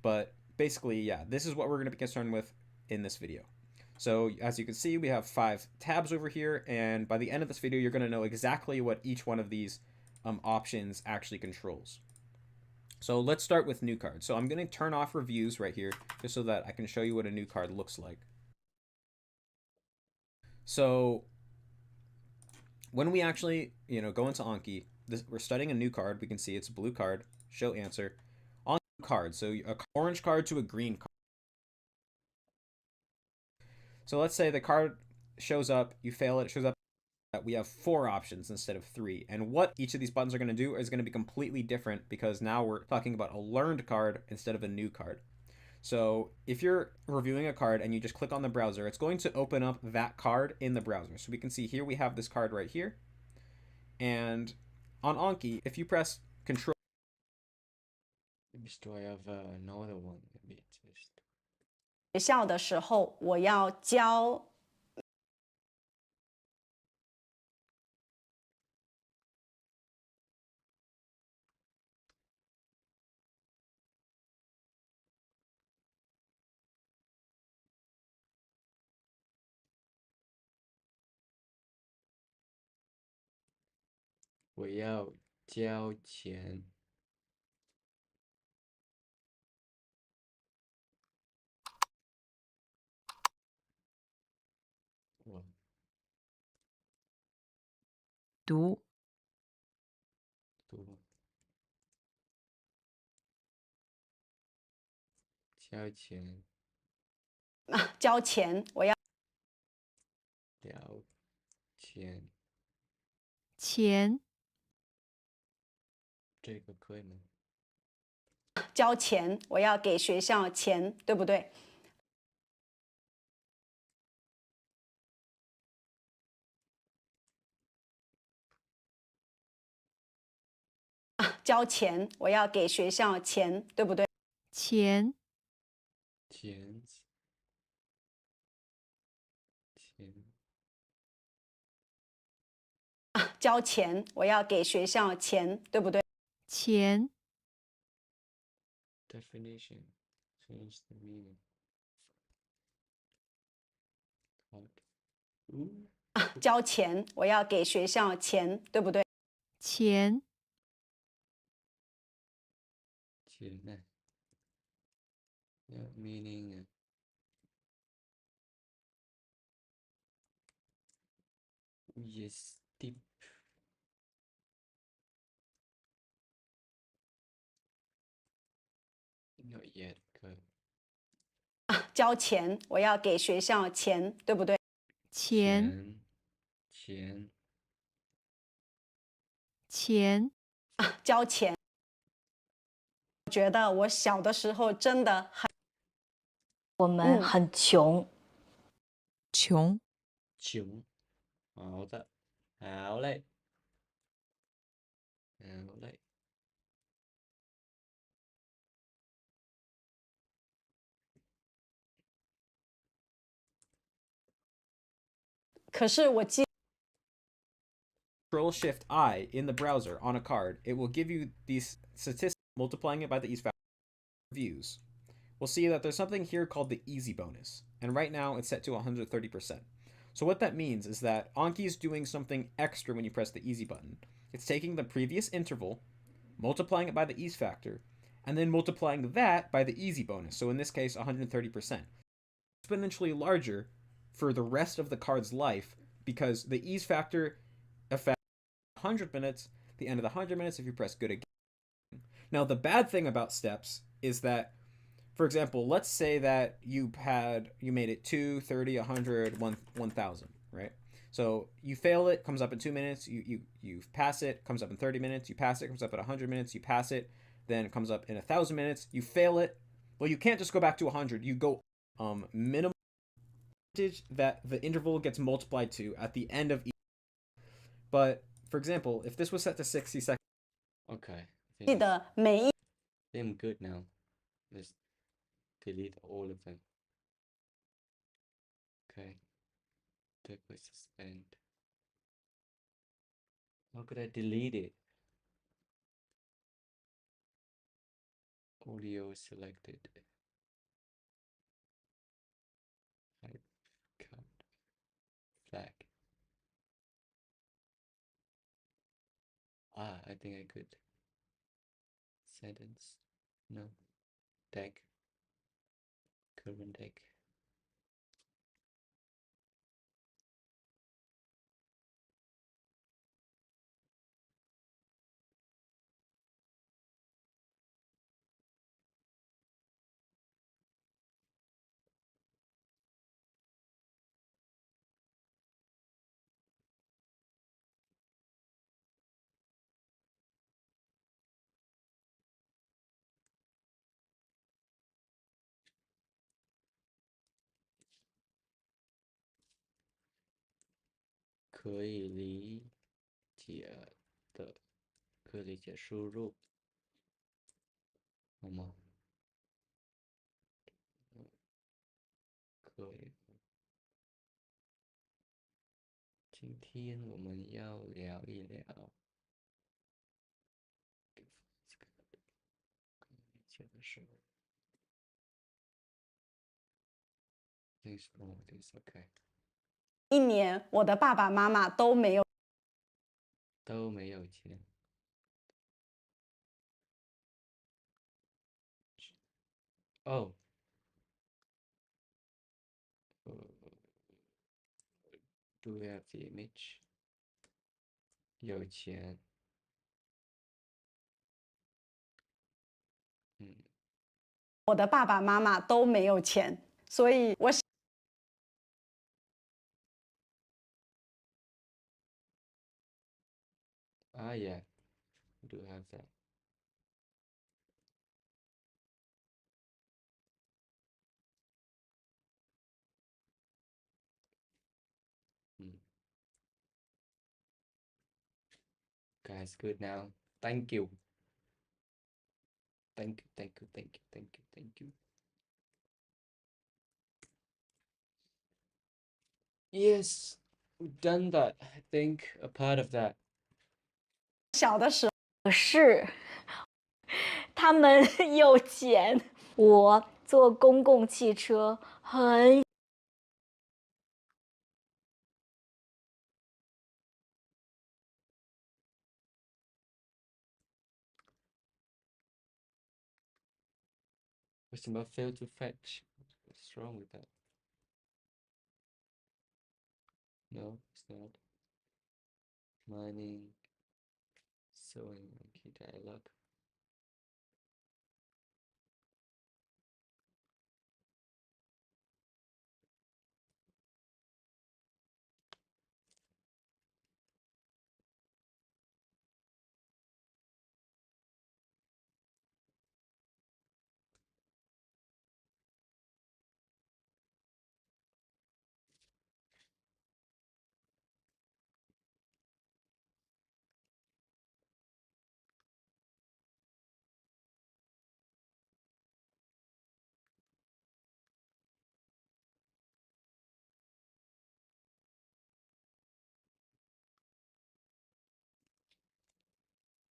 But basically, yeah, this is what we're going to be concerned with in this video. So as you can see, we have 5 tabs over here, and by the end of this video, you're going to know exactly what each one of these options actually controls. So let's start with new cards. So I'm going to turn off reviews right here, just so that I can show you what a new card looks like. So when we actually, go into Anki, we're studying a new card. We can see it's a blue card, show answer, on card. So a orange card to a green card. So let's say the card shows up, you fail it, shows up that we have 4 options instead of 3. And what each of these buttons are going to do is going to be completely different because now we're talking about a learned card instead of a new card. So if you're reviewing a card and you just click on the browser, it's going to open up that card in the browser. So we can see here we have this card right here. And on Anki, if you press Control, I have another one. Maybe just 学校的时候，我要教我要交钱。读读交钱交钱，我要了钱，钱这个可以吗？交钱，我要给学校钱，对不对？交钱，我要给学校钱，对不对？钱钱钱交钱，我要给学校钱，对不对？钱 definition change the meaning. What? 交钱，我要给学校钱，对不对？钱钱呢？要 meaning 呢？Yes, deep. Not yet. 可以。交钱，我要给学校钱，对不对？钱钱钱交钱。我觉得我小的时候真的很，我们很穷。穷穷。好的，好嘞，好嘞。可是我记。Control Shift I in the browser on a card, it will give you these statistics, multiplying it by the ease factor views. We'll see that there's something here called the easy bonus, and right now it's set to 130%. So what that means is that Anki is doing something extra when you press the easy button. It's taking the previous interval, multiplying it by the ease factor, and then multiplying that by the easy bonus, so in this case 130%. Exponentially larger for the rest of the card's life because the ease factor affects 100 minutes, the end of the 100 minutes if you press good again. Now, the bad thing about steps is that, for example, let's say that you made it 2, 30, 100, 1,000, right? So you fail it, comes up in 2 minutes, you pass it, comes up in 30 minutes, you pass it, comes up at 100 minutes, you pass it, then it comes up in 1,000 minutes, you fail it. Well, you can't just go back to 100, you go minimum that the interval gets multiplied to at the end of each. But for example, if this was set to 60 seconds. Okay. I 记得每一 think I'm good now. Let's delete all of them. Okay. Double suspend. How could I delete it? Audio selected. Type cut. Flag. I think I could. Sentence. No. Deck. Current deck. 可以理解的，可以理解输入，好吗？可以。今天我们要聊一聊可以理解的输入。This is okay. 一年，我的爸爸妈妈都没有都没有钱。Oh. Do we have the image? 有钱。我的爸爸妈妈都没有钱，所以我Ah, yeah, we do have that. Guys, good now. Thank you. Thank you, thank you, thank you, thank you, thank you. Yes, we've done that. I think a part of that. 小的时候是他们有钱，我坐公共汽车很 Customer failed to fetch. What's wrong with that? No, it's not. Mining, sewing, key dialogue.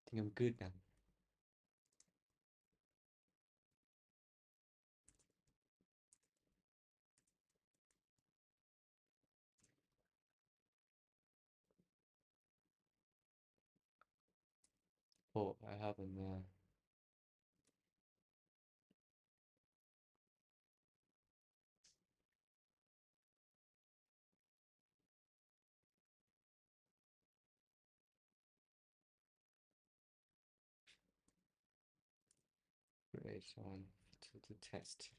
I think I'm good now. Oh, I haven't. ，Great on to the test.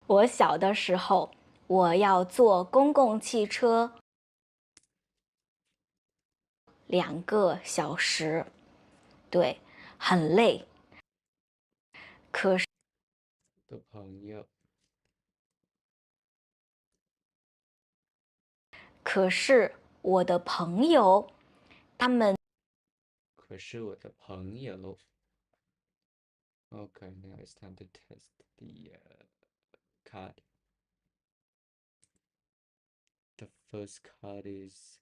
我小的时候，我要坐公共汽车2个小时，对，很累。可是的朋友，可是我的朋友，他们可是我的朋友。Okay, now it's time to test the card. The first card is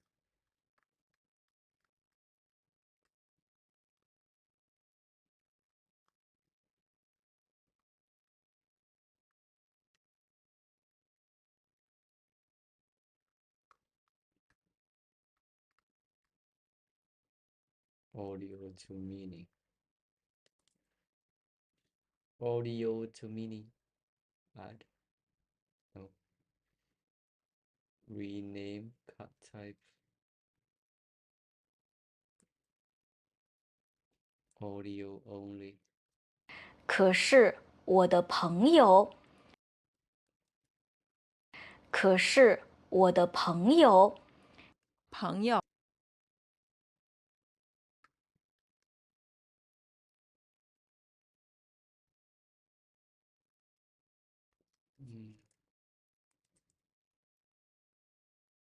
audio to meaning. Audio to meaning. Add. No. Rename card type. Audio only. 可是我的朋友，可是我的朋友，朋友，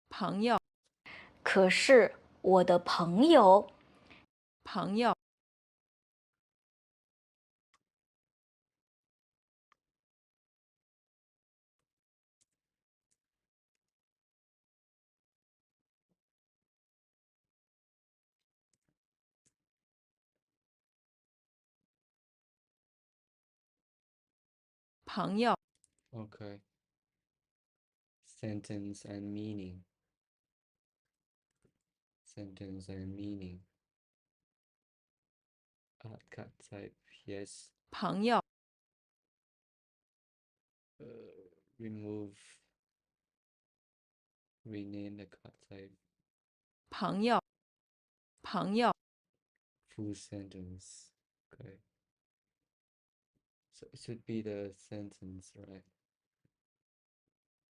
朋友，可是我的朋友，朋友，朋友， Okay. Sentence and meaning. Sentence and meaning. Add card type. Yes. 朋友， remove, rename the card type. 朋友，朋友， Full sentence. Okay. So it should be the sentence, right?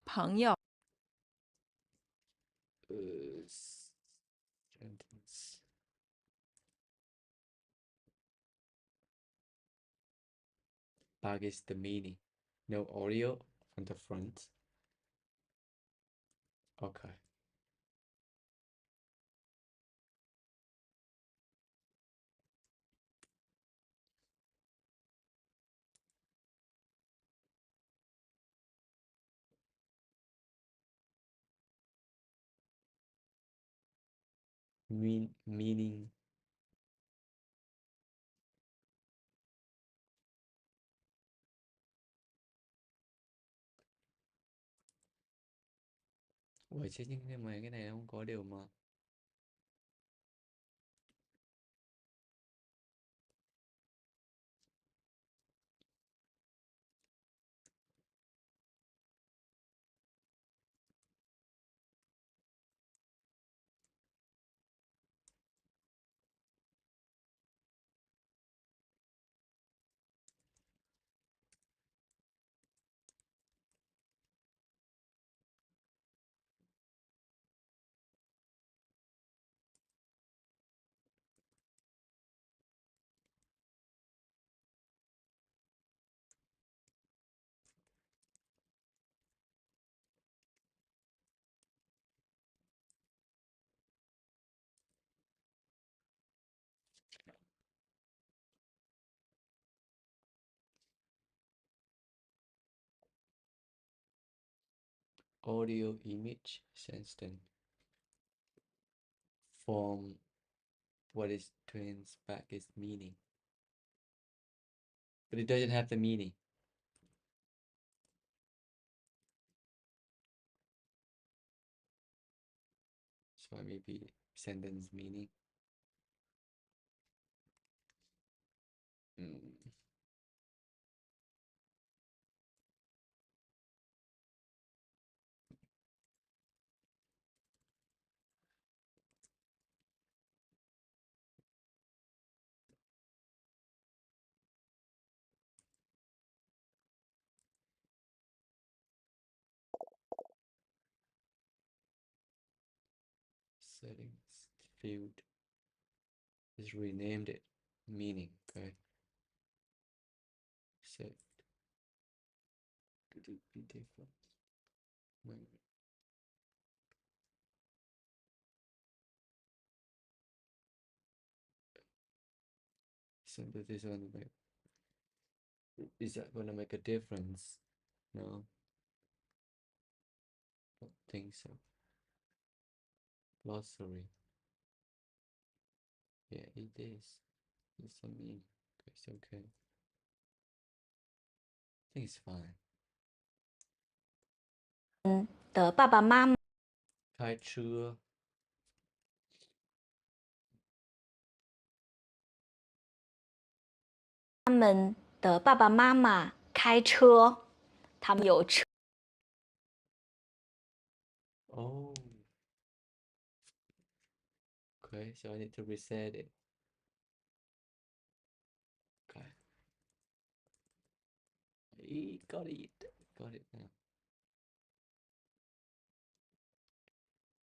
朋友， Sentence. Bug is the meaning. No audio on the front. Okay. Meaning. Ủa chứ nhưng mà cái này không có điều mà. Audio image sensing. Form what is twins back is meaning. But it doesn't have the meaning. So maybe sentence meaning. Settings field is renamed it meaning. Okay. Set to be different. So this one is that gonna make a difference? No. Don't think so. Glossary. Yeah, it is. It's a mean. It's okay. I think it's fine. 的爸爸妈妈，开车。他们的爸爸妈妈开车，他们有车。Oh. Okay, so I need to reset it. Okay. Got it. Got it now.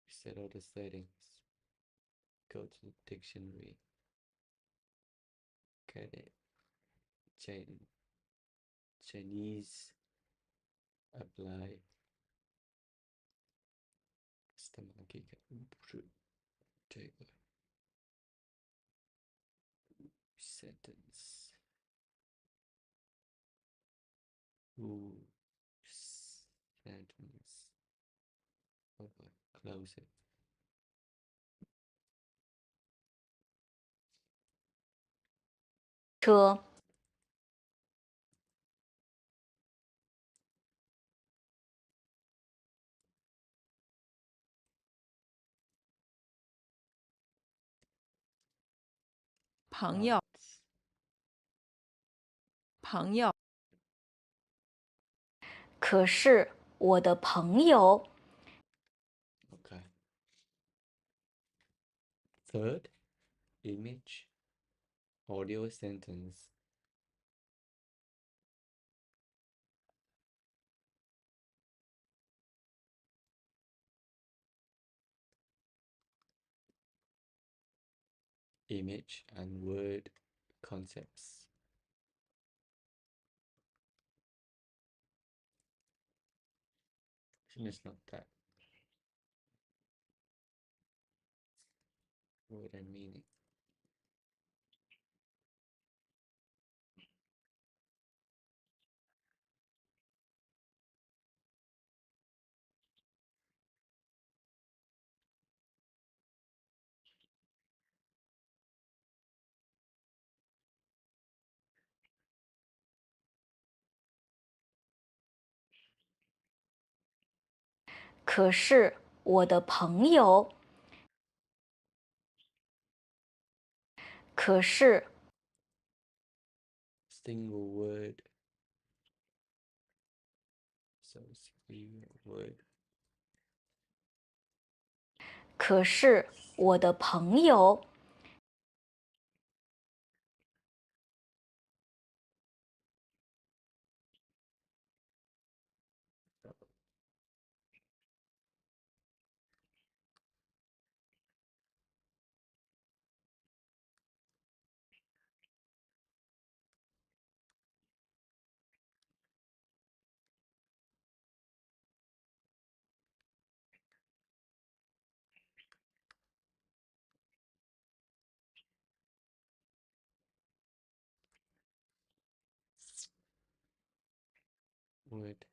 Reset all the settings. Go to the dictionary. Get it. Chinese. Apply. Custom Anki table. Sentence. Ooh. Sentence. Okay, close it. 车。朋友，朋友，可是我的朋友 Okay. Third, image, audio sentence. Image and word concepts. Actually, it's not that. Word and meaning. 可是我的朋友，可是 Single word. So single word. 可是我的朋友，Word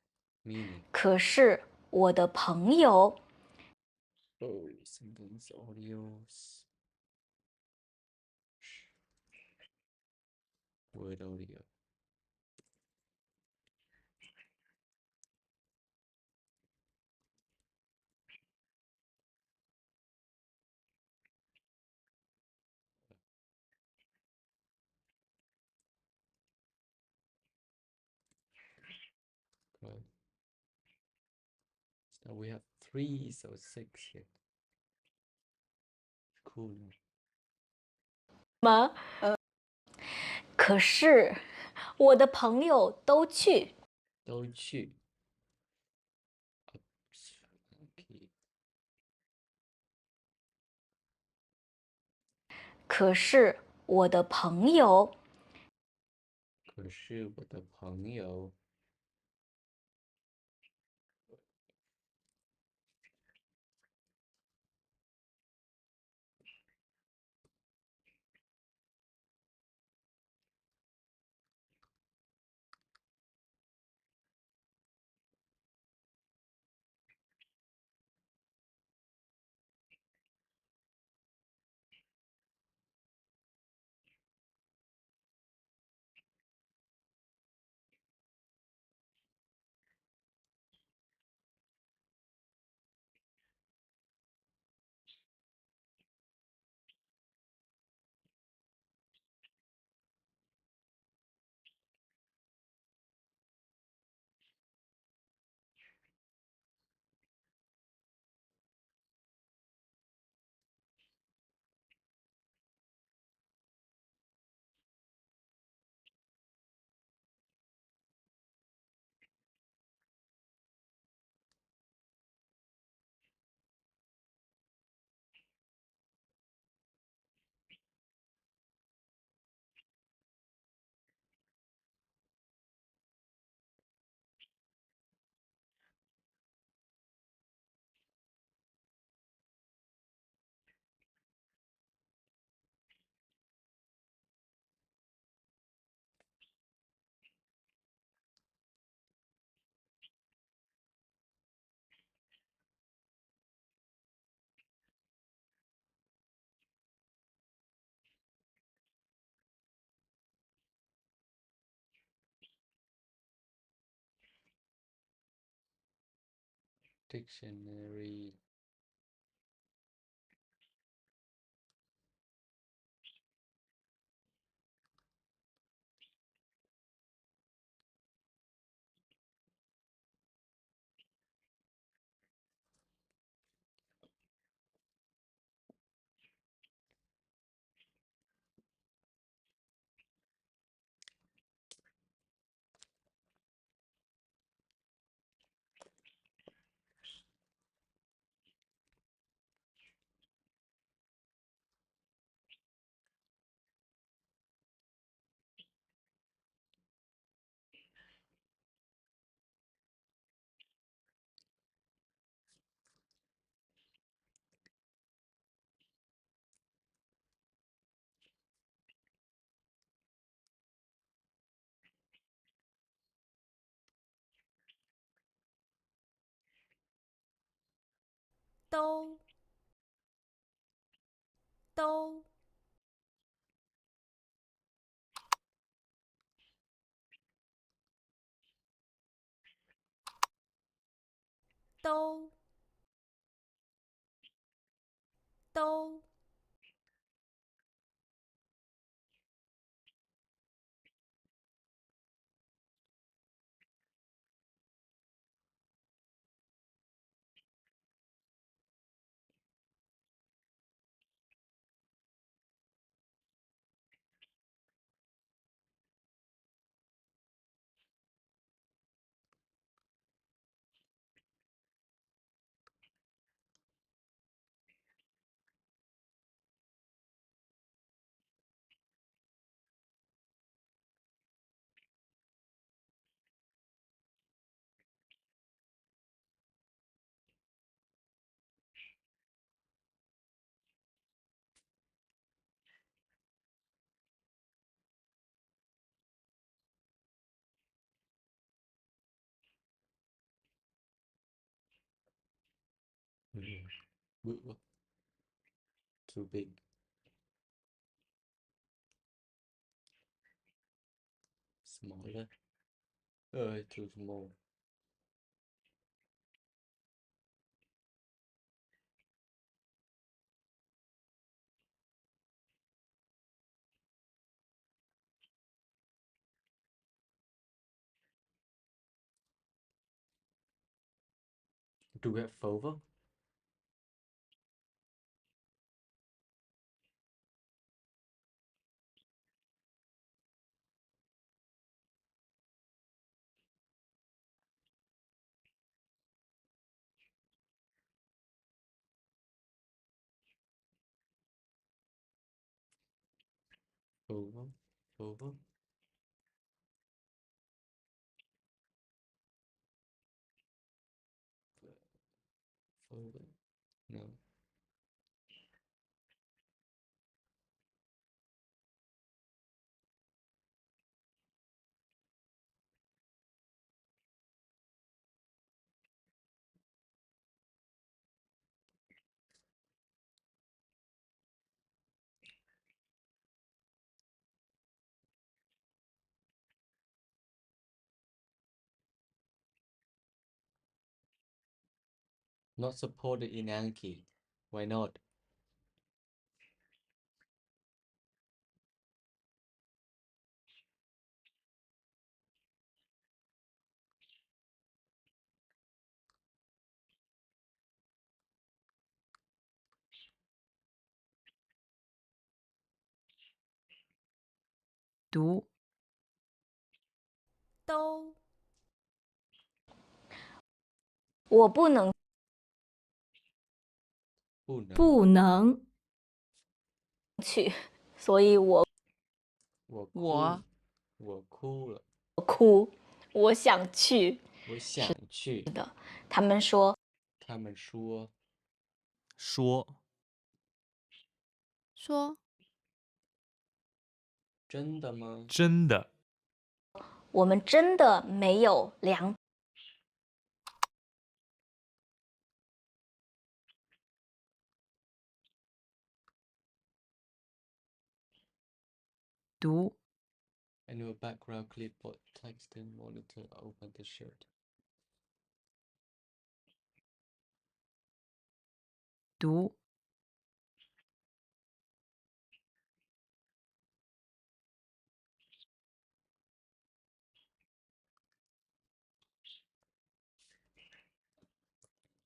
meaning. 可是我的朋友， Oh, sentence audios. Word audio. Good. So we have 3, so 6 here. Cool. 吗？可是我的朋友都去，都去。Okay. 可是我的朋友，可是我的朋友 dictionary. 都都都都 Bự quá. Too big. Smaller. Too small. Do we have over? Over. Over. Over. No. Not supported in Anki. Why not?读都我不能不能去，所以我我哭了。哭，我想去。我想去。是的，他们说他们说说说真的吗？真的我们真的没有2读 And your background clipboard text and monitor open the shirt. 读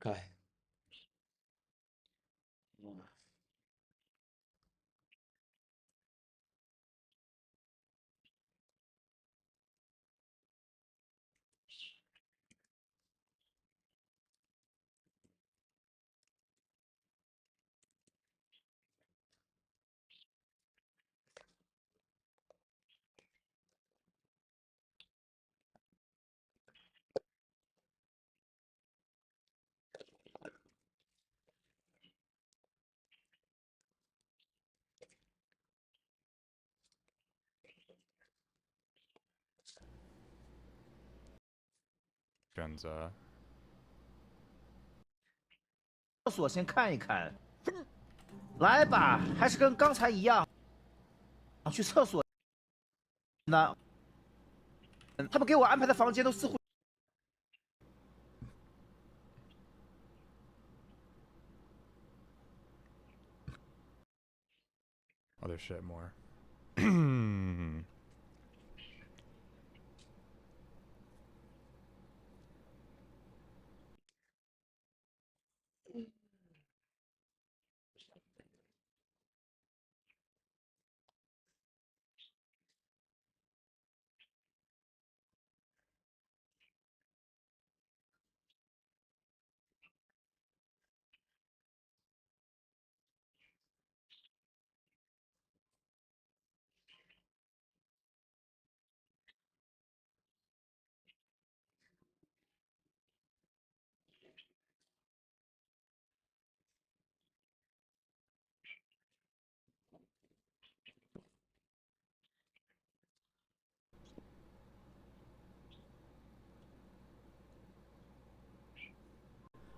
改。选择厕所先看一看。来吧，还是跟刚才一样，去厕所呢。他们给我安排的房间都似乎。Other shit more.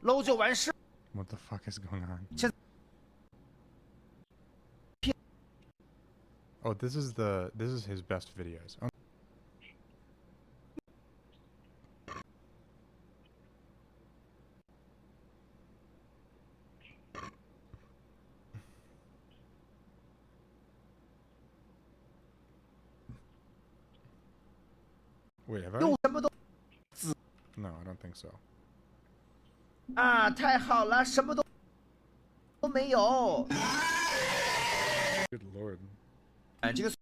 What the fuck is going on? Oh, this is his best videos. Oh. Wait, have I? No, I don't think so. 啊，太好了，什么都没有。Good lord. 这个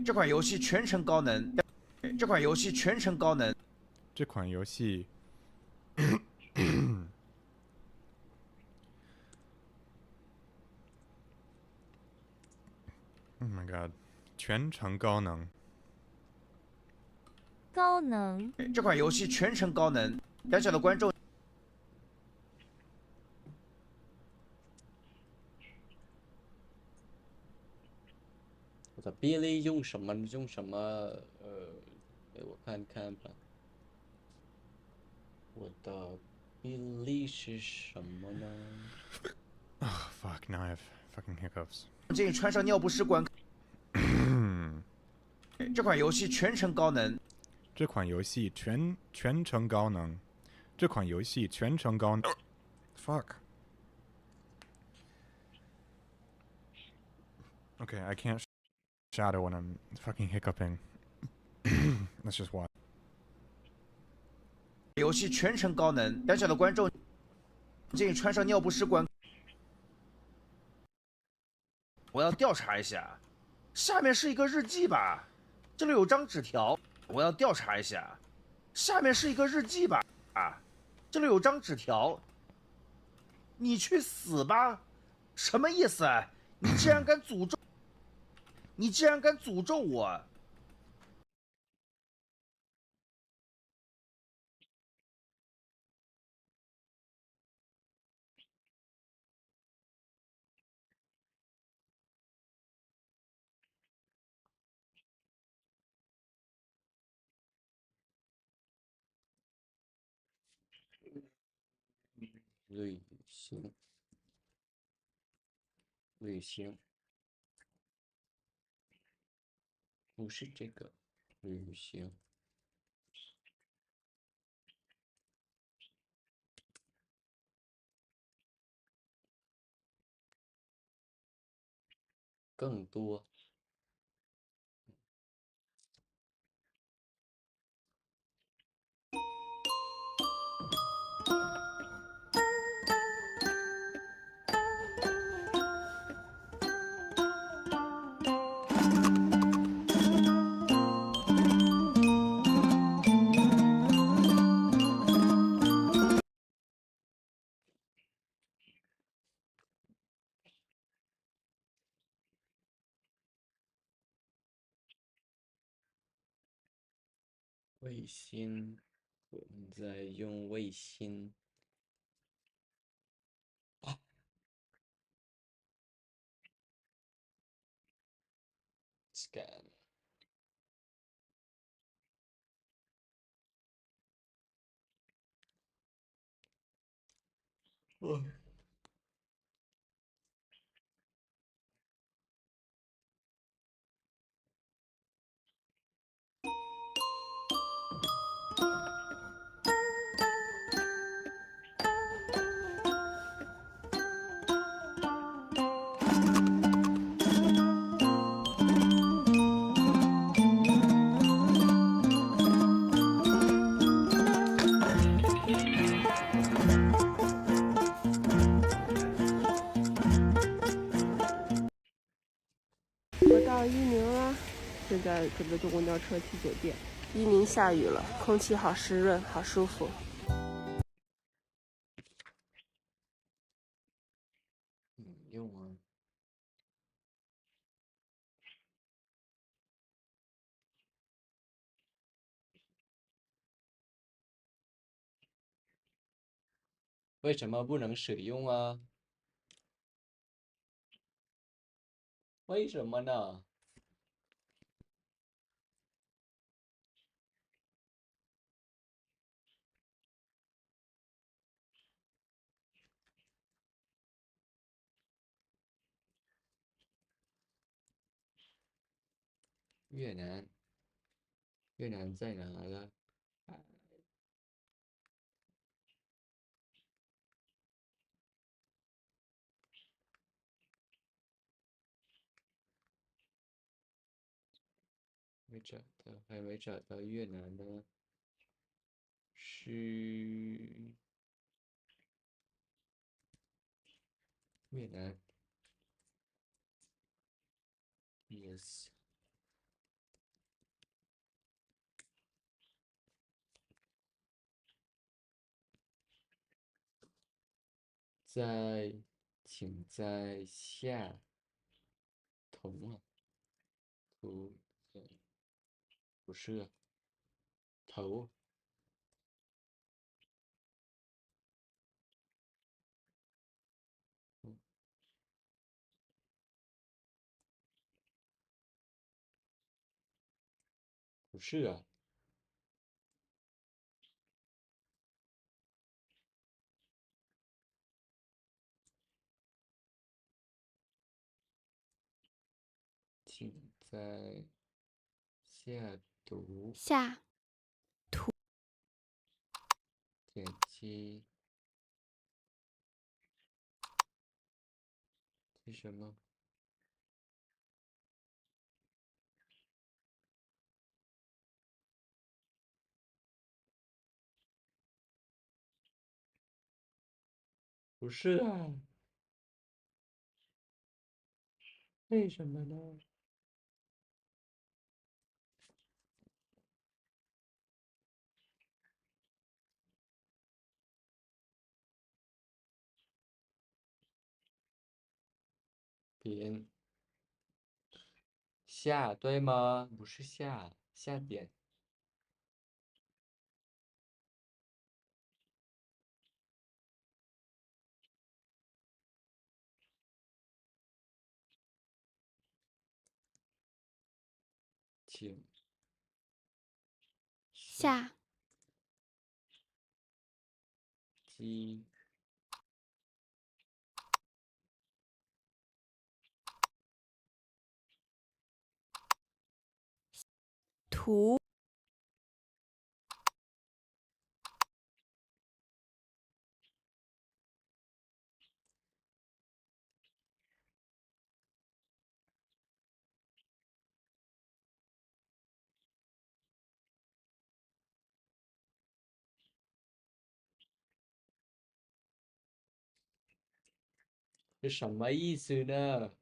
这款游戏全程高能，这款游戏全程高能。这款游戏Oh my god， 全程高能。高能。这款游戏全程高能，小小的观众。我的比例用什么？给我看看吧。我的比例是什么呢？ Oh fuck! Now I have fucking hiccups. 建议穿上尿不湿管。这款游戏全程高能。这款游戏全程高能。这款游戏全程高能。Fuck. Okay, I can't shadow when I'm fucking hiccuping. That's just why. 游戏全程高能，小小的观众建议穿上尿不湿管。我要调查一下，下面是一个日记吧？这里有张纸条。我要调查一下，下面是一个日记吧？这里有张纸条。你去死吧！什么意思啊？你竟然敢诅咒！你竟然敢诅咒我！旅行，旅行，不是这个，旅行。更多。卫星，我们在用卫星。Scan。我到伊宁了，现在准备坐公交车去酒店。伊宁下雨了，空气好湿润，好舒服。用啊。为什么不能使用啊？为什么呢？越南，越南在哪了？没找到，还没找到越南的，是越南。Yes，在，请在下同啊，图，不是啊，头，不是啊，请在下读下点击是什么？不是啊，为什么呢？点下对吗？不是下点，请下击图是什么意思呢？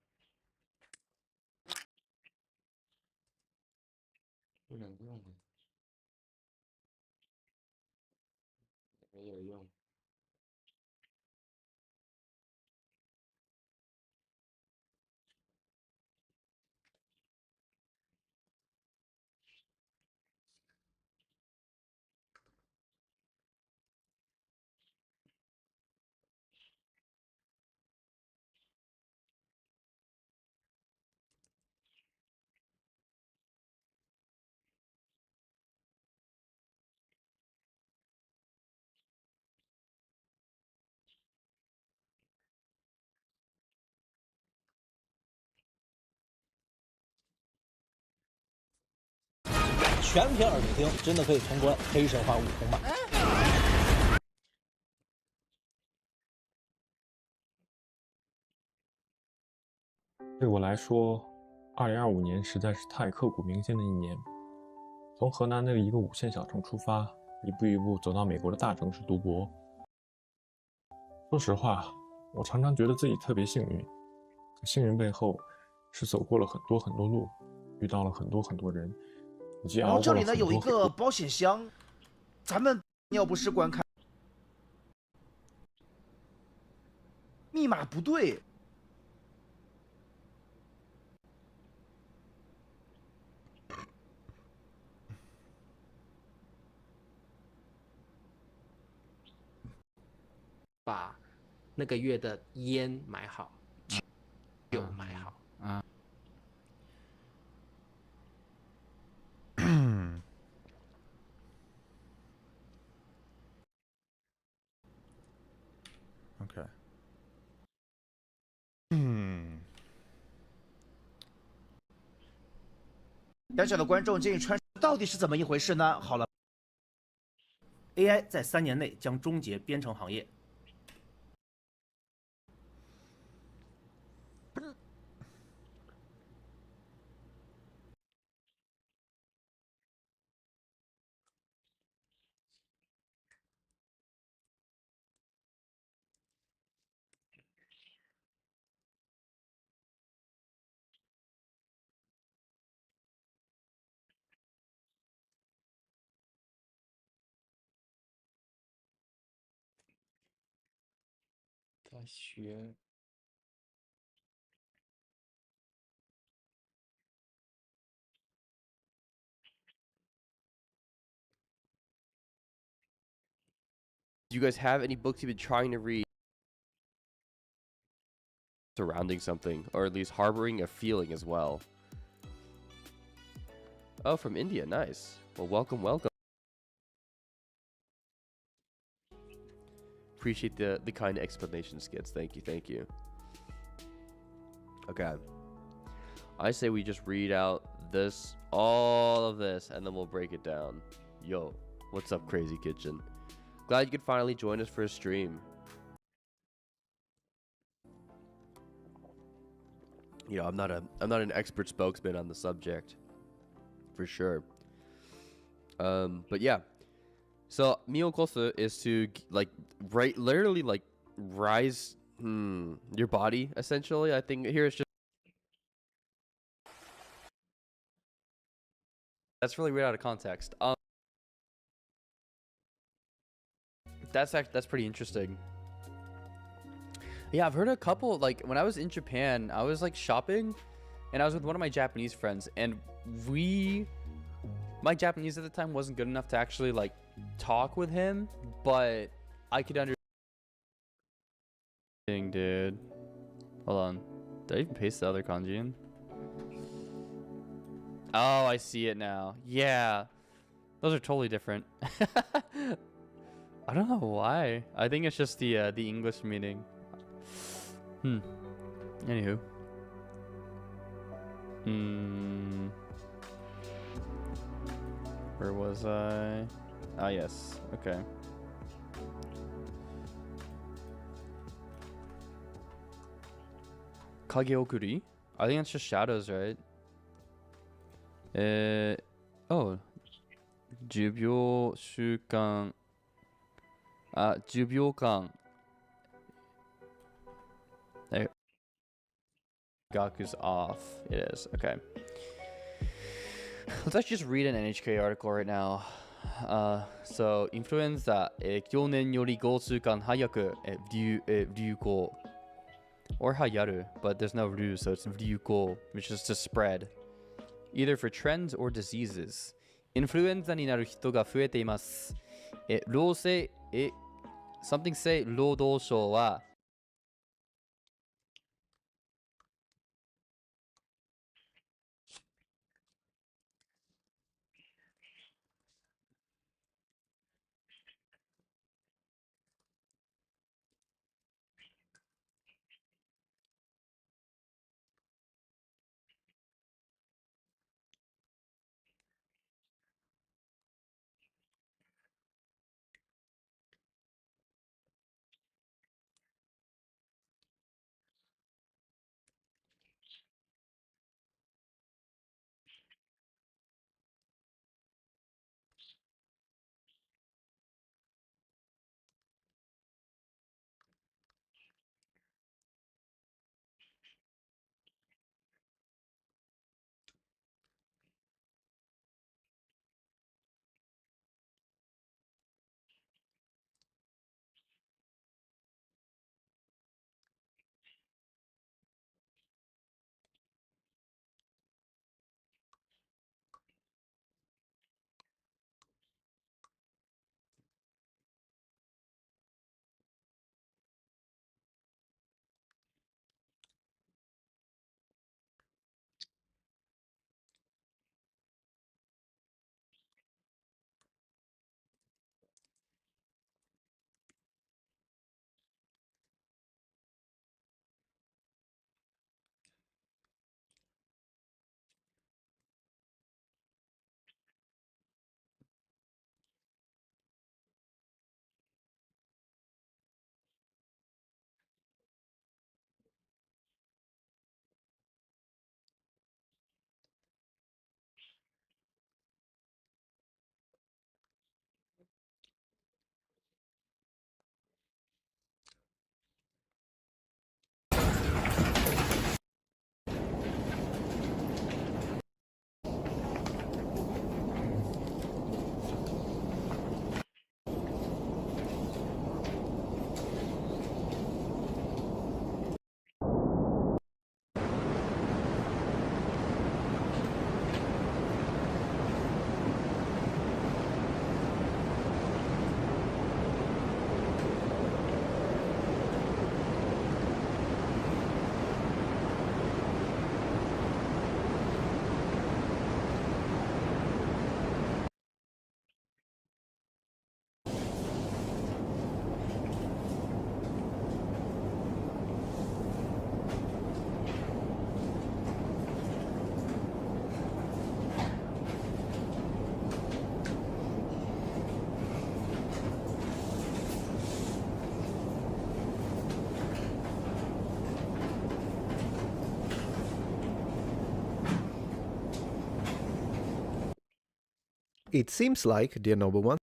不能用啊，没有用。全篇耳朵听，真的可以通关黑神话悟空版。对我来说，2025年实在是太刻骨铭心的一年。从河南的一个5线小城出发，一步一步走到美国的大城市读博。说实话，我常常觉得自己特别幸运，可幸运背后是走过了很多很多路，遇到了很多很多人，以及然后这里呢熬过了很多有一个保险箱，咱们要不是观看，密码不对。把那个月的烟买好，酒买好。OK。小小的观众建议穿到底是怎么一回事呢？好了 ，AI 在3年内将终结编程行业。在学。Do you guys have any books you've been trying to read surrounding something, or at least harboring a feeling as well? Oh, from India, nice. Well, welcome, welcome. Appreciate the kind explanation, Skids. Thank you, thank you. Okay. I say we just read out this, all of this, and then we'll break it down. Yo, what's up, Crazy Kitchen? Glad you could finally join us for a stream. You know, I'm not an expert spokesman on the subject, for sure. But yeah. So Miyokosu is to literally rise your body essentially. I think here it's just that's really weird out of context. That's pretty interesting. Yeah, I've heard a couple, like when I was in Japan, I was like shopping and I was with one of my Japanese friends, and my Japanese at the time wasn't good enough to actually like talk with him, but I could understand. Dude, hold on, did I even paste the other kanji in? Oh, I see it now. Yeah, those are totally different. I don't know why. I think it's just the English meaning. Anywho. Where was I? Ah, yes. Okay. Kageokuri? I think that's just shadows, right? Oh. 10秒週間 10秒間 there. Gaku's off. It is. Okay. Let's actually just read an NHK article right now. So, influenza 去年より5週間早く流行 or 流行る but there's no 流 so it's 流行 which is to spread either for trends or diseases. インフルエンザになる人が増えています。something say 労働省は It seems like, dear noble one,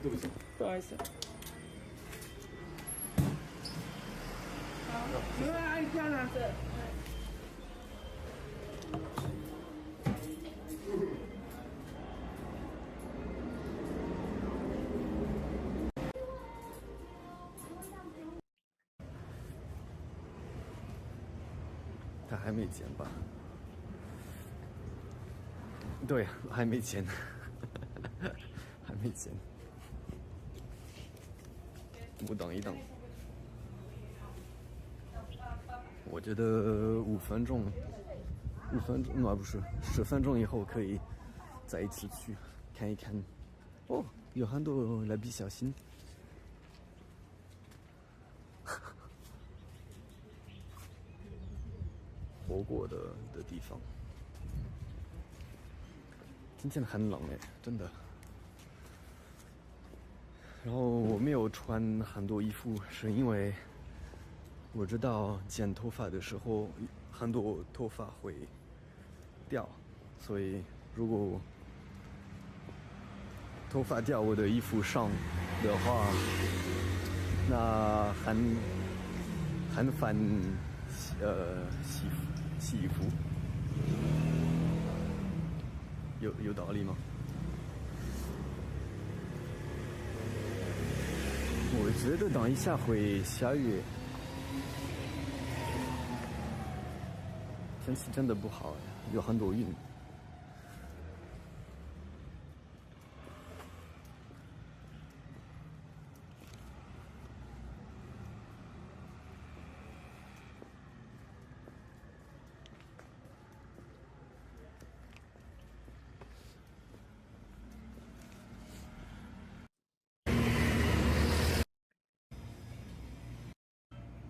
对不起，不好意思。好，没问按票拿着。他还没钱吧？对，还没钱，还没钱。我等一等，我觉得5分钟啊不是10分钟以后可以再一次去看一看。哦，有很多蜡笔小新。活过的地方。今天很冷哎，真的。然后我没有穿很多衣服，是因为我知道剪头发的时候很多头发会掉，所以如果头发掉我的衣服上的话，那很烦洗衣服。有道理吗？我觉得等一下会下雨，天气真的不好，有很多云。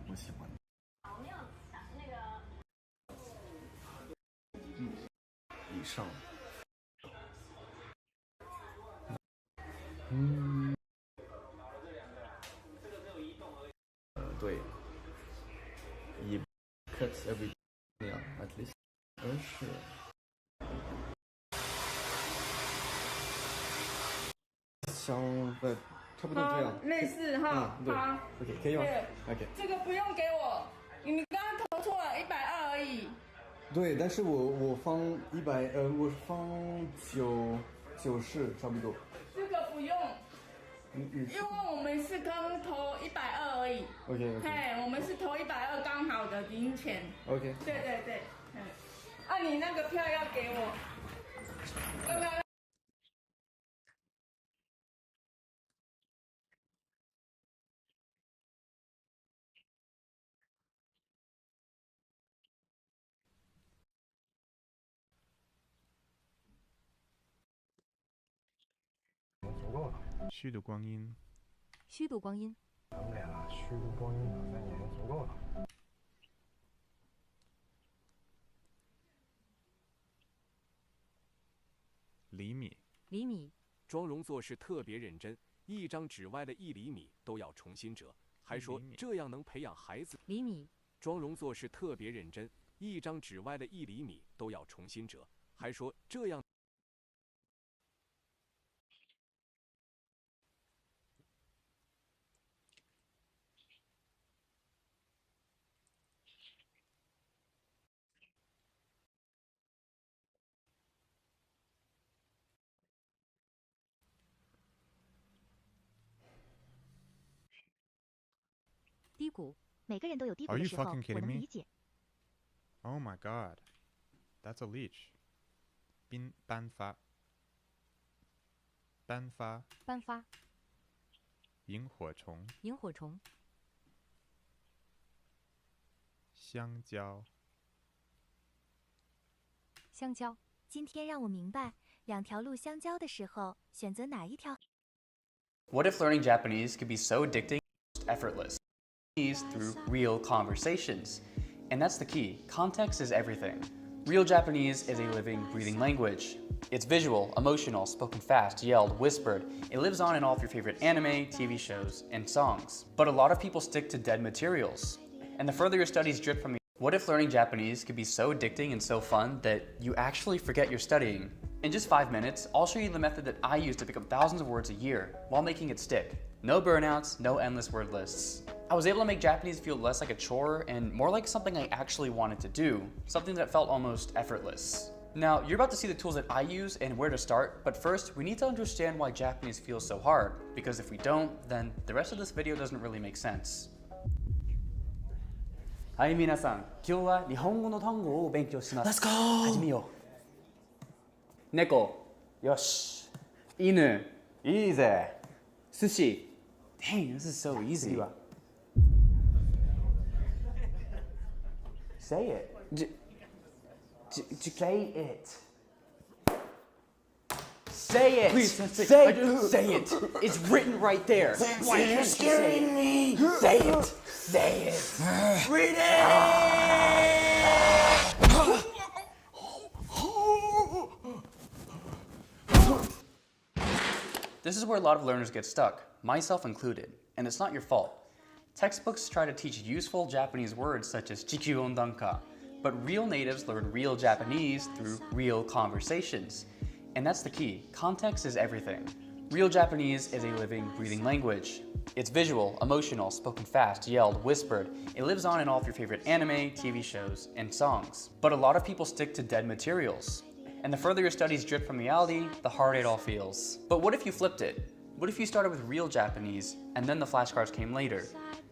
我喜欢。以上。对。也 cut every 那样 at least 是。想差不多这样。类似哈，对。好。OK， 可以吗 ？OK。这个不用给我，你刚刚投错了120而已。对，但是我放我放90差不多。这个不用，因为我们是刚投120而已。OK。嘿，我们是投120刚好的零钱。OK。对对对，你那个票要给我，要不要？足够了。虚度光阴。虚度光阴。咱们俩虚度光阴2、3年足够了。厘米。厘米。妆容做事特别认真，1张纸歪了1厘米都要重新折，还说这样能培养孩子。厘米。妆容做事特别认真，1张纸歪了1厘米都要重新折，还说这样。低谷，每个人都有低谷的时候，我能理解。Oh my god, that's a leech. 颁发。萤火虫。香蕉。香蕉。今天让我明白，两条路相交的时候，选择哪一条？ What if learning Japanese could be so addicting and effortless? Through real conversations. And that's the key. Context is everything. Real Japanese is a living, breathing language. It's visual, emotional, spoken fast, yelled, whispered. It lives on in all of your favorite anime, TV shows, and songs. But a lot of people stick to dead materials. And the further your studies drift from what if learning Japanese could be so addicting and so fun that you actually forget you're studying? In just 5 minutes, I'll show you the method that I use to pick up thousands of words a year while making it stick. No burnouts, no endless word lists. I was able to make Japanese feel less like a chore and more like something I actually wanted to do, something that felt almost effortless. Now, you're about to see the tools that I use and where to start, but first, we need to understand why Japanese feels so hard, because if we don't, then the rest of this video doesn't really make sense. はい、皆さん、今日は日本語の単語を勉強します。Let's go! 始めよう。猫、よし。犬、いいぜ。寿司。Dang, this is so easy. Say it. Say it. Say it. Please, say it. It's written right there. Why can't you say it? Say it. Say it. Read it. This is where a lot of learners get stuck, myself included, and it's not your fault. Textbooks try to teach useful Japanese words such as Chikyu Ondanka, but real natives learn real Japanese through real conversations. And that's the key. Context is everything. Real Japanese is a living, breathing language. It's visual, emotional, spoken fast, yelled, whispered. It lives on in all of your favorite anime, TV shows, and songs. But a lot of people stick to dead materials. And the further your studies drift from reality, the harder it all feels. But what if you flipped it? What if you started with real Japanese, and then the flashcards came later?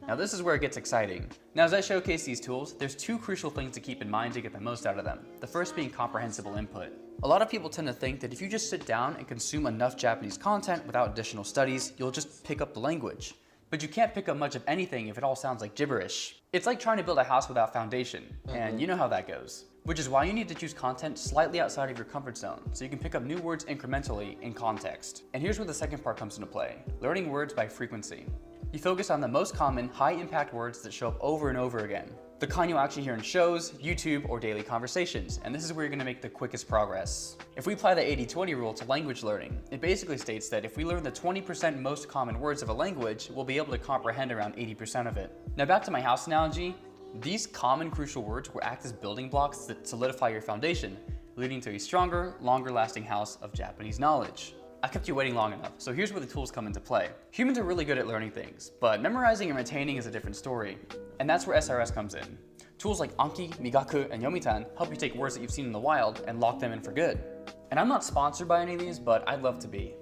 Now this is where it gets exciting. Now as I showcase these tools, there's two crucial things to keep in mind to get the most out of them. The first being comprehensible input. A lot of people tend to think that if you just sit down and consume enough Japanese content without additional studies, you'll just pick up the language. But you can't pick up much of anything if it all sounds like gibberish. It's like trying to build a house without foundation, and you know how that goes. Which is why you need to choose content slightly outside of your comfort zone, so you can pick up new words incrementally in context. And here's where the second part comes into play, learning words by frequency. You focus on the most common, high-impact words that show up over and over again. The kind you'll actually hear in shows, YouTube, or daily conversations, and this is where you're gonna make the quickest progress. If we apply the 80-20 rule to language learning, it basically states that if we learn the 20% most common words of a language, we'll be able to comprehend around 80% of it. Now back to my house analogy, these common crucial words will act as building blocks that solidify your foundation, leading to a stronger, longer-lasting house of Japanese knowledge. I kept you waiting long enough, so here's where the tools come into play. Humans are really good at learning things, but memorizing and retaining is a different story. And that's where SRS comes in. Tools like Anki, Migaku, and Yomintan help you take words that you've seen in the wild and lock them in for good. And I'm not sponsored by any of these, but I'd love to be.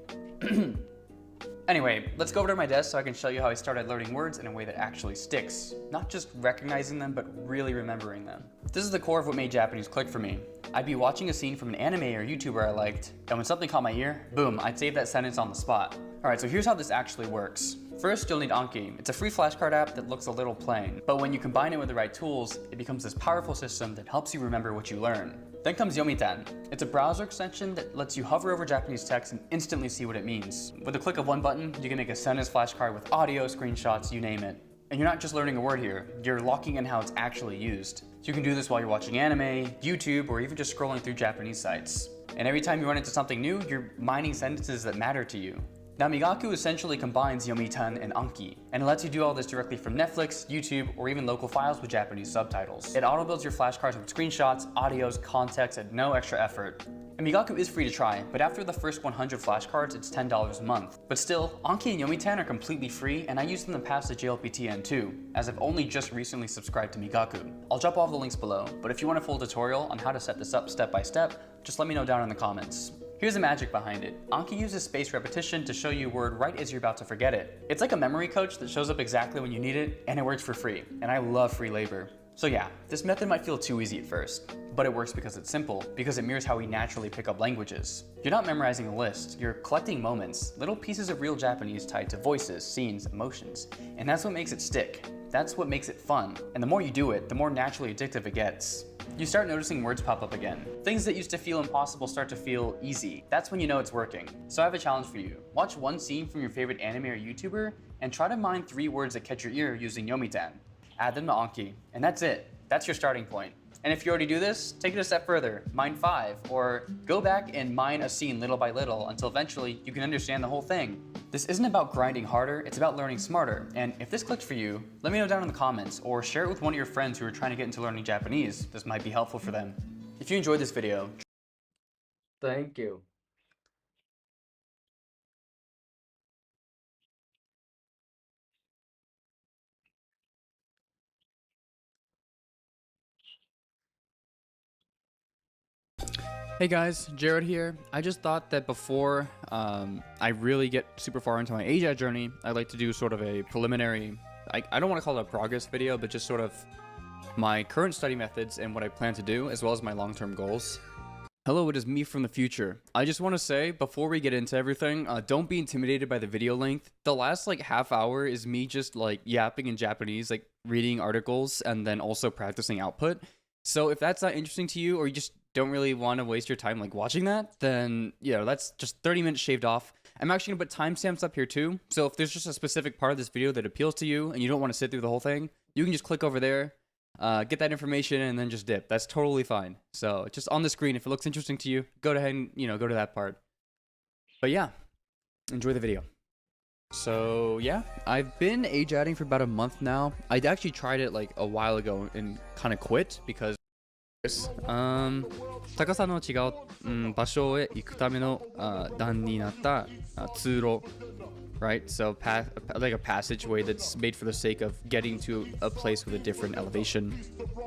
Anyway, let's go over to my desk so I can show you how I started learning words in a way that actually sticks. Not just recognizing them, but really remembering them. This is the core of what made Japanese click for me. I'd be watching a scene from an anime or YouTuber I liked, and when something caught my ear, boom, I'd save that sentence on the spot. Alright, so here's how this actually works. First, you'll need Anki. It's a free flashcard app that looks a little plain, but when you combine it with the right tools, it becomes this powerful system that helps you remember what you learn. Then comes Yomintan. It's a browser extension that lets you hover over Japanese text and instantly see what it means. With the click of one button, you can make a sentence flashcard with audio, screenshots, you name it. And you're not just learning a word here, you're locking in how it's actually used. So you can do this while you're watching anime, YouTube, or even just scrolling through Japanese sites. And every time you run into something new, you're mining sentences that matter to you. Now Migaku essentially combines Yomintan and Anki, and it lets you do all this directly from Netflix, YouTube, or even local files with Japanese subtitles. It auto-builds your flashcards with screenshots, audios, context at no extra effort. And Migaku is free to try, but after the first 100 flashcards, it's $10 a month. But still, Anki and Yomintan are completely free, and I used them to pass the JLPTN too, as I've only just recently subscribed to Migaku. I'll drop all the links below, but if you want a full tutorial on how to set this up step by step, just let me know down in the comments. Here's the magic behind it. Anki uses spaced repetition to show you a word right as you're about to forget it. It's like a memory coach that shows up exactly when you need it, and it works for free. And I love free labor. So yeah, this method might feel too easy at first, but it works because it's simple, because it mirrors how we naturally pick up languages. You're not memorizing a list, you're collecting moments, little pieces of real Japanese tied to voices, scenes, emotions, and that's what makes it stick. That's what makes it fun. And the more you do it, the more naturally addictive it gets. You start noticing words pop up again. Things that used to feel impossible start to feel easy. That's when you know it's working. So I have a challenge for you. Watch one scene from your favorite anime or YouTuber and try to mine 3 words that catch your ear using Yomintan. Add them to Anki, and that's it. That's your starting point. And if you already do this, take it a step further, mine 5, or go back and mine a scene little by little until eventually you can understand the whole thing. This isn't about grinding harder, it's about learning smarter. And if this clicked for you, let me know down in the comments or share it with one of your friends who are trying to get into learning Japanese. This might be helpful for them. If you enjoyed this video, Thank you. Hey guys, Jared here. I just thought that before I really get super far into my AJAT journey, I'd like to do sort of a preliminary, I don't want to call it a progress video, but just sort of my current study methods and what I plan to do, as well as my long-term goals. Hello, it is me from the future. I just want to say, before we get into everything, don't be intimidated by the video length. The last like half hour is me just like yapping in Japanese, like reading articles and then also practicing output. So if that's not interesting to you, or you just don't really want to waste your time like watching that, then that's just 30 minutes shaved off. I'm actually gonna put timestamps up here too, so if there's just a specific part of this video that appeals to you and you don't want to sit through the whole thing, you can just click over there, get that information, and then just dip. That's totally fine. So just on the screen, if it looks interesting to you, go ahead and go to that part. But yeah, enjoy the video. So yeah, I've been AJATing for about a month now. I actually tried it like a while ago and kind of quit because 高さの違う、場所へ行くための、段になった、通路 right? So like a passageway that's made for the sake of getting to a place with a different elevation.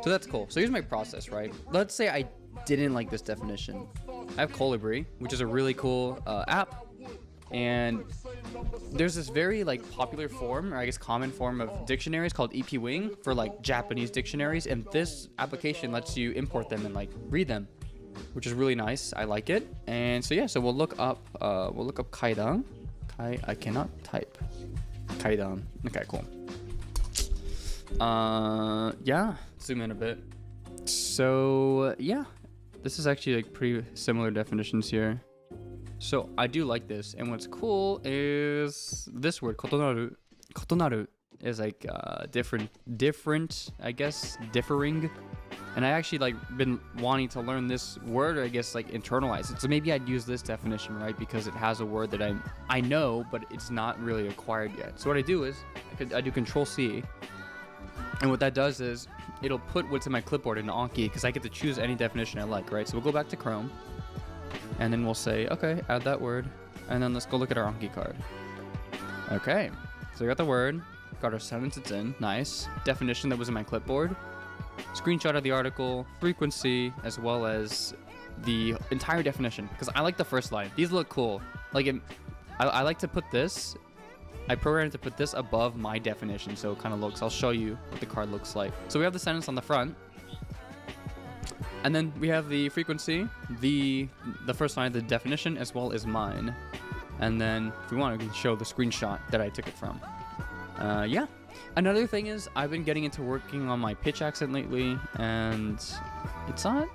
So that's cool. So here's my process, right? Let's say I didn't like this definition. I have Colibri, which is a really cool app, and there's this very like popular form, or I guess common form of dictionaries called EP Wing for like Japanese dictionaries, and this application lets you import them and like read them, which is really nice. I like it. And so yeah, so we'll look up kaidan. I cannot type kaidan. Okay, cool. Yeah, zoom in a bit. So yeah, this is actually like pretty similar definitions here. So I do like this, and what's cool is this word kotonaru. Kotonaru is like different, I guess, differing. And I actually like been wanting to learn this word, or I guess like internalize it. So maybe I'd use this definition, right? Because it has a word that I know, but it's not really acquired yet. So what I do is I do Control C, and what that does is it'll put what's in my clipboard into Anki, because I get to choose any definition I like, right? So we'll go back to Chrome, and then we'll say, okay, add that word, and then let's go look at our Anki card. Okay, so we got the word, got our sentence it's in, nice. Definition that was in my clipboard. Screenshot of the article, frequency, as well as the entire definition, because I like the first line. These look cool. Like I like to put this, I programmed to put this above my definition, so it kind of looks, I'll show you what the card looks like. So we have the sentence on the front, and then we have the frequency, the first line of the definition, as well as mine. And then if we want, we can show the screenshot that I took it from. Yeah. Another thing is I've been getting into working on my pitch accent lately, and it's not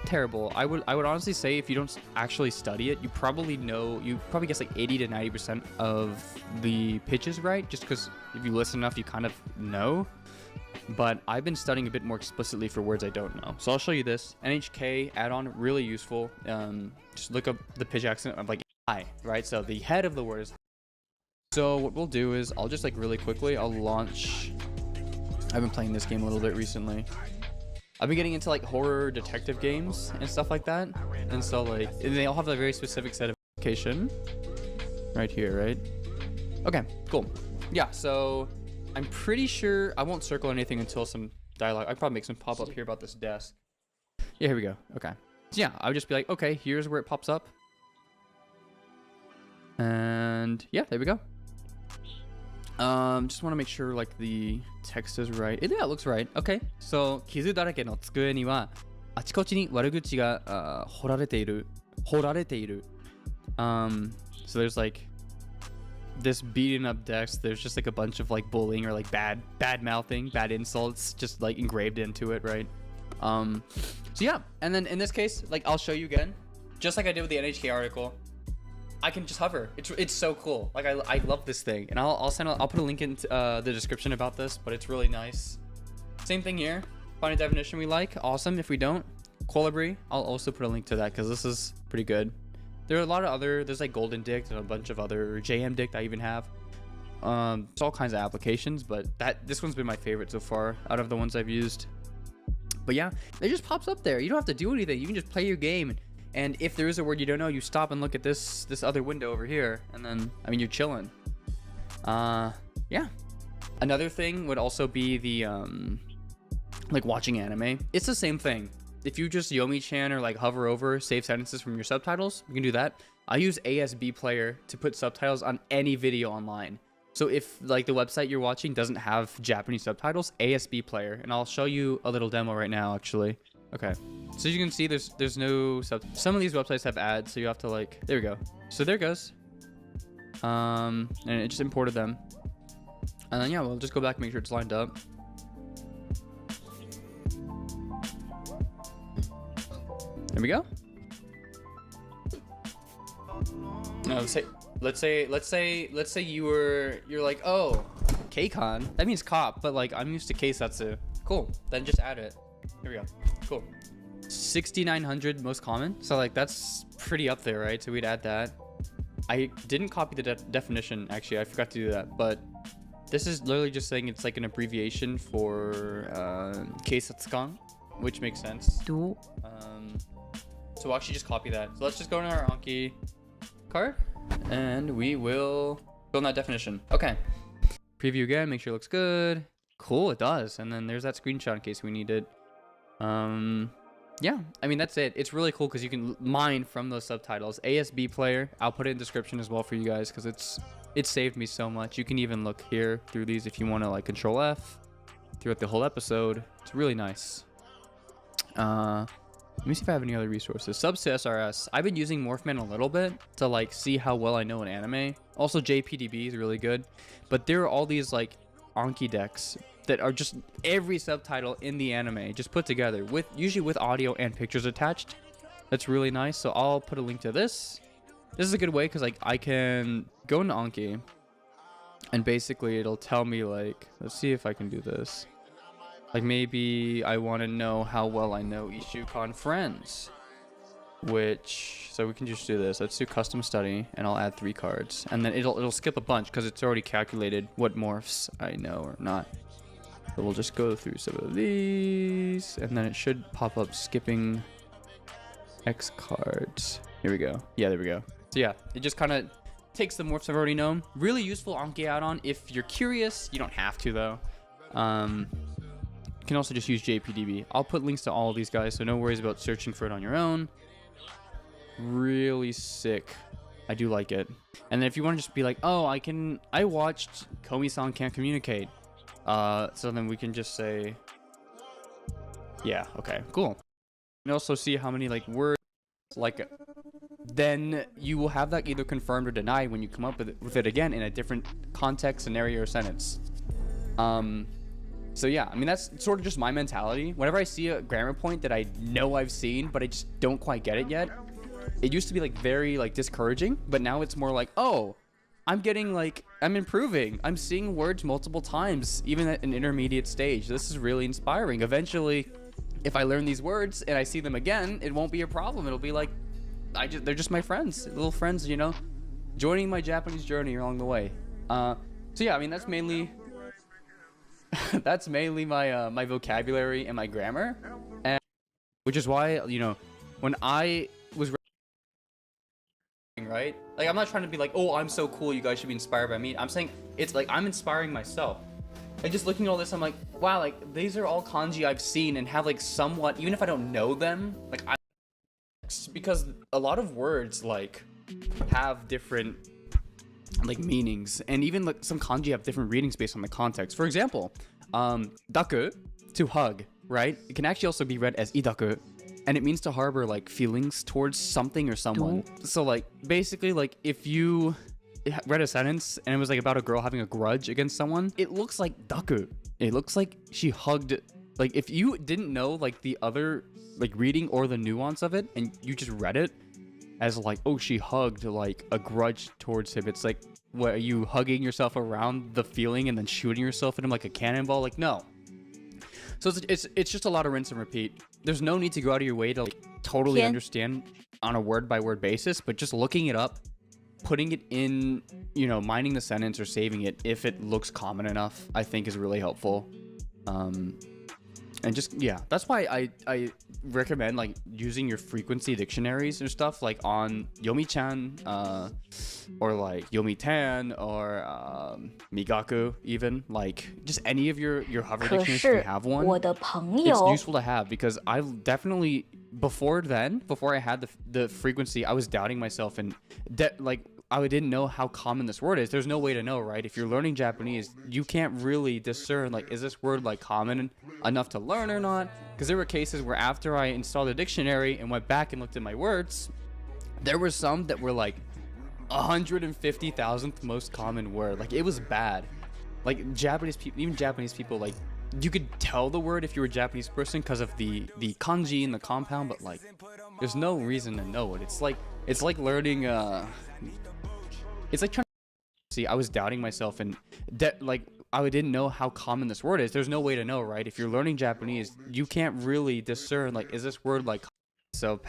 terrible. I would honestly say if you don't actually study it, you probably guess like 80 to 90% of the pitches right, just because if you listen enough, you kind of know. But I've been studying a bit more explicitly for words I don't know. So I'll show you this. NHK add-on, really useful. Just look up the pitch accent of like I, right? So the head of the word is. So what we'll do is I'll just like really quickly, I'll launch. I've been playing this game a little bit recently. I've been getting into like horror detective games and stuff like that. And so like, they all have a very specific set of application right here, right? Okay, cool. Yeah, so I'm pretty sure I won't circle anything until some dialogue. I'll probably make some pop up here about this desk. Yeah, here we go. Okay. So yeah, I'll just be like, okay, here's where it pops up. And yeah, there we go. Just want to make sure like the text is right. Yeah, it looks right. Okay. So 傷だらけの机にはあちこちに悪口が彫られている。So there's like this beating up Dex, there's just like a bunch of like bullying or like bad mouthing, bad insults just like engraved into it, right? So yeah, and then in this case, like I'll show you again, just like I did with the NHK article. I can just hover. It's so cool. Like I love this thing, and I'll put a link in the description about this, but it's really nice. Same thing here. Find a definition we like. Awesome. If we don't, Colibri. I'll also put a link to that because this is pretty good. There are a lot of other. There's like Golden Dict and a bunch of other JM Dict I even have. It's all kinds of applications, but this one's been my favorite so far out of the ones I've used. But yeah, it just pops up there. You don't have to do anything. You can just play your game. And if there is a word you don't know, you stop and look at this other window over here, and then I mean you're chilling. Yeah. Another thing would also be the like watching anime. It's the same thing. If you just Yomi-chan or like hover over save sentences from your subtitles, you can do that. I use Asbplayer to put subtitles on any video online. So if like the website you're watching doesn't have Japanese subtitles, Asbplayer, and I'll show you a little demo right now actually. Okay, so as you can see, there's no some of these websites have ads, so you have to like, there we go. So there it goes. And it just imported them. And then yeah, we'll just go back and make sure it's lined up. There we go. No, let's say you're like, oh, K-Con, that means cop, but like I'm used to Keisatsu. Cool, then just add it. Here we go. Cool. 6,900 most common. So like that's pretty up there, right? So we'd add that. I didn't copy the definition, actually. I forgot to do that. But this is literally just saying it's like an abbreviation for Keisatsukan, which makes sense. So we'll actually just copy that. So let's just go into our Anki card and we will fill in that definition. Okay. Preview again, make sure it looks good. Cool, it does. And then there's that screenshot in case we need it. Yeah, I mean that's it. It's really cool because you can mine from those subtitles. Asbplayer, I'll put it in the description as well for you guys because it saved me so much. You can even look here through these if you want to like Control F throughout the whole episode. It's really nice. Let me see if I have any other resources. Subs to SRS. I've been using Morphman a little bit to like see how well I know an anime. Also JPDB is really good, but there are all these like Anki decks that are just every subtitle in the anime just put together with usually with audio and pictures attached. That's really nice. So I'll put a link to this. This is a good way because like I can go into Anki and basically it'll tell me like, let's see if I can do this. Like maybe I want to know how well I know Ishukan friends, so we can just do this. Let's do custom study and I'll add 3 cards and then it'll skip a bunch because it's already calculated what morphs I know or not. So we'll just go through some of these and then it should pop up skipping X cards. Here we go. Yeah, there we go. So yeah, it just kind of takes the morphs I've already known. Really useful Anki add-on if you're curious. You don't have to though. You can also just use JPDB. I'll put links to all of these guys, so no worries about searching for it on your own. Really sick. I do like it. And then if you want to just be like, oh, I watched Komi-san Can't Communicate. So then we can just say, yeah, okay, cool. You can also see how many like words, like, then you will have that either confirmed or denied when you come up with it again in a different context, scenario, or sentence. So yeah, I mean, that's sort of just my mentality. Whenever I see a grammar point that I know I've seen, but I just don't quite get it yet, it used to be like very like discouraging, but now it's more like, oh, I'm improving. I'm seeing words multiple times, even at an intermediate stage. This is really inspiring. Eventually, if I learn these words and I see them again, it won't be a problem. It'll be like, they're just my friends, little friends, you know, joining my Japanese journey along the way. So yeah, I mean, that's mainly my my vocabulary and my grammar, and which is why, you know, when I was right, like I'm not trying to be like, oh, I'm so cool, you guys should be inspired by me. I'm saying it's like I'm inspiring myself. Like just looking at all this, I'm like, wow, like these are all kanji I've seen and have like somewhat, even if I don't know them, like because a lot of words like have different like meanings, and even like some kanji have different readings based on the context. For example, daku, to hug, right? It can actually also be read as idaku, and it means to harbor like feelings towards something or someone. So like basically, like if you read a sentence and it was like about a girl having a grudge against someone. It looks like daku. It looks like she hugged. Like if you didn't know like the other like reading or the nuance of it and you just read it as like, oh, she hugged like a grudge towards him. It's like, what, are you hugging yourself around the feeling and then shooting yourself at him like a cannonball? Like, no. So it's just a lot of rinse and repeat. There's no need to go out of your way to like totally understand on a word by word basis, but just looking it up, putting it in, you know, mining the sentence or saving it if it looks common enough, I think is really helpful. And just, yeah, that's why I recommend like using your frequency dictionaries or stuff like on Yomi-chan or like Yomitan or Migaku even, like just any of your hover dictionaries if you have one. It's useful to have because I've definitely before I had the frequency, I was doubting myself and like I didn't know how common this word is. There's no way to know, right? If you're learning Japanese, you can't really discern, like, is this word, like, common enough to learn or not? Because there were cases where after I installed the dictionary and went back and looked at my words, there were some that were, like, 150,000th most common word. Like, it was bad. Like, Japanese people, even Japanese people, like, you could tell the word if you were a Japanese person because of the kanji and the compound, but, like, there's no reason to know it. It's like learning, it's like trying to see. I was doubting myself and like I didn't know how common this word is. There's no way to know, right? If you're learning Japanese, you can't really discern, like, is this word like so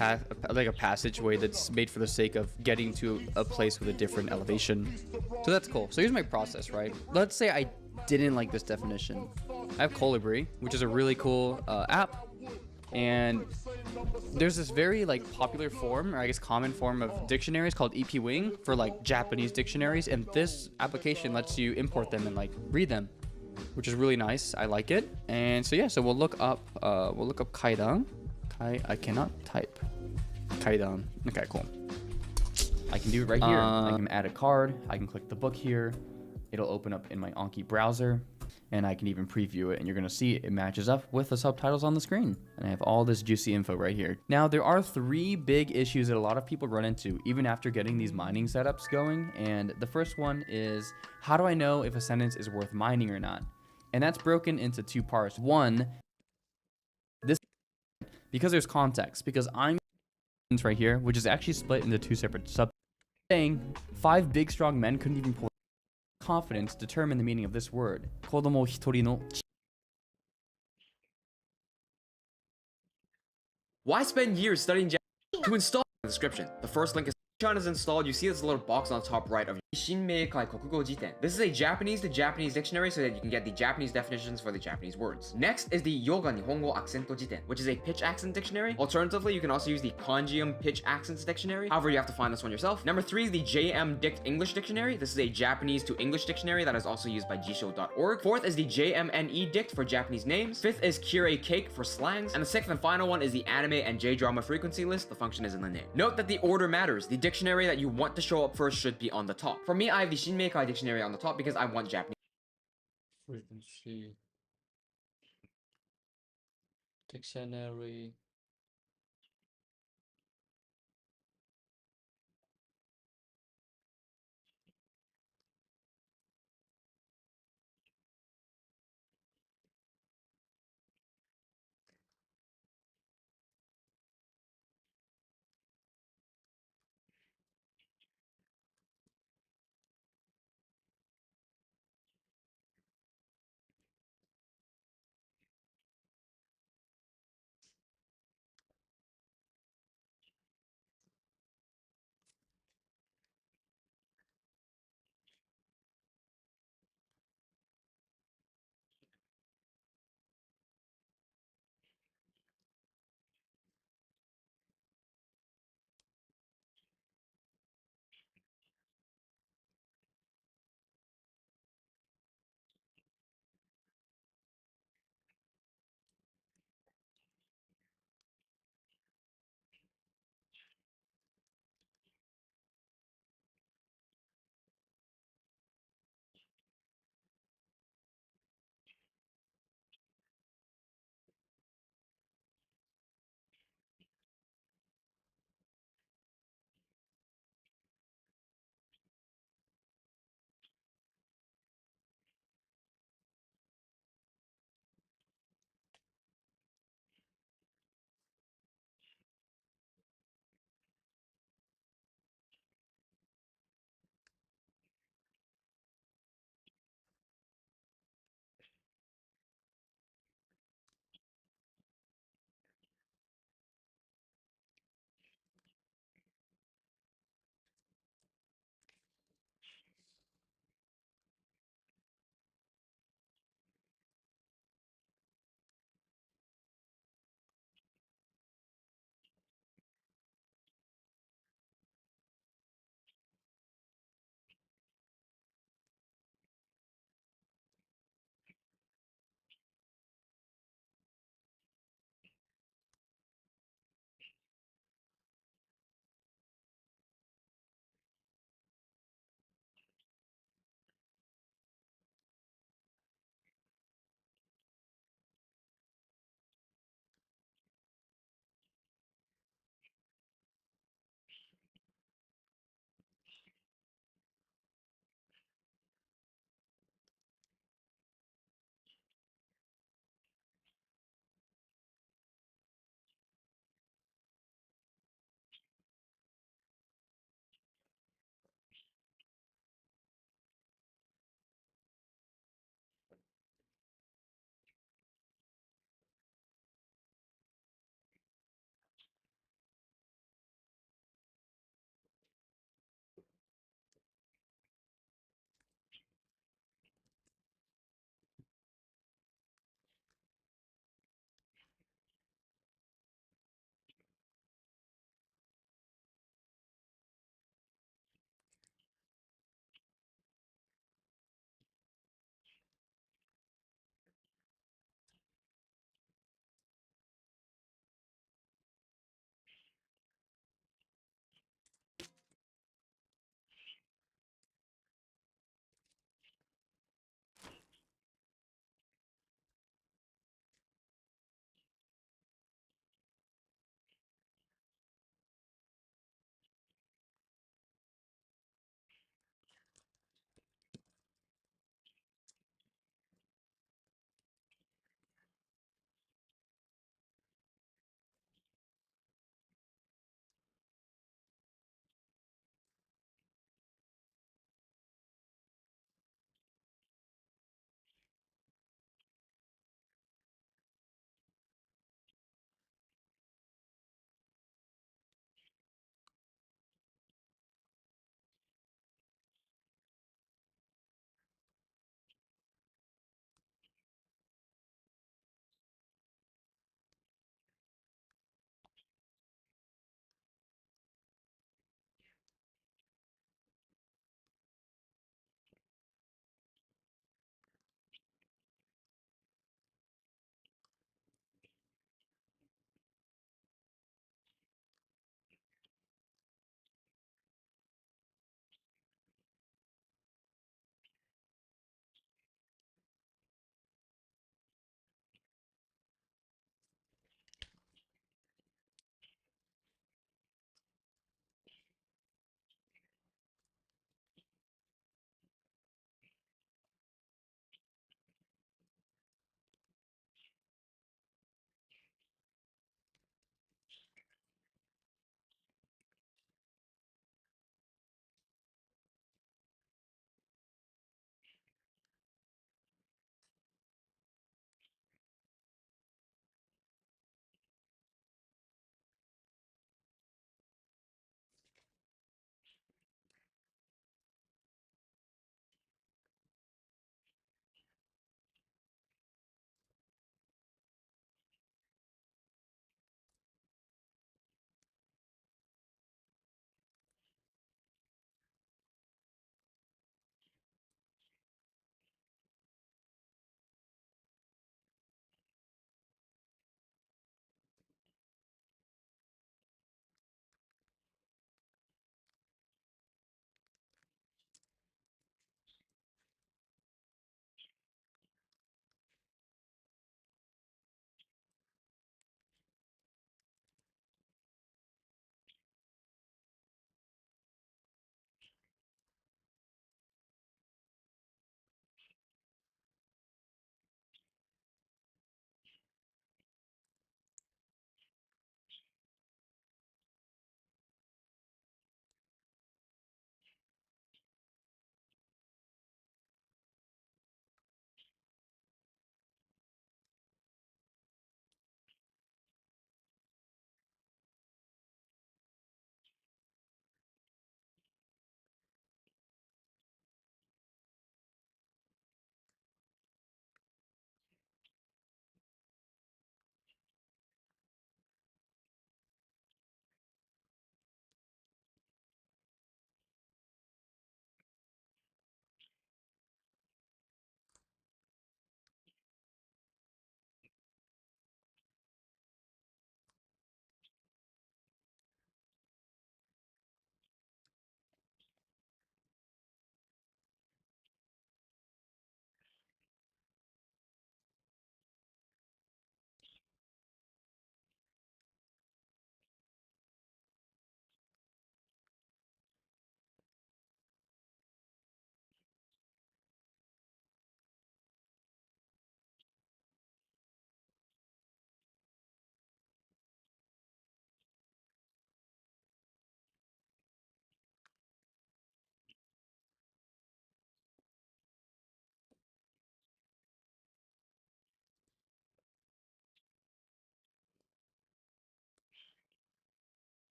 like a passageway that's made for the sake of getting to a place with a different elevation. So that's cool. So here's my process, right? Let's say I didn't like this definition. I have Colibri, which is a really cool app, and there's this very like popular form, or I guess common form of dictionaries called EP Wing for like Japanese dictionaries, and this application lets you import them and like read them, which is really nice. I like it. And so yeah, so we'll look up kaidan. I cannot type kaidan. Okay, cool. I can do it right here. I can add a card. I can click the book here. It'll open up in my Anki browser. And I can even preview it, and you're gonna see it matches up with the subtitles on the screen. And I have all this juicy info right here. Now, there are 3 big issues that a lot of people run into even after getting these mining setups going. And the first one is, how do I know if a sentence is worth mining or not? And that's broken into 2 parts. One, this, because there's context, because I'm right here, which is actually split into 2 separate sub, saying 5 big strong men couldn't even pull confidence determine the meaning of this word. Kodomo hitori no. Why spend years studying Japanese? To install the description. The first link is is installed. You see this little box on the top right of Shinmeikai Kokugo Jiten. This is a Japanese to Japanese dictionary so that you can get the Japanese definitions for the Japanese words. Next is the Yoga Nihongo Accento Jiten, which is a pitch accent dictionary. Alternatively, you can also use the Kanjium pitch accents dictionary. However, you have to find this one yourself. Number 3 is the JM Dict English dictionary. This is a Japanese to English dictionary that is also used by jisho.org. 4th is the JMNE Dict for Japanese names. 5th is Kirei Cake for slangs. And the 6th and final one is the anime and J-drama frequency list. The function is in the name. Note that the order matters. The dictionary that you want to show up first should be on the top. For me, I have the Shinmeikai dictionary on the top because I want Japanese. Frequency. Dictionary.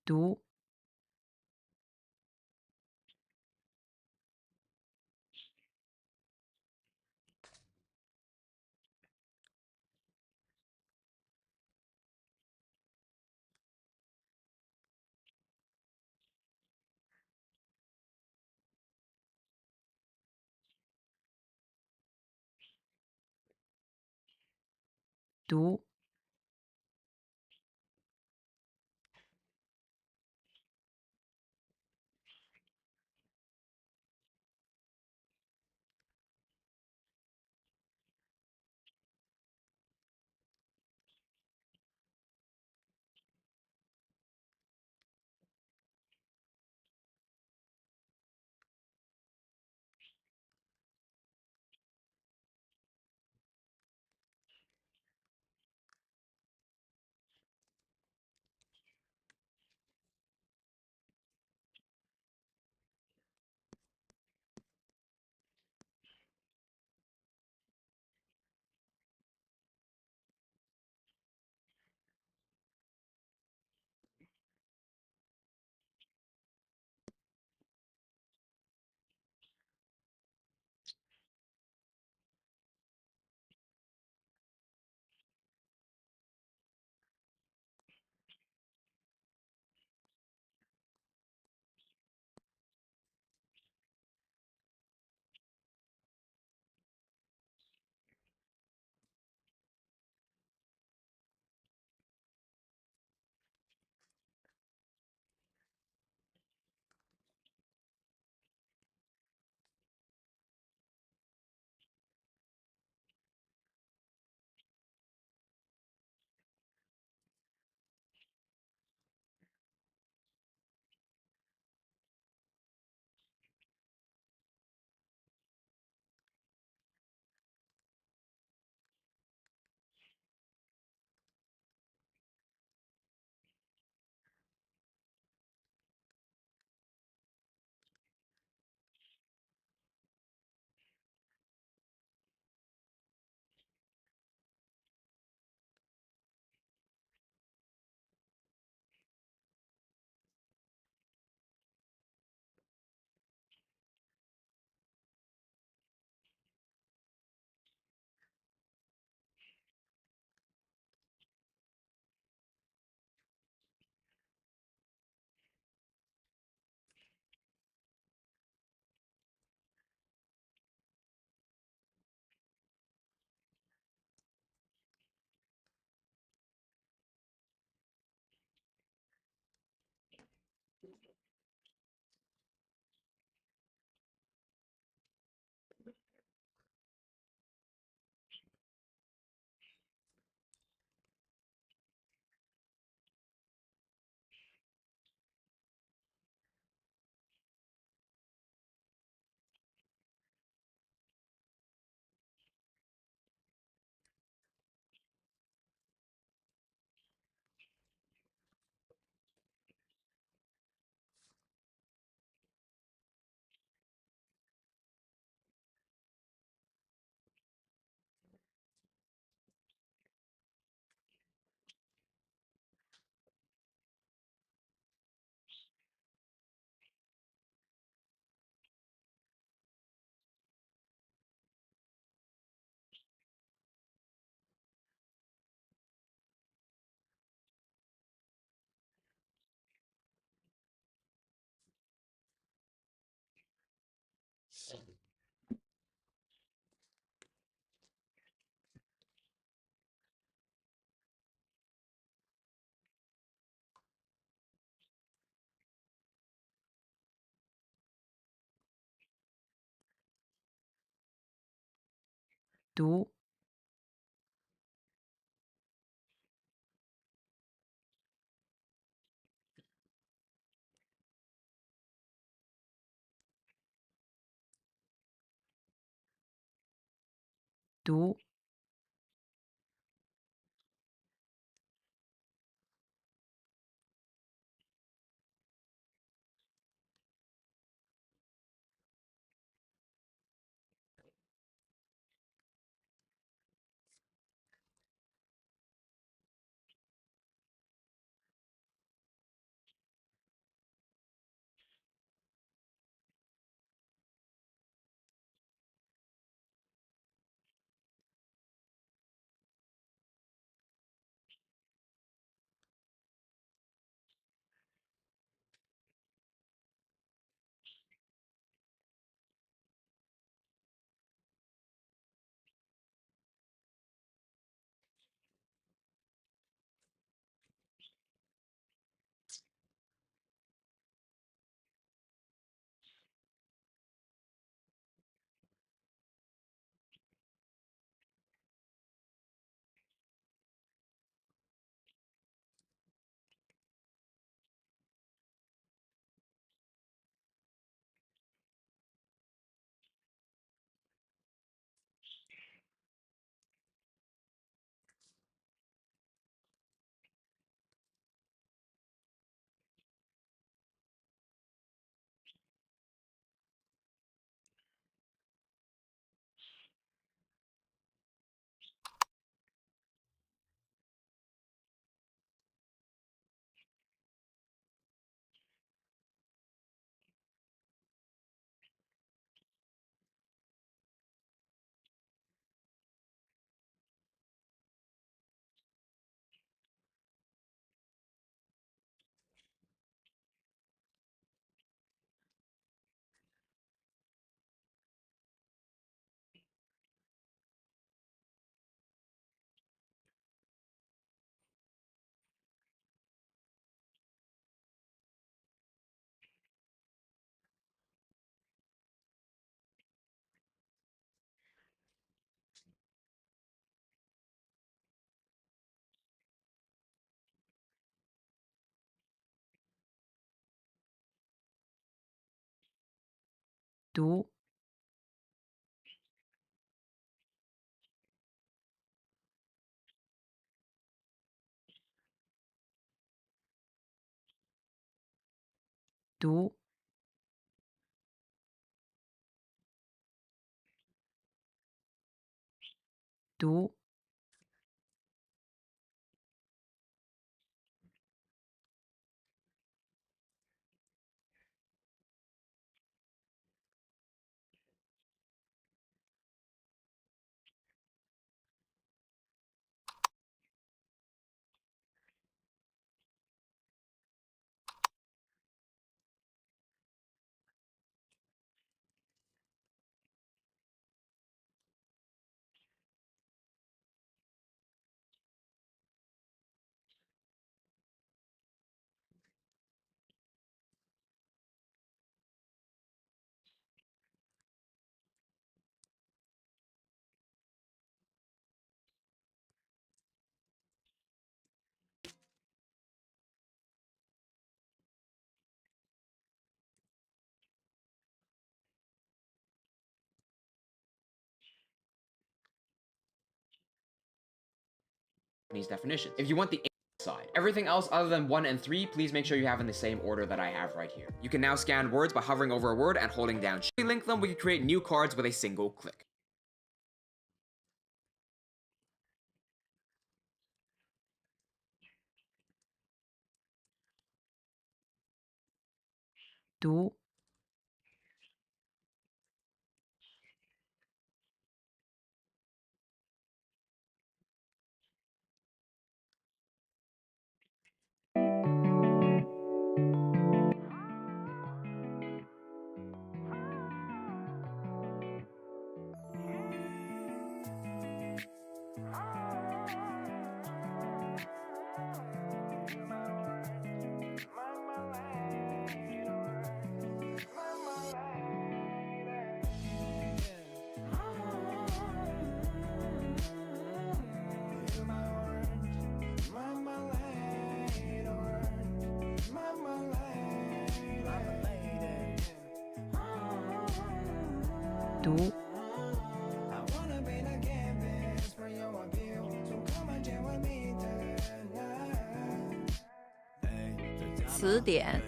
读读读读读读读Japanese definitions. If you want the side, everything else other than 1 and 3, please make sure you have in the same order that I have right here. You can now scan words by hovering over a word and holding down. Should we link them, we can create new cards with a single click.读读词典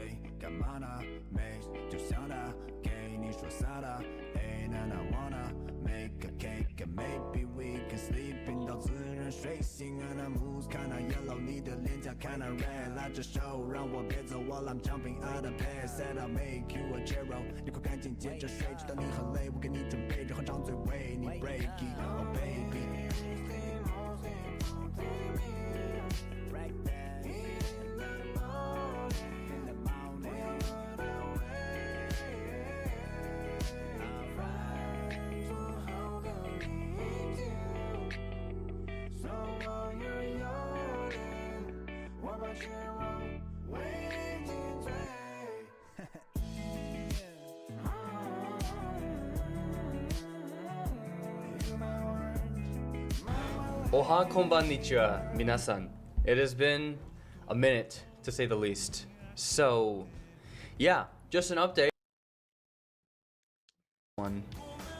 睡醒啊那 moves 看那 yellow 你的脸颊看那 red 拉着手让我别走 while I'm jumping out of bed said I'll make you a hero 你快赶紧接着睡直到你很累我给你准备着合张嘴为你 break it oh baby Oha konbannichiwa, minasan. It has been a minute, to say the least. So, yeah, just an update.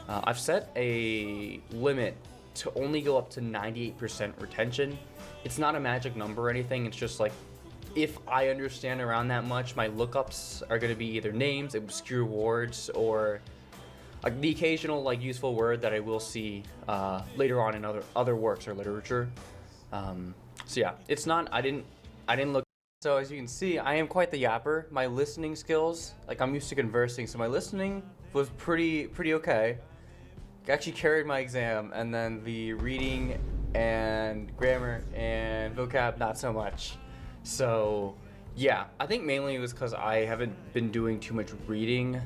I've set a limit to only go up to 98% retention. It's not a magic number or anything, it's just like, if I understand around that much, my lookups are going to be either names, obscure words, or like the occasional like useful word that I will see later on in other works or literature. So yeah, it's not. I didn't look. So as you can see, I am quite the yapper. My listening skills, like I'm used to conversing, so my listening was pretty okay. Actually carried my exam, and then the reading and grammar and vocab not so much. So yeah, I think mainly it was because I haven't been doing too much reading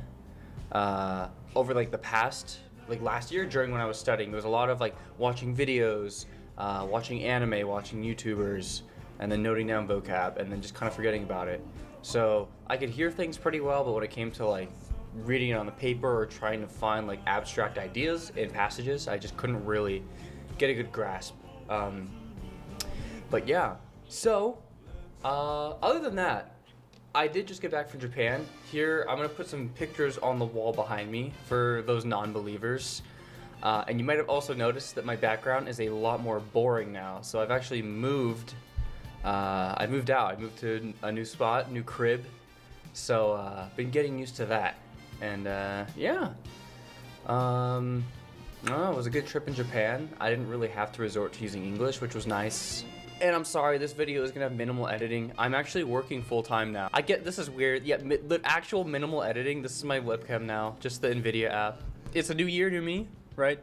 over like the past, like last year during when I was studying. There was a lot of like watching videos, watching anime, watching YouTubers, and then noting down vocab and then just kind of forgetting about it. So I could hear things pretty well, but when it came to like reading it on the paper or trying to find like abstract ideas in passages, I just couldn't really get a good grasp. But yeah, so other than that, I did just get back from Japan. Here, I'm gonna put some pictures on the wall behind me for those non-believers. And you might have also noticed that my background is a lot more boring now. So I've actually moved. I moved out. I moved to a new spot, new crib. So been getting used to that. And yeah. It was a good trip in Japan. I didn't really have to resort to using English, which was nice. And I'm sorry, this video is gonna have minimal editing. I'm actually working full-time now. I get this is weird. Yeah, the actual minimal editing, this is my webcam now, just the NVIDIA app. It's a new year, new me, right?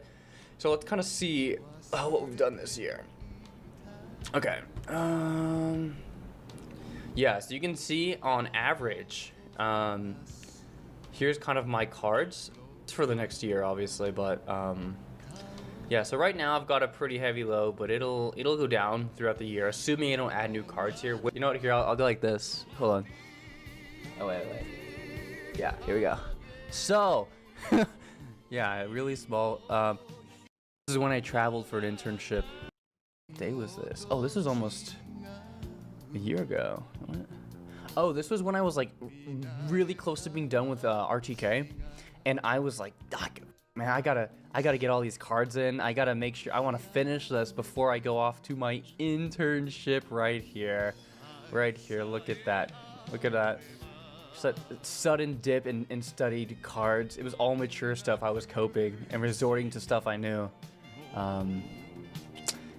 So let's kind of see what we've done this year. Okay. Yeah, so you can see on average, here's kind of my cards for the next year, obviously, but yeah, so right now I've got a pretty heavy low, but it'll go down throughout the year, assuming I don't add new cards here. You know what, here, I'll go like this. Hold on. Oh, wait. Yeah, here we go. So, yeah, really small. This is when I traveled for an internship. What day was this? Oh, this was almost a year ago. What? Oh, this was when I was like really close to being done with RTK. And I was like, man, I gotta get all these cards in. I gotta make sure I want to finish this before I go off to my internship right here. Right here, look at that. Look at that. Sudden dip in studied cards. It was all mature stuff I was coping and resorting to stuff I knew.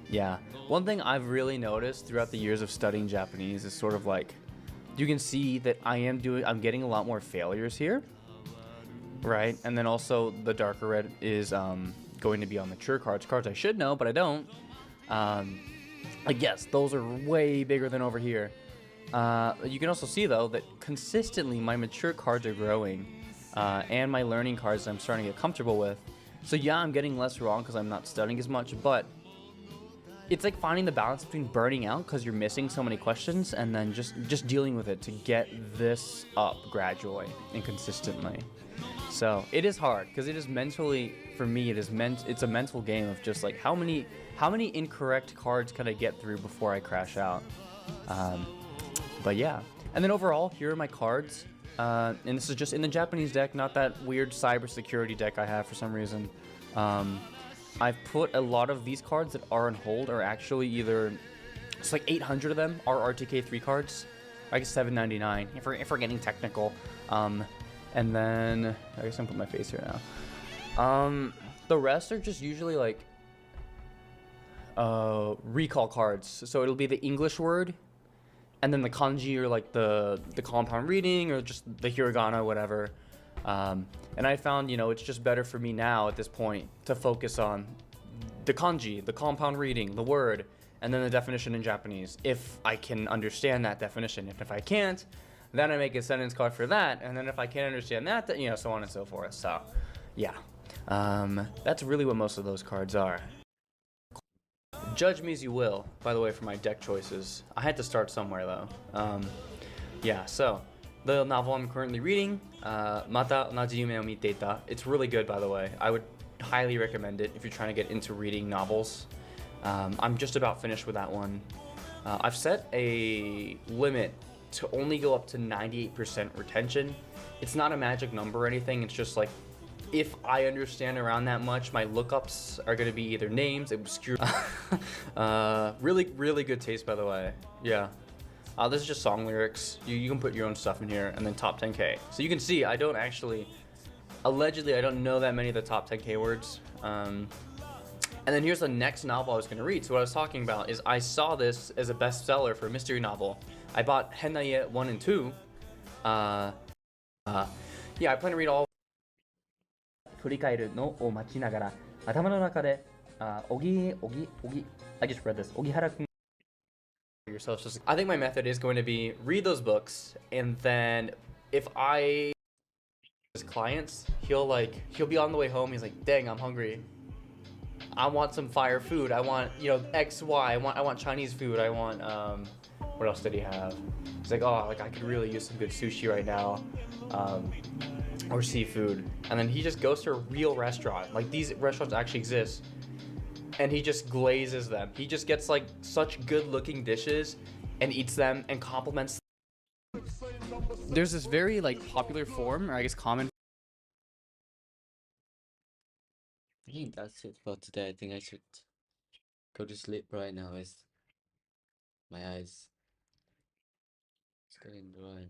Yeah. One thing I've really noticed throughout the years of studying Japanese is sort of like, you can see that I'm getting a lot more failures here. Right, and then also the darker red is going to be on mature cards I should know, but I don't. Like, yes, those are way bigger than over here. You can also see, though, that consistently my mature cards are growing, and my learning cards I'm starting to get comfortable with. So yeah, I'm getting less wrong because I'm not studying as much, but it's like finding the balance between burning out because you're missing so many questions, and then just dealing with it to get this up gradually and consistently. So it is hard because it is mentally, for me, it's a mental game of just like how many incorrect cards can I get through before I crash out. But yeah, and then overall, here are my cards, and this is just in the Japanese deck, not that weird cybersecurity deck I have for some reason. I've put a lot of these cards that are on hold are actually either, it's like 800 of them are RTK3 cards, I guess 799 if we're getting technical. And then, I guess I'm gonna put my face here now. The rest are just usually like recall cards. So it'll be the English word, and then the kanji or like the compound reading or just the hiragana, whatever. And I found, it's just better for me now at this point to focus on the kanji, the compound reading, the word, and then the definition in Japanese, if I can understand that definition. If I can't, then I make a sentence card for that, and then if I can't understand that, then, so on and so forth. So, yeah. That's really what most of those cards are. Judge me as you will, by the way, for my deck choices. I had to start somewhere, though. Yeah, so, the novel I'm currently reading, Mata Onaji Yume o Mite Ita. It's really good, by the way. I would highly recommend it if you're trying to get into reading novels. I'm just about finished with that one. I've set a limit to only go up to 98% retention. It's not a magic number or anything, it's just like, if I understand around that much, my lookups are gonna be either names, obscure, really, really good taste, by the way, yeah. This is just song lyrics, you can put your own stuff in here, and then top 10K. So you can see, I don't actually, allegedly, I don't know that many of the top 10K words. And then here's the next novel I was gonna read. So what I was talking about is I saw this as a bestseller for a mystery novel. I bought Hennaie 1 and 2. Yeah, I plan to read all. 振り返るのを待ちながら頭の中でI just read this. Yourself. Just, I think my method is going to be read those books, and then if his clients, he'll be on the way home. He's like, dang, I'm hungry. I want some fire food. I want, X, Y. I want Chinese food. I want, what else did he have? He's like, oh, I could really use some good sushi right now, or seafood. And then he just goes to a real restaurant. Like, these restaurants actually exist, and he just glazes them. He just gets such good looking dishes and eats them and compliments them. There's this very like popular form, or I guess common. I think that's it for today. I think I should go to sleep right now. It's my eyes. It's getting dry, man.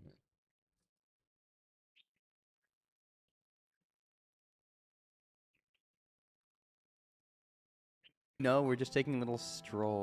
No, we're just taking a little stroll.